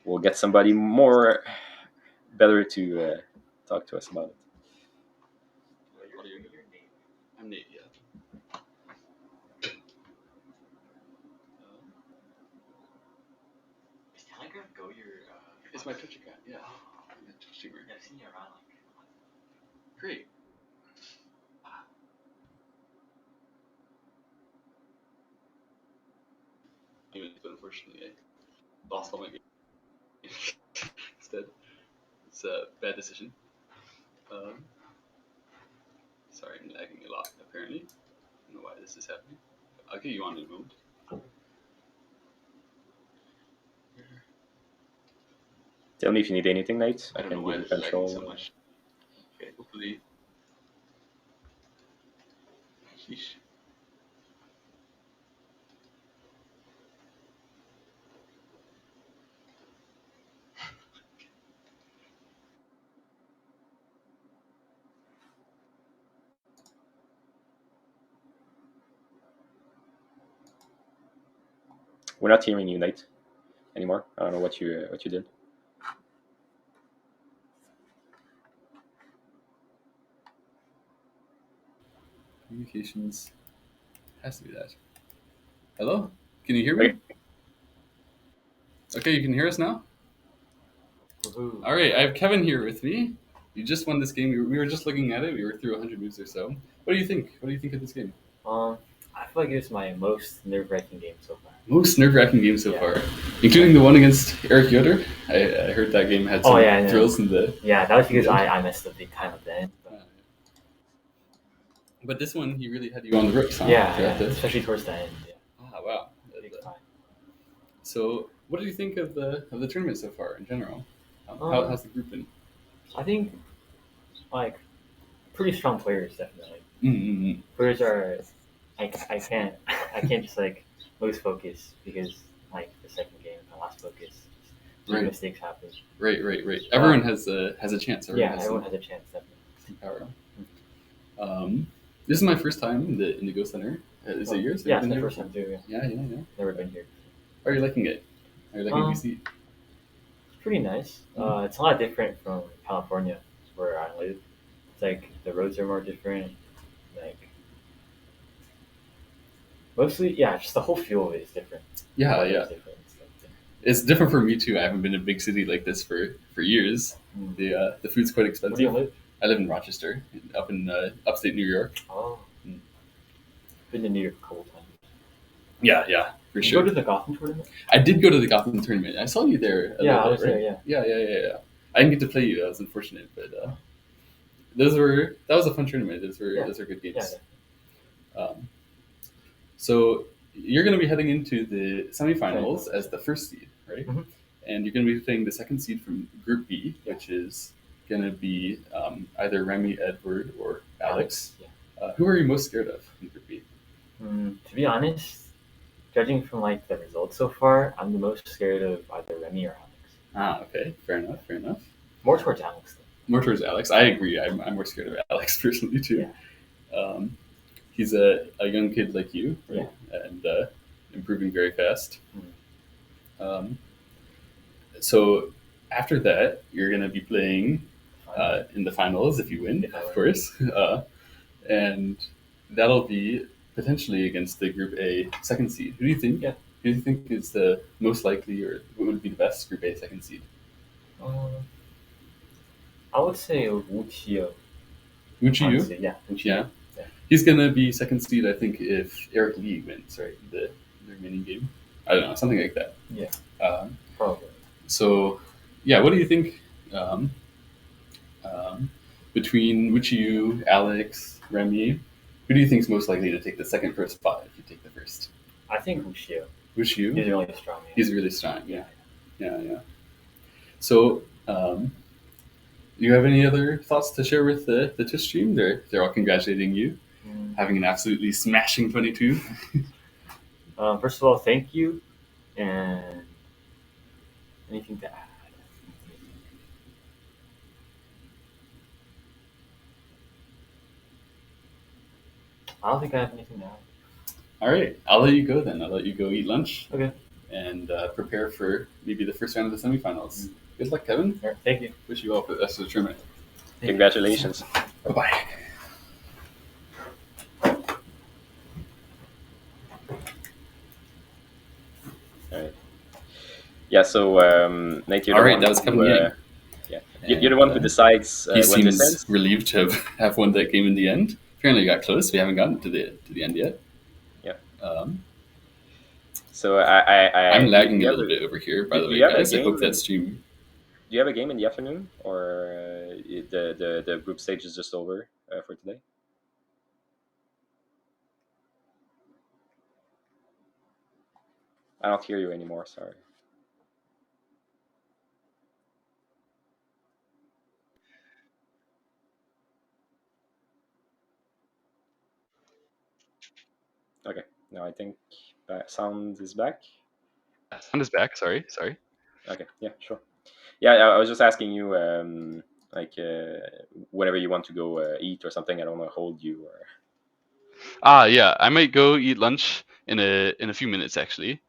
we'll get somebody more better to talk to us about it. I'm Nate, yeah. Is TelegraphGo your? It's my Twitch account, yeah. I'm a Twitch streamer. Yeah, I've seen you around like. Great. But unfortunately, I lost all my games instead. It's a bad decision. Sorry, I'm lagging a lot, apparently. I don't know why this is happening. I'll get you on in a moment. Tell me if you need anything, Nate. I don't know can why give you it's lagging control. so much. Okay, hopefully. Sheesh. We're not hearing you, Nate, anymore. I don't know what you did. Communications has to be that. Hello? Can you hear me? Okay, you can hear us now? Woohoo. All right, I have Kevin here with me. You just won this game. We were just looking at it. We were through 100 moves or so. What do you think? What do you think of this game? I feel like it's my most nerve-wracking game so far. Most nerve-wracking game so Yeah. far, including the one against Eric Yoder. I heard that game had some thrills in the. Yeah, that was because I messed up big time at the end. But this one, he really had you on the ropes, huh? Yeah, Throughout the- especially towards the end. Yeah, Ah, wow. big time. So, what do you think of the tournament so far in general? How's the group been? I think like pretty strong players definitely. Mm-hmm. Players are I can't just like lose focus because like the second game I lost focus. Right. Mistakes happen. Right. Everyone has a chance. Everyone has a chance definitely. Some power. This is my first time in the Go Center. Is it yours? Yeah, it's my first time too. Yeah. Never been here. Are you liking it? Are you liking BC? It's pretty nice. It's a lot different from California, where I live. It's like the roads are more different. Like mostly, just the whole feel of it is different. Yeah. It's different. It's different for me too. I haven't been in a big city like this for years. The food's quite expensive. Where do you live? I live in Rochester, up in upstate New York. Oh. Been to New York a couple times. Yeah, for Did sure. you go to the Gotham tournament? I did go to the Gotham tournament. I saw you there. Yeah, I was right? there. Yeah. Yeah. I didn't get to play you. That was unfortunate, but that was a fun tournament. Those were good games. Yeah. So you're going to be heading into the semifinals as the first seed, right? Mm-hmm. And you're going to be playing the second seed from Group B, which is going to be either Remi, Edward, or Alex. Yeah. Who are you most scared of in Group B? To be honest, judging from like the results so far, I'm the most scared of either Remi or Alex. Ah, okay, fair enough. More towards Alex, though. More towards Alex. I agree. I'm more scared of Alex personally too. Yeah. He's a young kid like you, right? Yeah. And improving very fast. Mm. So after that, you're going to be playing in the finals if you win, of course. And that'll be potentially against the Group A second seed. Who do you think? Yeah. Who do you think is the most likely, or what would be the best Group A second seed? I would say Qiyou. Qiyou? Honestly, yeah. Yeah. Yeah. He's going to be second seed, I think, if Eric Lee wins, right? The remaining game. I don't know, something like that. Yeah. Probably. So, yeah, what do you think between Qiyou, Alex, Remi? Who do you think is most likely to take the second first spot if you take the first? I think Qiyou. Qiyou? He's really strong. Yeah. He's really strong, yeah. So, do you have any other thoughts to share with the Twitch stream? They're all congratulating you, having an absolutely smashing 22. First of all, thank you. And anything to add? I don't think I have anything to add. All right, I'll let you go then. I'll let you go eat lunch. Okay. And prepare for maybe the first round of the semifinals. Good luck, Kevin. All right, thank you. Wish you all for the rest of the tournament. Congratulations. Bye-bye. All right. Yeah, so Nate, you're All the right, one that was who, Campagnie. yeah, you're the one who decides He when to seems send. relieved to have won that game in the end. Apparently, got close. We haven't gotten to the end yet. Yeah. So I'm lagging a little bit over here, by the way, guys. I hope that stream. Do you have a game in the afternoon, or the group stage is just over for today? I don't hear you anymore. Sorry. Okay. No, I think sound is back. Sound is back. Sorry. Okay. Yeah. Sure. Yeah, I was just asking you, whenever you want to go eat or something. I don't want to hold you. Or... Yeah, I might go eat lunch in a few minutes actually.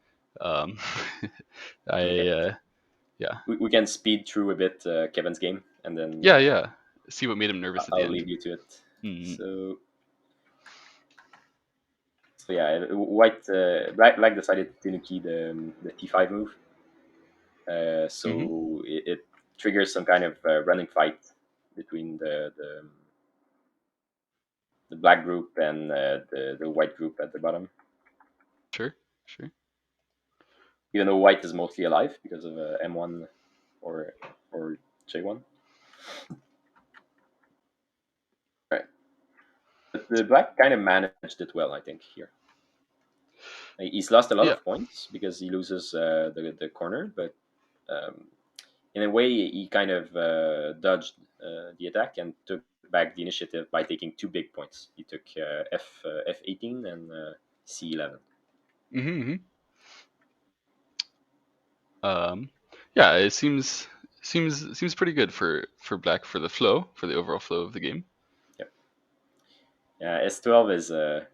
Okay. Yeah. We can speed through a bit Kevin's game, and then Yeah. See what made him nervous at the I'll end. leave you to it. Mm-hmm. So yeah, black decided to key the T5 move. So it triggers some kind of running fight between the black group and the white group at the bottom. Sure. Even though white is mostly alive because of M1 or J1. Right. But the black kind of managed it well, I think, here. He's lost a lot of points because he loses the corner, but in a way, he kind of dodged the attack and took back the initiative by taking 2 big points. He took F18 and C11. Yeah, it seems pretty good for black for the overall flow of the game. Yep. Yeah, S12 is a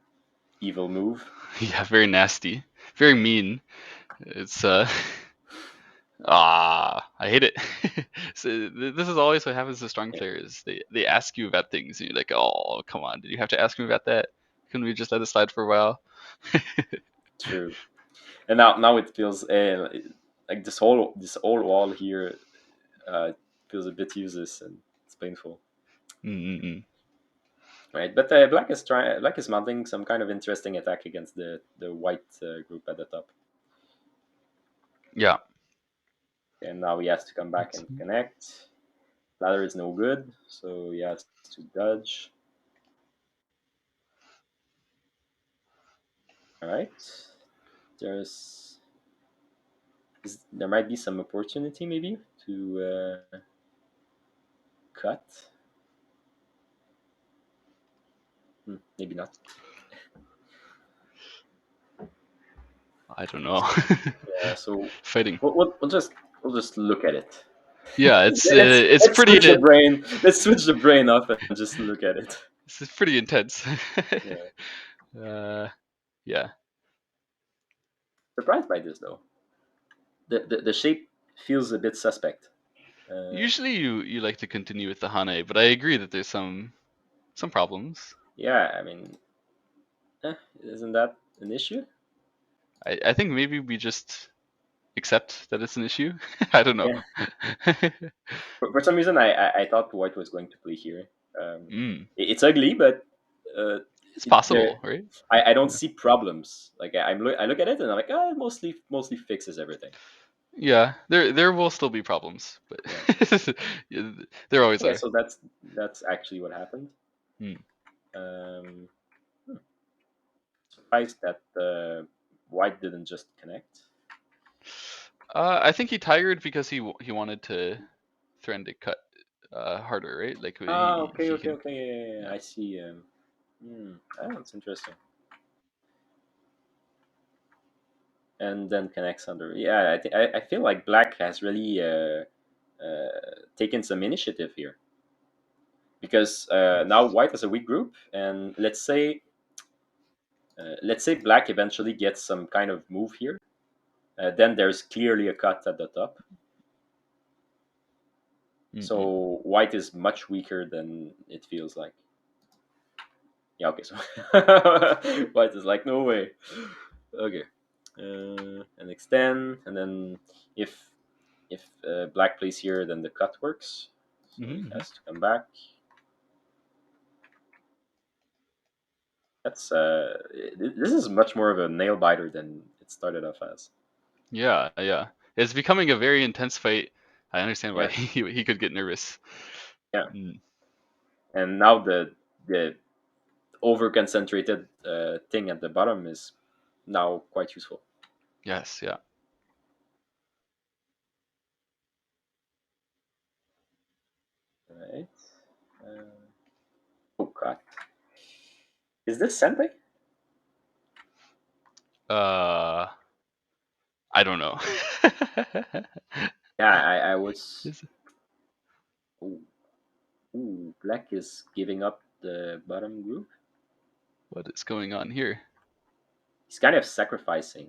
evil move. Yeah, very nasty, very mean. It's I hate it. So this is always what happens to strong players. They ask you about things and you're like, oh, come on, did you have to ask me about that? Couldn't we just let it slide for a while? True. And now it feels like this whole wall here feels a bit useless and it's painful. Right, but black is mounting some kind of interesting attack against the white group at the top. Yeah. And now he has to come back and connect. Ladder is no good, so he has to dodge. All right. There might be some opportunity maybe to cut. Maybe not. I don't know. Yeah. So fighting. We'll just look at it. Yeah, it's let's pretty. Switch the brain. Let's switch the brain off and just look at it. This is pretty intense. Yeah. Yeah. Surprised by this though. The shape feels a bit suspect. Usually you like to continue with the Hane, but I agree that there's some problems. Yeah, I mean, isn't that an issue? I think maybe we just accept that it's an issue. I don't know. Yeah. For some reason, I thought white was going to play here. It's ugly, but uh, It's there possible, right? I don't Yeah. see problems. Like I look at it and I'm like, it mostly fixes everything. Yeah, there will still be problems, but Yeah. there always Okay, are. so that's actually what happened. Hmm. Um, Surprised that white didn't just connect. I think he tired because he wanted to threaten to cut harder, right? Like Okay, he okay, can. okay. Yeah. Yeah. I see. That's interesting. And then connects under. Yeah, I feel like black has really taken some initiative here because now Yes. white has a weak group, and let's say black eventually gets some kind of move here. Then there's clearly a cut at the top. Mm-mm. So white is much weaker than it feels like. Yeah, okay, so white is like, no way. Okay. And extend, and then if black plays here, then the cut works. So he Mm-hmm. has to come back. That's this is much more of a nail biter than it started off as. Yeah, yeah. It's becoming a very intense fight. I understand why Yeah, he could get nervous. yeah. Mm. And now the over concentrated thing at the bottom is now quite useful. Yes, yeah. Right. Oh god, is this Sente? Uh, I don't know. Yeah, I was. Is- Ooh, black is giving up the bottom group. what is going on here? He's kind of sacrificing.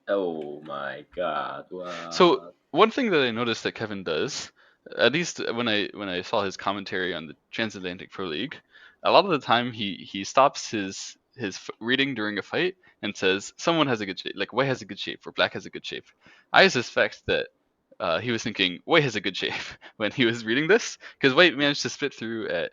Oh my god! So What? one thing that I noticed that Kevin does, at least when I saw his commentary on the Transatlantic Pro League, a lot of the time he stops his reading during a fight and says someone has a good shape, like white has a good shape or black has a good shape. I suspect that he was thinking white has a good shape when he was reading this because white managed to split through at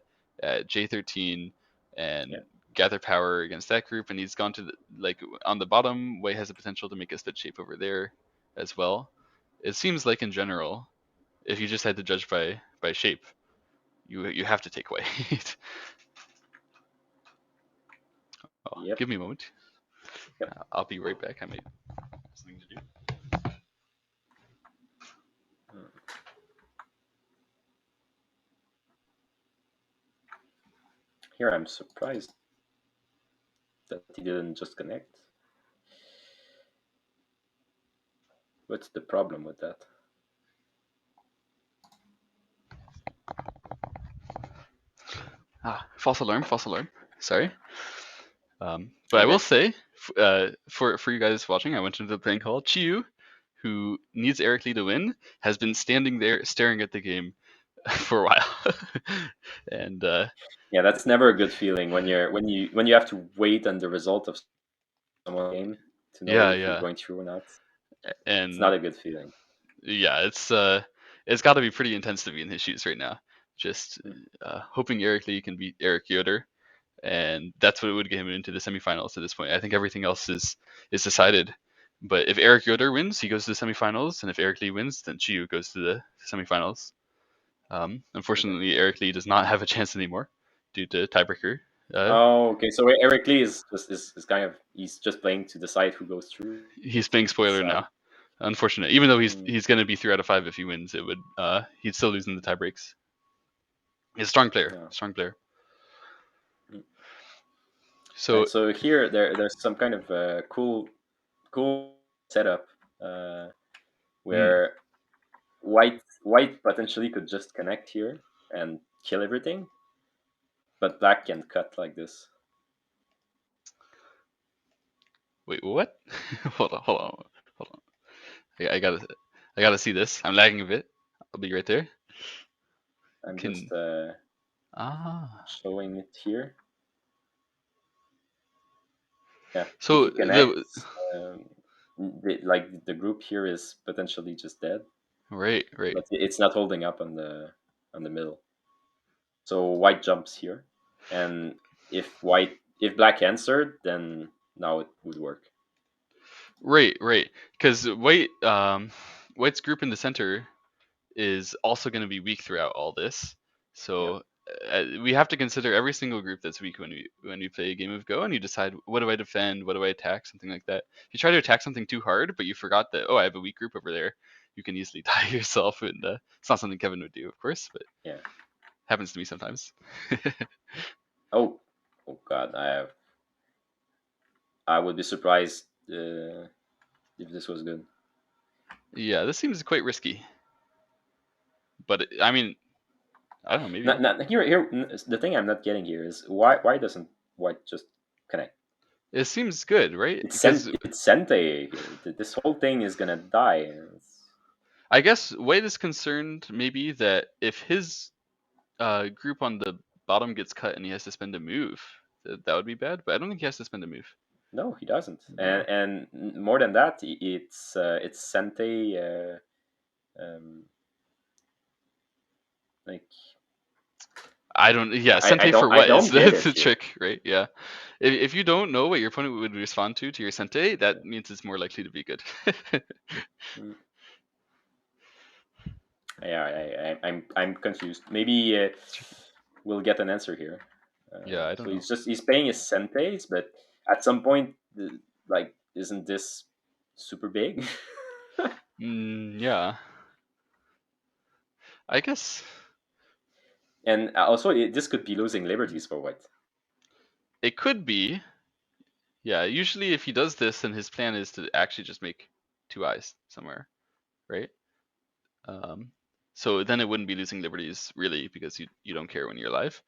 J13 Yeah. and gather power against that group, and he's gone to like on the bottom. White has the potential to make a split shape over there as well. It seems like in general, if you just had to judge by shape, you have to take white. Oh, Yep. give me a moment. Yep. I'll be right back. I might have something to do. Here I'm surprised that he didn't just connect. What's the problem with that? False alarm. False alarm. Sorry. But I will Okay. say, for you guys watching, I went into the playing call. Qiyou, who needs Eric Lee to win, has been standing there staring at the game for a while, and Yeah, that's never a good feeling when you have to wait on the result of someone's game to know yeah, if you're yeah, going through or not. It's not and a good feeling. yeah, it's got to be pretty intense to be in his shoes right now. Just Mm. hoping Eric Lee can beat Eric Yoder, and that's what would get him into the semifinals at this point. I think everything else is decided. But if Eric Yoder wins, he goes to the semifinals, and if Eric Lee wins, then Qiyou goes to the semifinals. Okay. Unfortunately, Eric Lee does not have a chance anymore due to tiebreaker. Oh, okay. So Eric Lee is kind of he's just playing to decide who goes through. He's playing spoiler Sad. now. Unfortunate. Even though Mm. he's going to be 3 out of 5 if he wins, it would he'd still lose in the tiebreaks. He's a strong player. Yeah. Strong player. Mm. So Right. So here there's some kind of cool setup uh, mm, where white potentially could just connect here and kill everything, but black can cut like this. wait, what? Hold on. I I gotta see this. I'm lagging a bit. I'll be right there. I'm Can- just showing it here. Yeah. So if you connect, like the group here is potentially just dead, right. but it's not holding up on the middle. So white jumps here, and if black answered, then now it would work. Right. Because white's group in the center is also going to be weak throughout all this. So we have to consider every single group that's weak when we play a game of Go, and you decide, what do I defend, what do I attack, something like that. If you try to attack something too hard, but you forgot that, I have a weak group over there, you can easily die yourself, and it's not something Kevin would do, of course, but happens to me sometimes. Oh God, I would be surprised if this was good. Yeah, this seems quite risky. But I mean, I don't know, maybe. Here, the thing I'm not getting here is why doesn't white just connect? It seems good, right? It's Sente here. This whole thing is gonna die. I guess white is concerned maybe that if his group on the bottom gets cut and he has to spend a move, that would be bad. But I don't think he has to spend a move. No, he doesn't. And more than that, it's Sente. Like, I don't. Yeah, Sente for what? That's the here. trick, right? Yeah. If you don't know what your opponent would respond to your Sente, that means it's more likely to be good. Yeah, I'm confused. Maybe we'll get an answer here. Yeah, I don't know. He's paying his Sentes, but at some point, like, isn't this super big? Yeah. I guess. And also, this could be losing liberties for white. It could be. Yeah, usually if he does this, then his plan is to actually just make 2 eyes somewhere, right? So then it wouldn't be losing liberties, really, because you don't care when you're alive.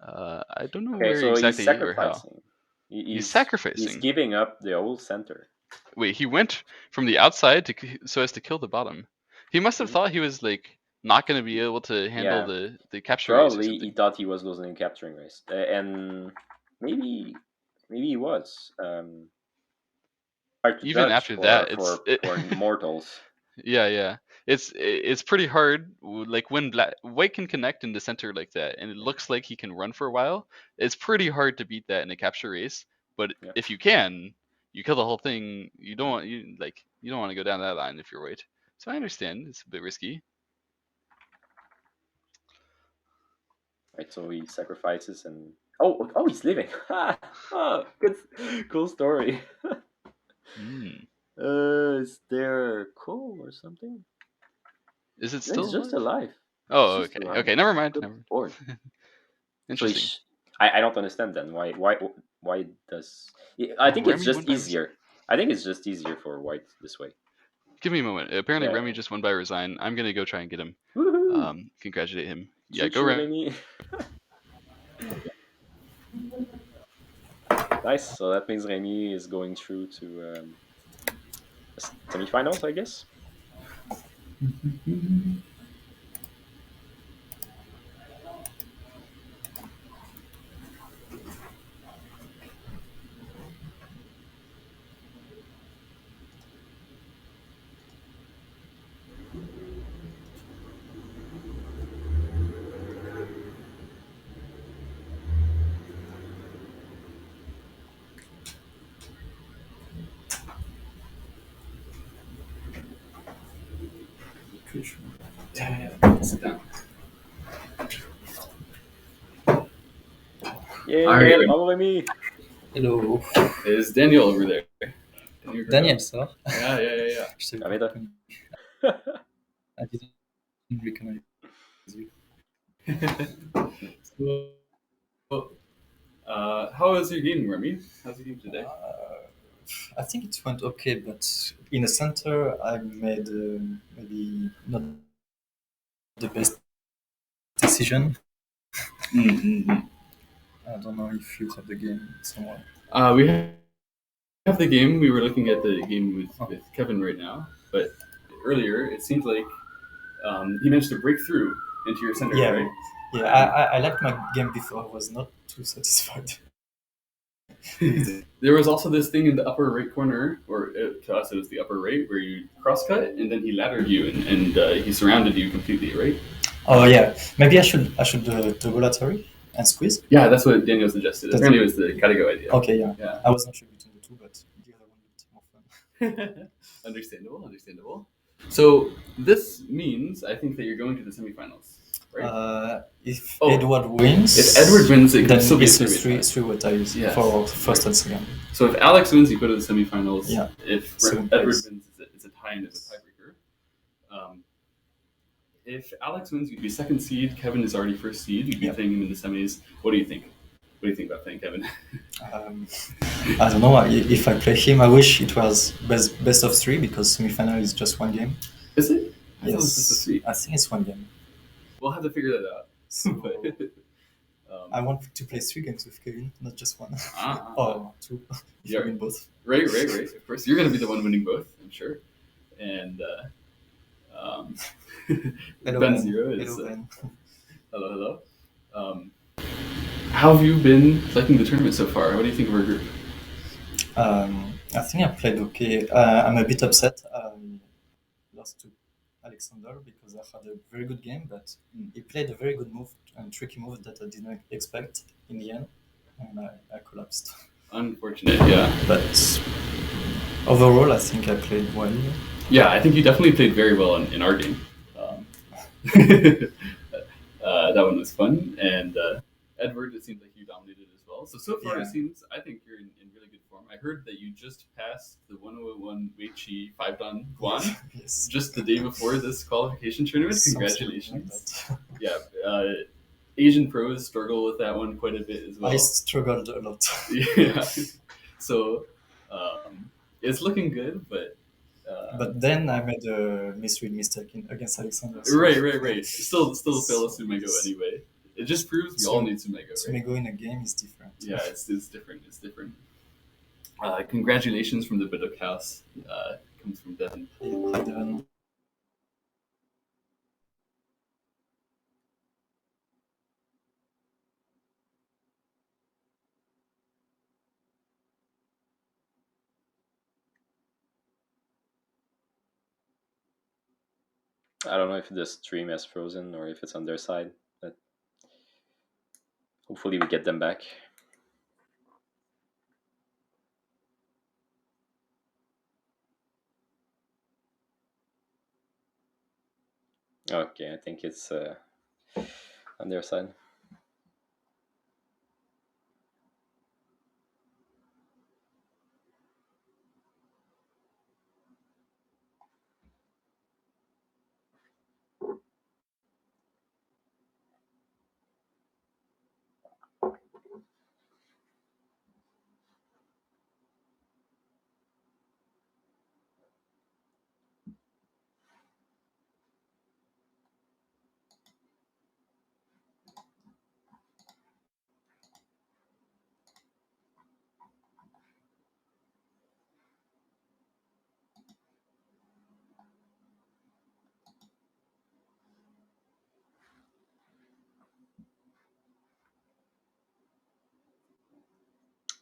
I don't know where exactly he's or how. sacrificing. He's sacrificing. He's giving up the whole center. Wait, he went from the outside so as to kill the bottom. He must have thought he was like not going to be able to handle the capture race. Probably he thought he was losing the capturing race, and maybe he was. Even after that, for mortals. Yeah. It's pretty hard. Like when white can connect in the center like that, and it looks like he can run for a while. It's pretty hard to beat that in a capture race. But if you can, you kill the whole thing. You don't want to go down that line if you're white. So I understand it's a bit risky. Right, so he sacrifices and he's leaving. Good, cool story. Is there coal or something? Is it still? It's just alive. Oh, okay. Okay, never mind. Interesting. So I don't understand then why does I think it's just easier. I think it's just easier for white this way. Give me a moment. Apparently, Remi just won by resign. I'm gonna go try and get him. Woo-hoo. Congratulate him. Yeah, go Remi. Nice. So that means Remi is going through to semifinals, I guess. Sit down. Yeah, follow me. Hello. Is Daniel over there? Daniel, ça va? Yeah. Je sais pas. I didn't recognize you. So, how was your game, Remi? How's your game today? I think it went okay, but in the center, I made maybe not the best decision. I don't know if you have the game somewhere. We have the game. We were looking at the game with Kevin right now, but earlier, it seemed like he managed to break through into your center, Yeah, right? yeah. I liked my game before. I was not too satisfied. There was also this thing in the upper right corner, or to us it was the upper right, where you cross cut and then he laddered you and he surrounded you completely, right? Oh yeah, maybe I should double lateral and squeeze. Yeah, that's what Daniel suggested. That's- Apparently, it was the Katago idea. Okay, yeah. Yeah. I was not sure between the two, but the other one looked more fun. Understandable. So this means, I think, that you're going to the semifinals, right? If Oh. Edward wins, If Edward wins, it can then still be a it's a three-way three what I use Yes. for first and second. So if Alex wins, you go to the semifinals. Yeah. If Second Edward place. wins, it's a tie and it's a tiebreaker. If Alex wins, you'd be second seed. Kevin is already first seed. You'd be Yeah. playing him in the semis. What do you think? What do you think about playing Kevin? I don't know if I play him. I wish it was best of three because semifinal is just one game. Is it? I thought it was just a Yes, three. I think it's one game. We'll have to figure that out. So But, I want to play 3 games with Kevin, not just one. Ah. Or 2, if Yeah. I win both. Right. Of course, you're going to be the one winning both, I'm sure. And Hello, Ben Ben. Zero is Hello, Ben. hello. How have you been liking the tournament so far? What do you think of our group? I think I played okay. I'm a bit upset. I lost to Alexander because I had a very good game, but he played a very good move and tricky move that I didn't expect in the end, and I collapsed. Unfortunate, yeah. But overall, I think I played well. Yeah, I think you definitely played very well in our game. That one was fun, and Edward, it seemed like you dominated as well. So far, Yeah. it seems, I think you're in really good form. I heard that you just passed the 101 Weiqi 5-dan Guan Yes. just the day before this qualification tournament. Something Congratulations. like that. Yeah, Asian pros struggle with that one quite a bit as well. I struggled a lot. Yeah. So it's looking good, but But then I made a misread mistake against Alexander. so- right. Still fail a Sumego anyway. It just proves we all need Sumego, right? Sumego in a game is different. Yeah, it's different. Congratulations from the Bidok House. Comes from Devin. Hi, Devon. I don't know if the stream has frozen or if it's on their side, but hopefully we get them back. Okay, I think it's on their side.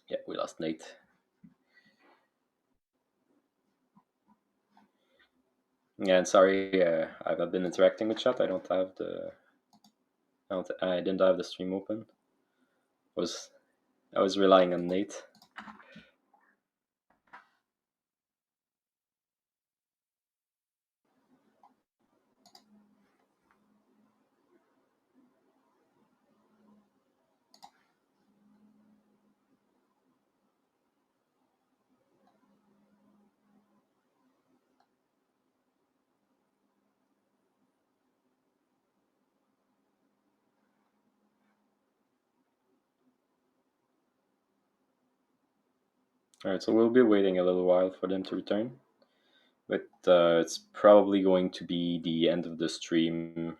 Yeah, we lost Nate. Yeah, and sorry, I've not been interacting with chat. I don't have the. I didn't have the stream open. I was relying on Nate. All right, so we'll be waiting a little while for them to return, but it's probably going to be the end of the stream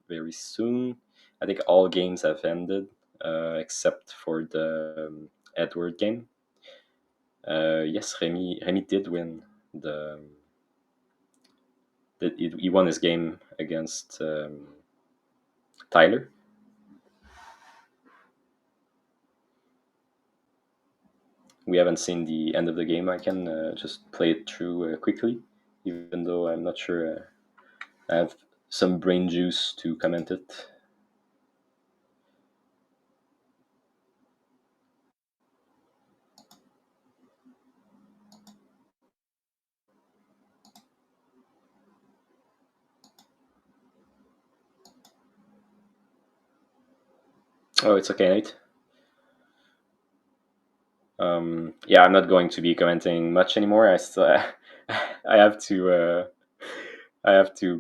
very soon. I think all games have ended except for the Edward game. Yes, Remi did win he won his game against Tyler. We haven't seen the end of the game. I can just play it through quickly, even though I'm not sure I have some brain juice to comment it. Oh, it's okay, Nate. Yeah, I'm not going to be commenting much anymore. I have to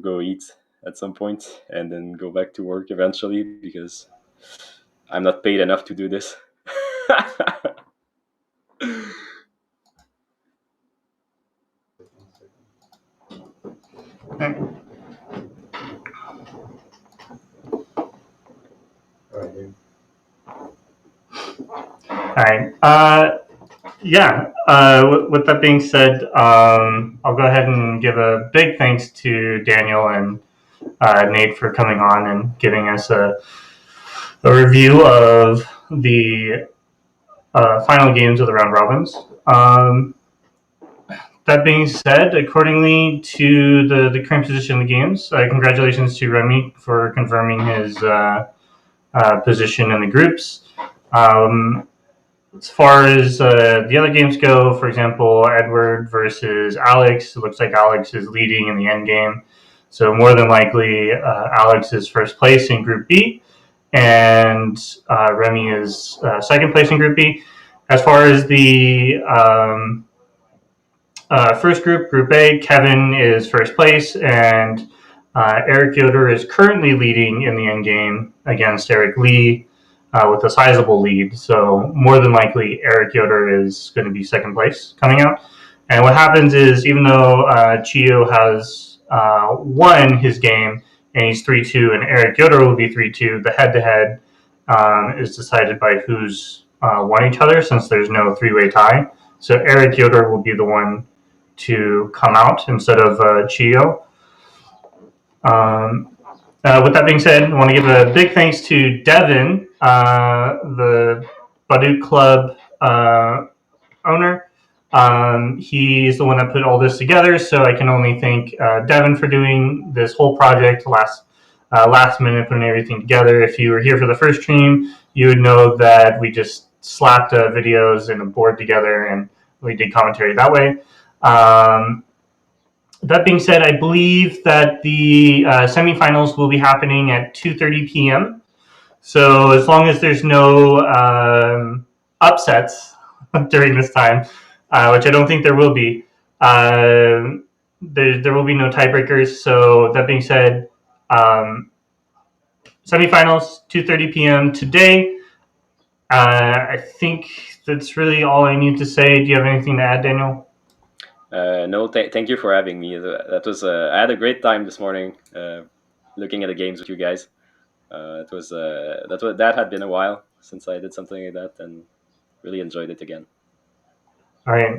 go eat at some point and then go back to work eventually because I'm not paid enough to do this. All right. With that being said, I'll go ahead and give a big thanks to Daniel and Nate for coming on and giving us a review of the final games of the round robins. That being said, accordingly to the current position of the games, congratulations to Remi for confirming his position in the groups. As far as the other games go, for example, Edward versus Alex, it looks like Alex is leading in the end game. So more than likely, Alex is first place in Group B, and Remi is second place in Group B. As far as the first group, Group A, Kevin is first place, and Eric Yoder is currently leading in the end game against Eric Lee with a sizable lead. So more than likely, Eric Yoder is going to be second place coming out. And what happens is, even though Qiyou has won his game and he's 3-2, and Eric Yoder will be 3-2, the head-to-head is decided by who's won each other, since there's no three-way tie. So Eric Yoder will be the one to come out instead of Qiyou. With that being said, I want to give a big thanks to Devin, the Baduk Club owner. He's the one that put all this together, so I can only thank Devin for doing this whole project last minute, putting everything together. If you were here for the first stream, you would know that we just slapped videos and a board together, and we did commentary that way. That being said, I believe that the semifinals will be happening at 2:30 p.m. So as long as there's no upsets during this time, which I don't think there will be, there will be no tiebreakers. So that being said, semifinals 2:30 p.m. today. I think that's really all I need to say. Do you have anything to add, Daniel? No, thank you for having me. That was I had a great time this morning looking at the games with you guys. It was that had been a while since I did something like that, and really enjoyed it again. All right,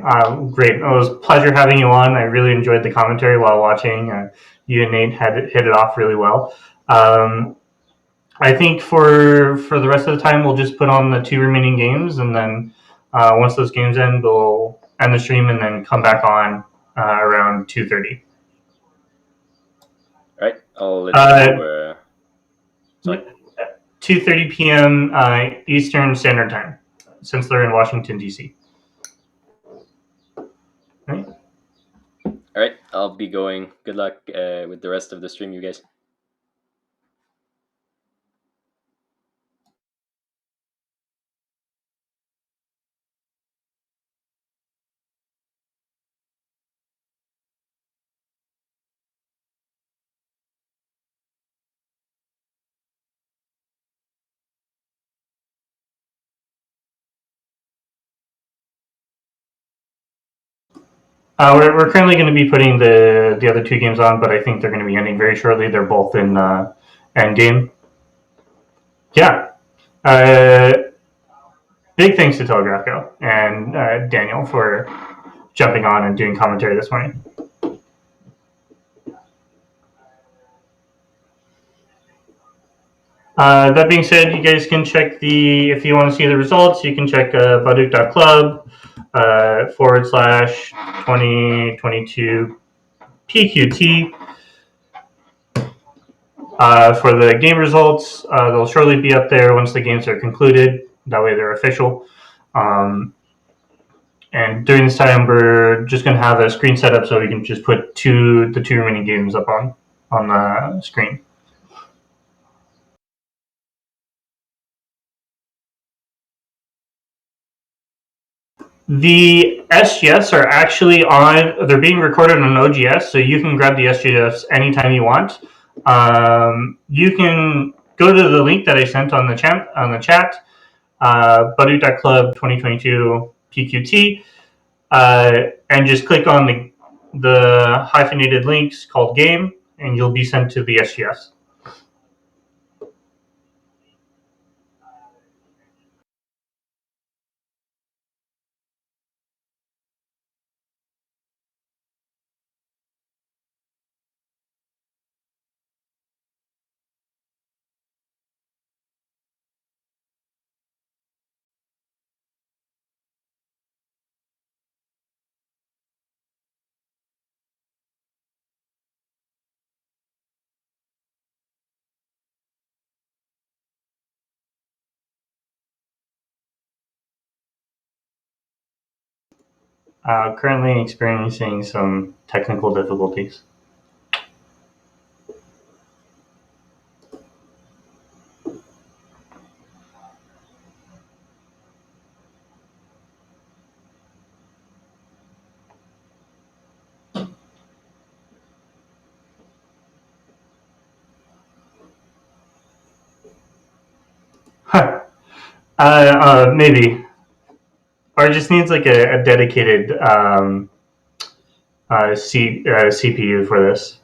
great. It was a pleasure having you on. I really enjoyed the commentary while watching. You and Nate had hit it off really well. I think for the rest of the time, we'll just put on the 2 remaining games, and then once those games end, we'll end the stream and then come back on around 2:30. All right, I'll let you know. Sorry. 2:30 p.m. Eastern Standard Time, since they're in Washington, D.C. Right? All right, I'll be going. Good luck with the rest of the stream, you guys. We're currently going to be putting the other 2 games on, but I think they're going to be ending very shortly. They're both in end game. Yeah. Big thanks to TelegraphGo and Daniel for jumping on and doing commentary this morning. That being said, you guys can check if you want to see the results, you can check Baduk.club /2022 PQT for the game results. They'll surely be up there once the games are concluded. That way they're official. And during this time, we're just going to have a screen set up so we can just put the two remaining games up on the screen. The SGFs are actually they're being recorded on OGS, so you can grab the SGFs anytime you want. You can go to the link that I sent on the chat, Badoo.club 2022 PQT, and just click on the hyphenated links called game, and you'll be sent to the SGFs. Currently experiencing some technical difficulties. Maybe. Or it just needs like a dedicated CPU for this.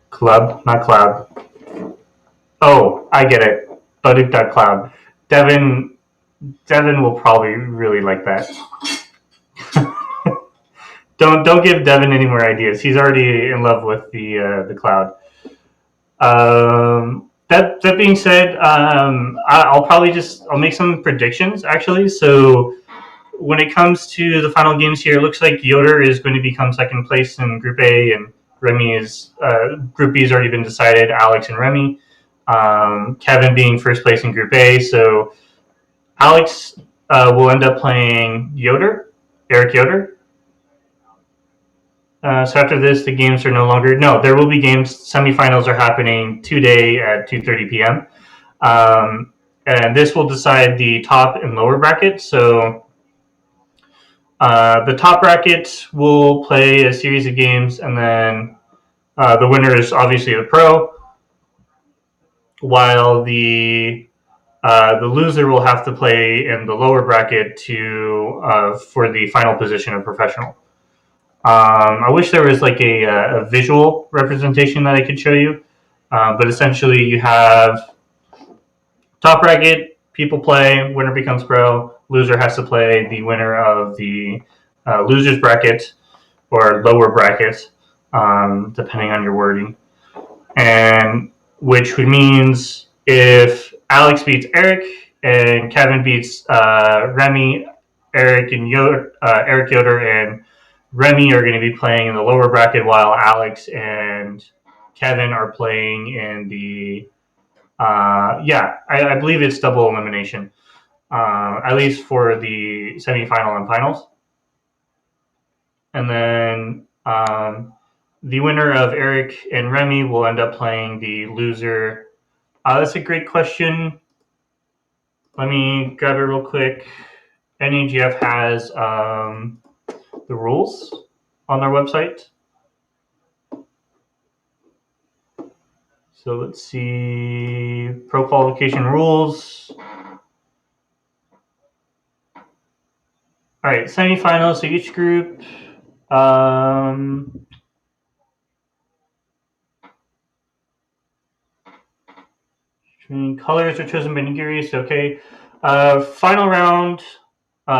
Club, not cloud. Oh, I get it. Baduk.cloud. Devin will probably really like that. Don't give Devin any more ideas. He's already in love with the cloud. That being said, I'll make some predictions actually. So when it comes to the final games here, it looks like Yoder is going to become second place in Group A, and Remi is Group B has already been decided. Alex and Remi. Kevin being first place in Group A. So Alex will end up playing Eric Yoder. So after this, the games are no longer. No, there will be games. Semifinals are happening today at 2:30 p.m. And this will decide the top and lower bracket. So the top bracket will play a series of games, and then the winner is obviously the pro, while the loser will have to play in the lower bracket for the final position of professional. I wish there was like a visual representation that I could show you, but essentially you have top bracket, people play, winner becomes pro, loser has to play the winner of the losers bracket or lower bracket, depending on your wording, and which means if Alex beats Eric and Kevin beats Remi, Eric Yoder and Remi are going to be playing in the lower bracket, while Alex and Kevin are playing in the I believe it's double elimination, at least for the semifinal and finals. And then the winner of Eric and Remi will end up playing the loser. That's a great question. Let me grab it real quick. NAGF has the rules on their website. So let's see, pro qualification rules. All right, semifinals. So each group. Colors are chosen by Nigiri. So okay. Final round.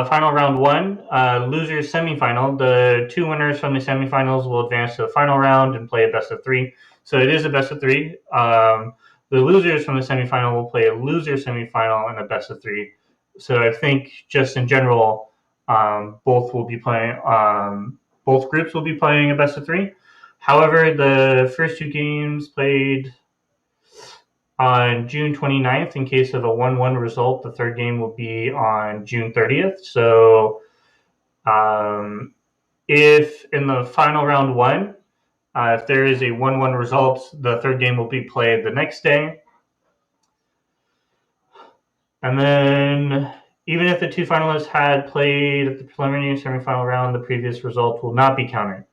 final round 1, losers semifinal. The 2 winners from the semifinals will advance to the final round and play a best of 3. So it is a best of 3. The losers from the semifinal will play a loser semifinal and a best of 3. So I think just in general, both will be playing. Both groups will be playing a best of 3. However, the first 2 games played on June 29th. In case of a 1-1 result, the third game will be on June 30th. So if in the final round 1, if there is a 1-1 result, the third game will be played the next day. And then even if the 2 finalists had played at the preliminary and semifinal round, the previous result will not be counted.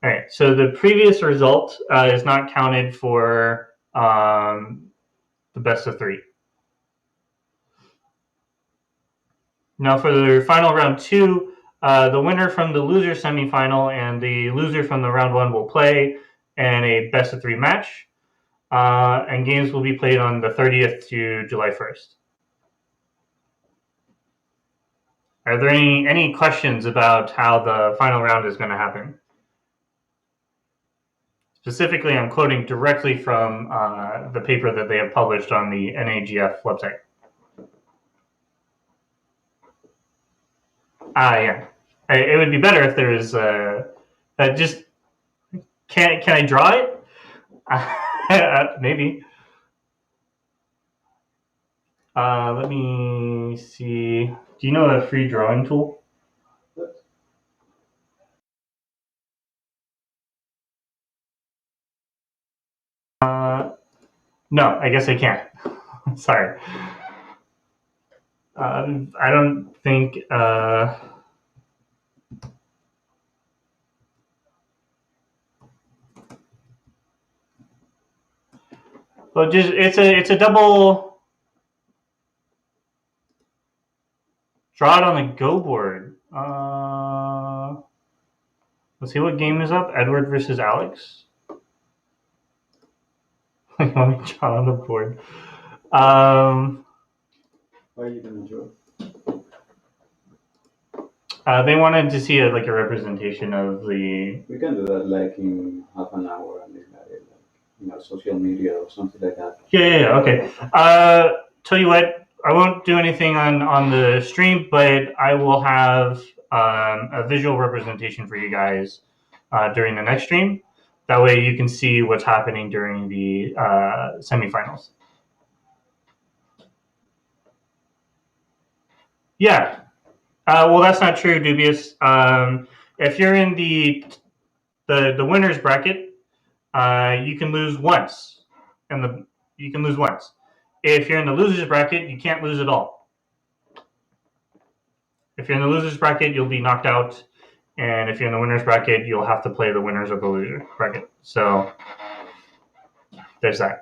All right, so the previous result is not counted for the best of 3. Now for the final round 2, the winner from the loser semifinal and the loser from the round 1 will play in a best of 3 match, and games will be played on the 30th to July 1st. Are there any questions about how the final round is going to happen? Specifically, I'm quoting directly from the paper that they have published on the NAGF website. Yeah. It would be better if there is just can I draw it? Maybe. Let me see. Do you know a free drawing tool? No, I guess I can't. Sorry. I don't think. Well, just it's a double. Draw it on the Go board. Let's see what game is up. Edward versus Alex. I want to draw on the board. Why are you gonna draw? They wanted to see a representation of the. We can do that like in half an hour and then social media or something like that. Yeah. Okay. Tell you what, I won't do anything on the stream, but I will have a visual representation for you guys during the next stream. That way you can see what's happening during the semifinals. Yeah. Well, that's not true, Dubious. If you're in the winners bracket, you can lose once, you can lose once. If you're in the losers bracket, you can't lose at all. If you're in the losers bracket, you'll be knocked out, and if you're in the winners bracket, you'll have to play the winners of the loser bracket. So there's that.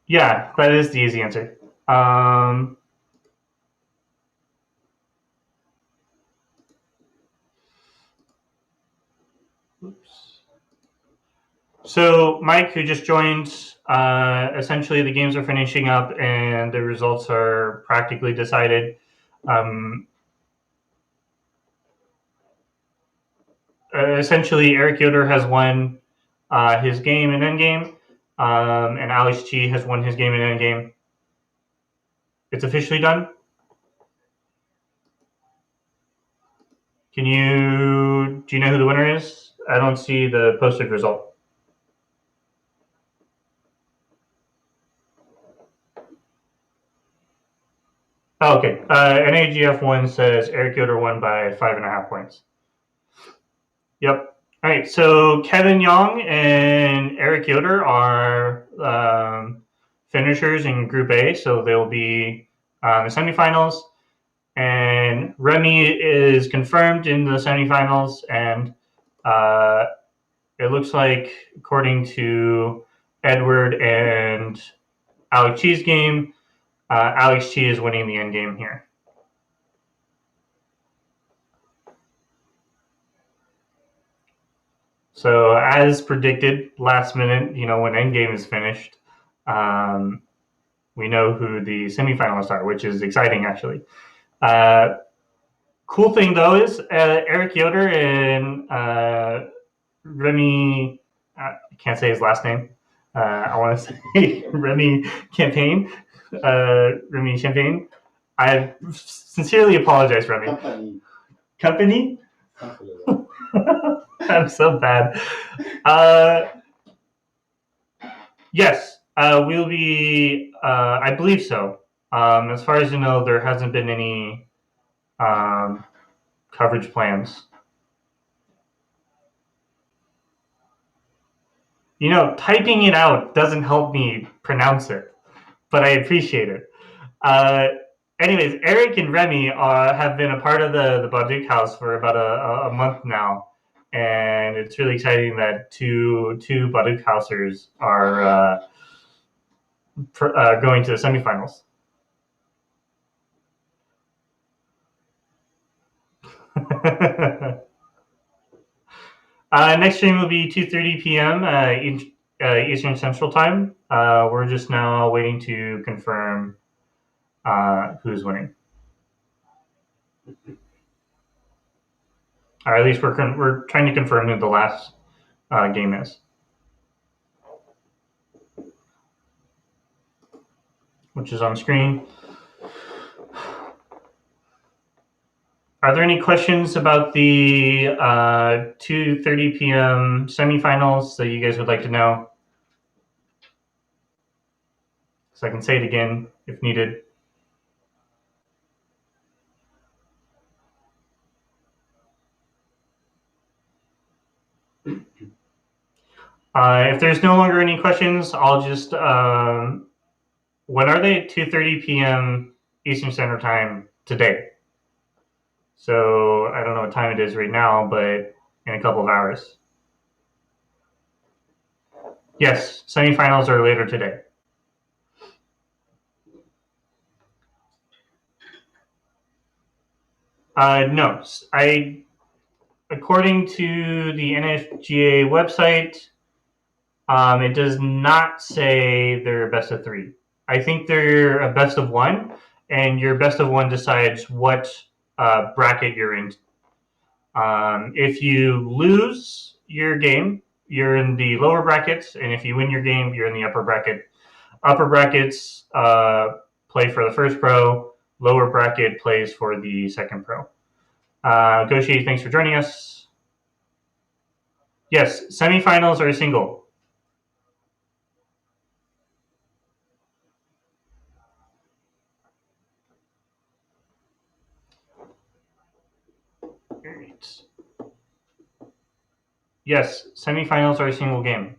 Yeah, that is the easy answer. Oops. So Mike, who just joined, essentially the games are finishing up and the results are practically decided. Essentially, Eric Yoder has won his game in endgame, and Alex Chi has won his game in endgame. It's officially done. Do you know who the winner is? I don't see the posted result. Oh, okay. NAGF 1 says Eric Yoder won by 5.5 points. Yep. All right. So Kevin Young and Eric Yoder are finishers in Group A, so they'll be the semifinals. And Remi is confirmed in the semifinals, and it looks like, according to Edward and Alex Chi's game, Alex Chi is winning the end game here. So as predicted, last minute, when Endgame is finished, we know who the semifinalists are, which is exciting, actually. Cool thing, though, is Eric Yoder and Remi, I can't say his last name. I want to say Remi Campagnie. Remi Champagne. I sincerely apologize, Remi. Company? I'm so bad. Yes, we'll be. I believe so. As far as you know, there hasn't been any coverage plans. Typing it out doesn't help me pronounce it, but I appreciate it. Anyways, Eric and Remi have been a part of the Boutique House for about a month now, and it's really exciting that two Boutique Housers are going to the semifinals. Next stream will be 2:30 p.m. Eastern Central Time. We're just now waiting to confirm who's winning. Or at least we're trying to confirm who the last game is, which is on screen. Are there any questions about the 2:30 p.m. semifinals that you guys would like to know? So I can say it again if needed. If there's no longer any questions, I'll just... when are they? 2:30 p.m. Eastern Standard Time today. So I don't know what time it is right now, but in a couple of hours. Yes, semifinals are later today. No, according to the NFGA website, it does not say they're a best of 3. I think they're a best of 1, and your best of 1 decides what bracket you're in. If you lose your game, you're in the lower brackets, and if you win your game, you're in the upper bracket. Upper brackets play for the first pro. Lower bracket plays for the second pro. Goshi, thanks for joining us. Yes, semifinals are single. Right. Yes, semifinals are a single game.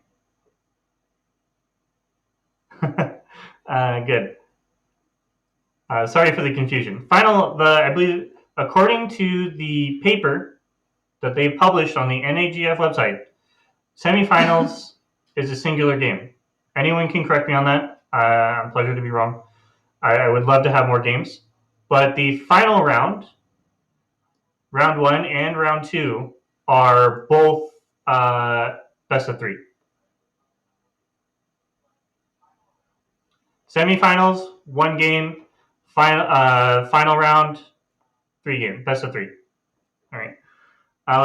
Good. Sorry for the confusion. I believe, according to the paper that they published on the NAGF website, semifinals is a singular game. Anyone can correct me on that. I'm pleasure to be wrong. I would love to have more games. But the final round 1 and round 2, are both best of 3. Semifinals, 1 game. Final round, 3 game. Best of 3. All right.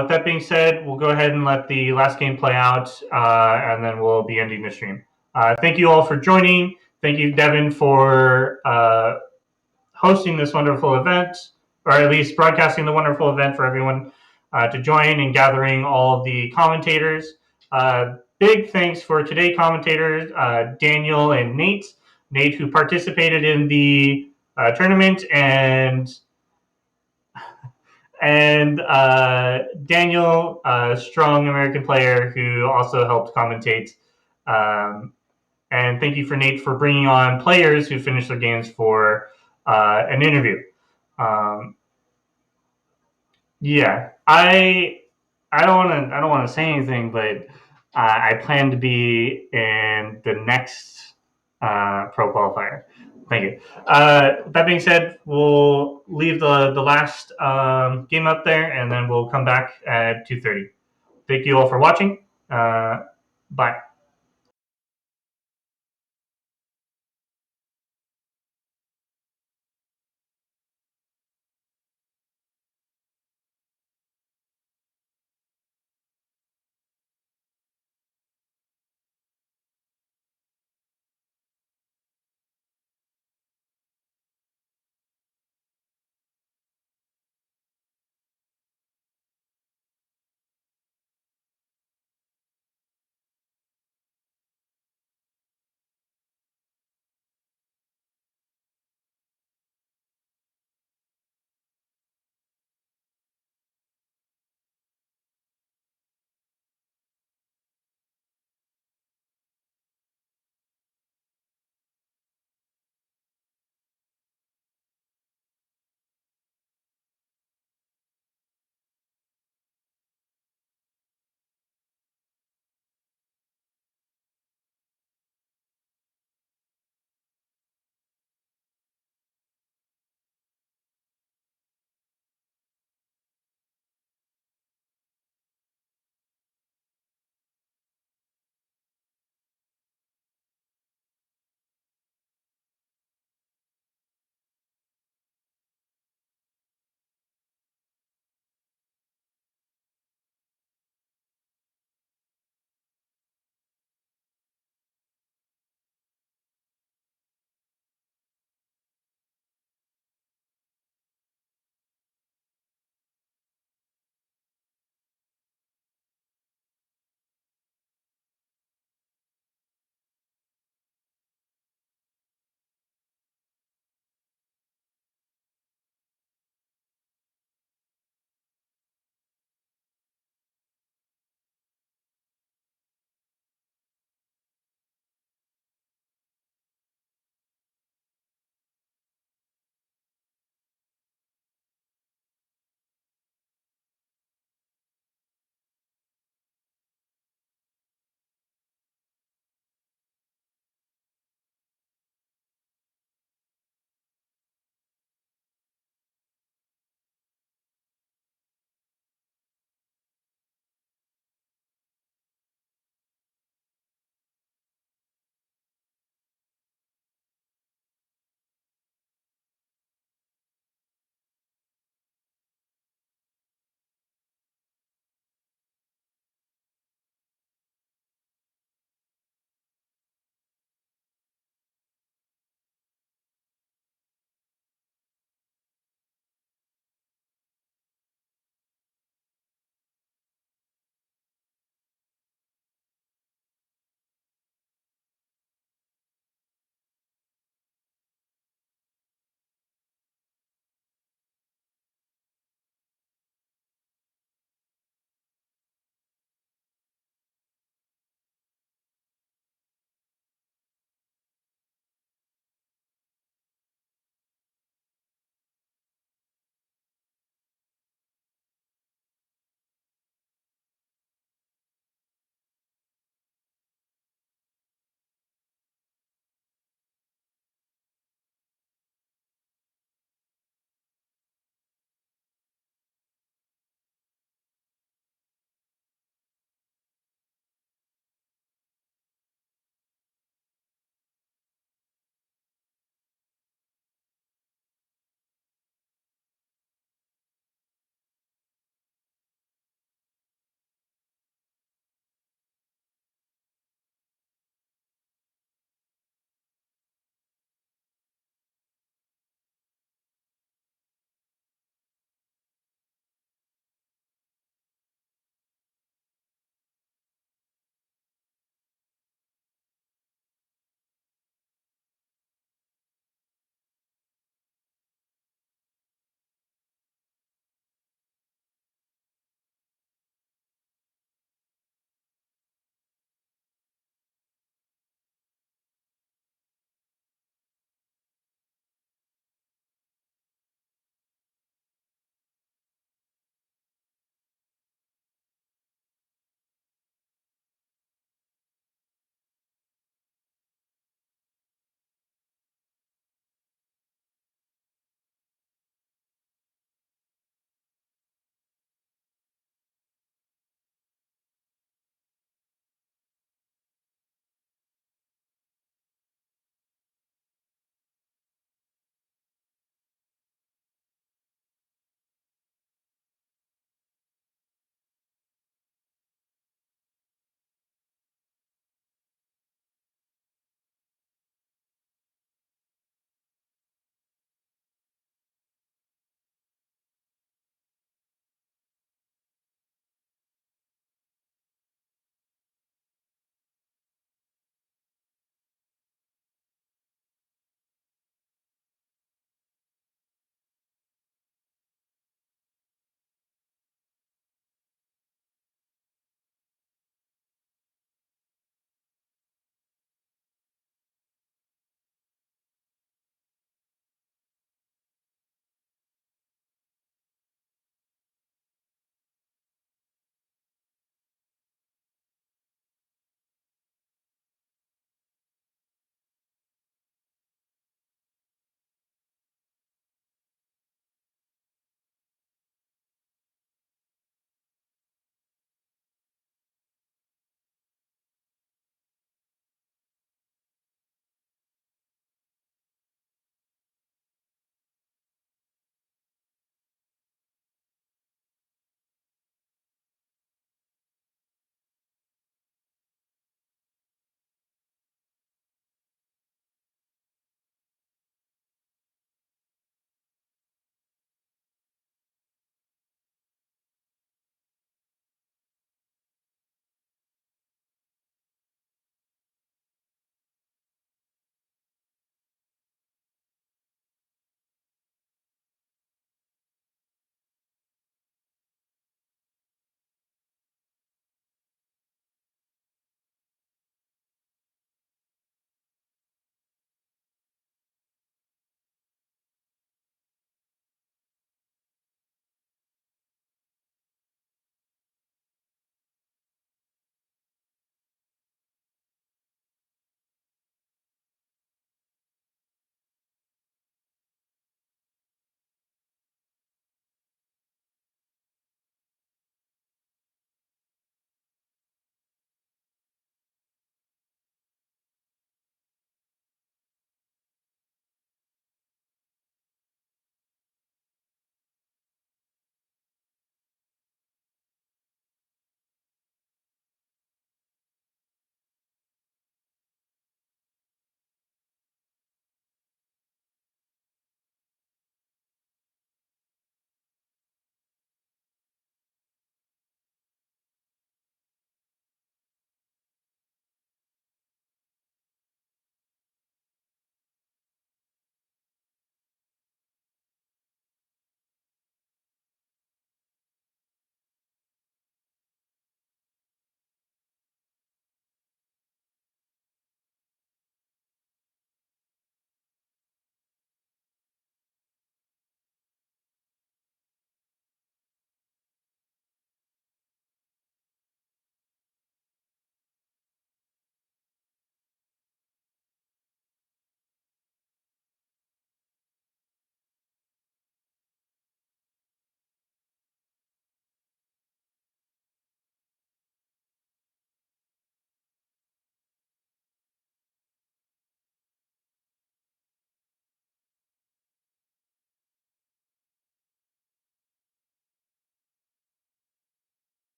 With that being said, we'll go ahead and let the last game play out, and then we'll be ending the stream. Thank you all for joining. Thank you, Devin, for hosting this wonderful event, or at least broadcasting the wonderful event for everyone to join and gathering all of the commentators. Big thanks for today's commentators, Daniel and Nate. Nate, who participated in the tournament, and Daniel, a strong American player who also helped commentate. And thank you for Nate for bringing on players who finished their games for an interview. Yeah, I don't want to say anything, but I plan to be in the next pro qualifier. Thank you. That being said, we'll leave the last game up there, and then we'll come back at 2:30. thank you all for watching. Bye.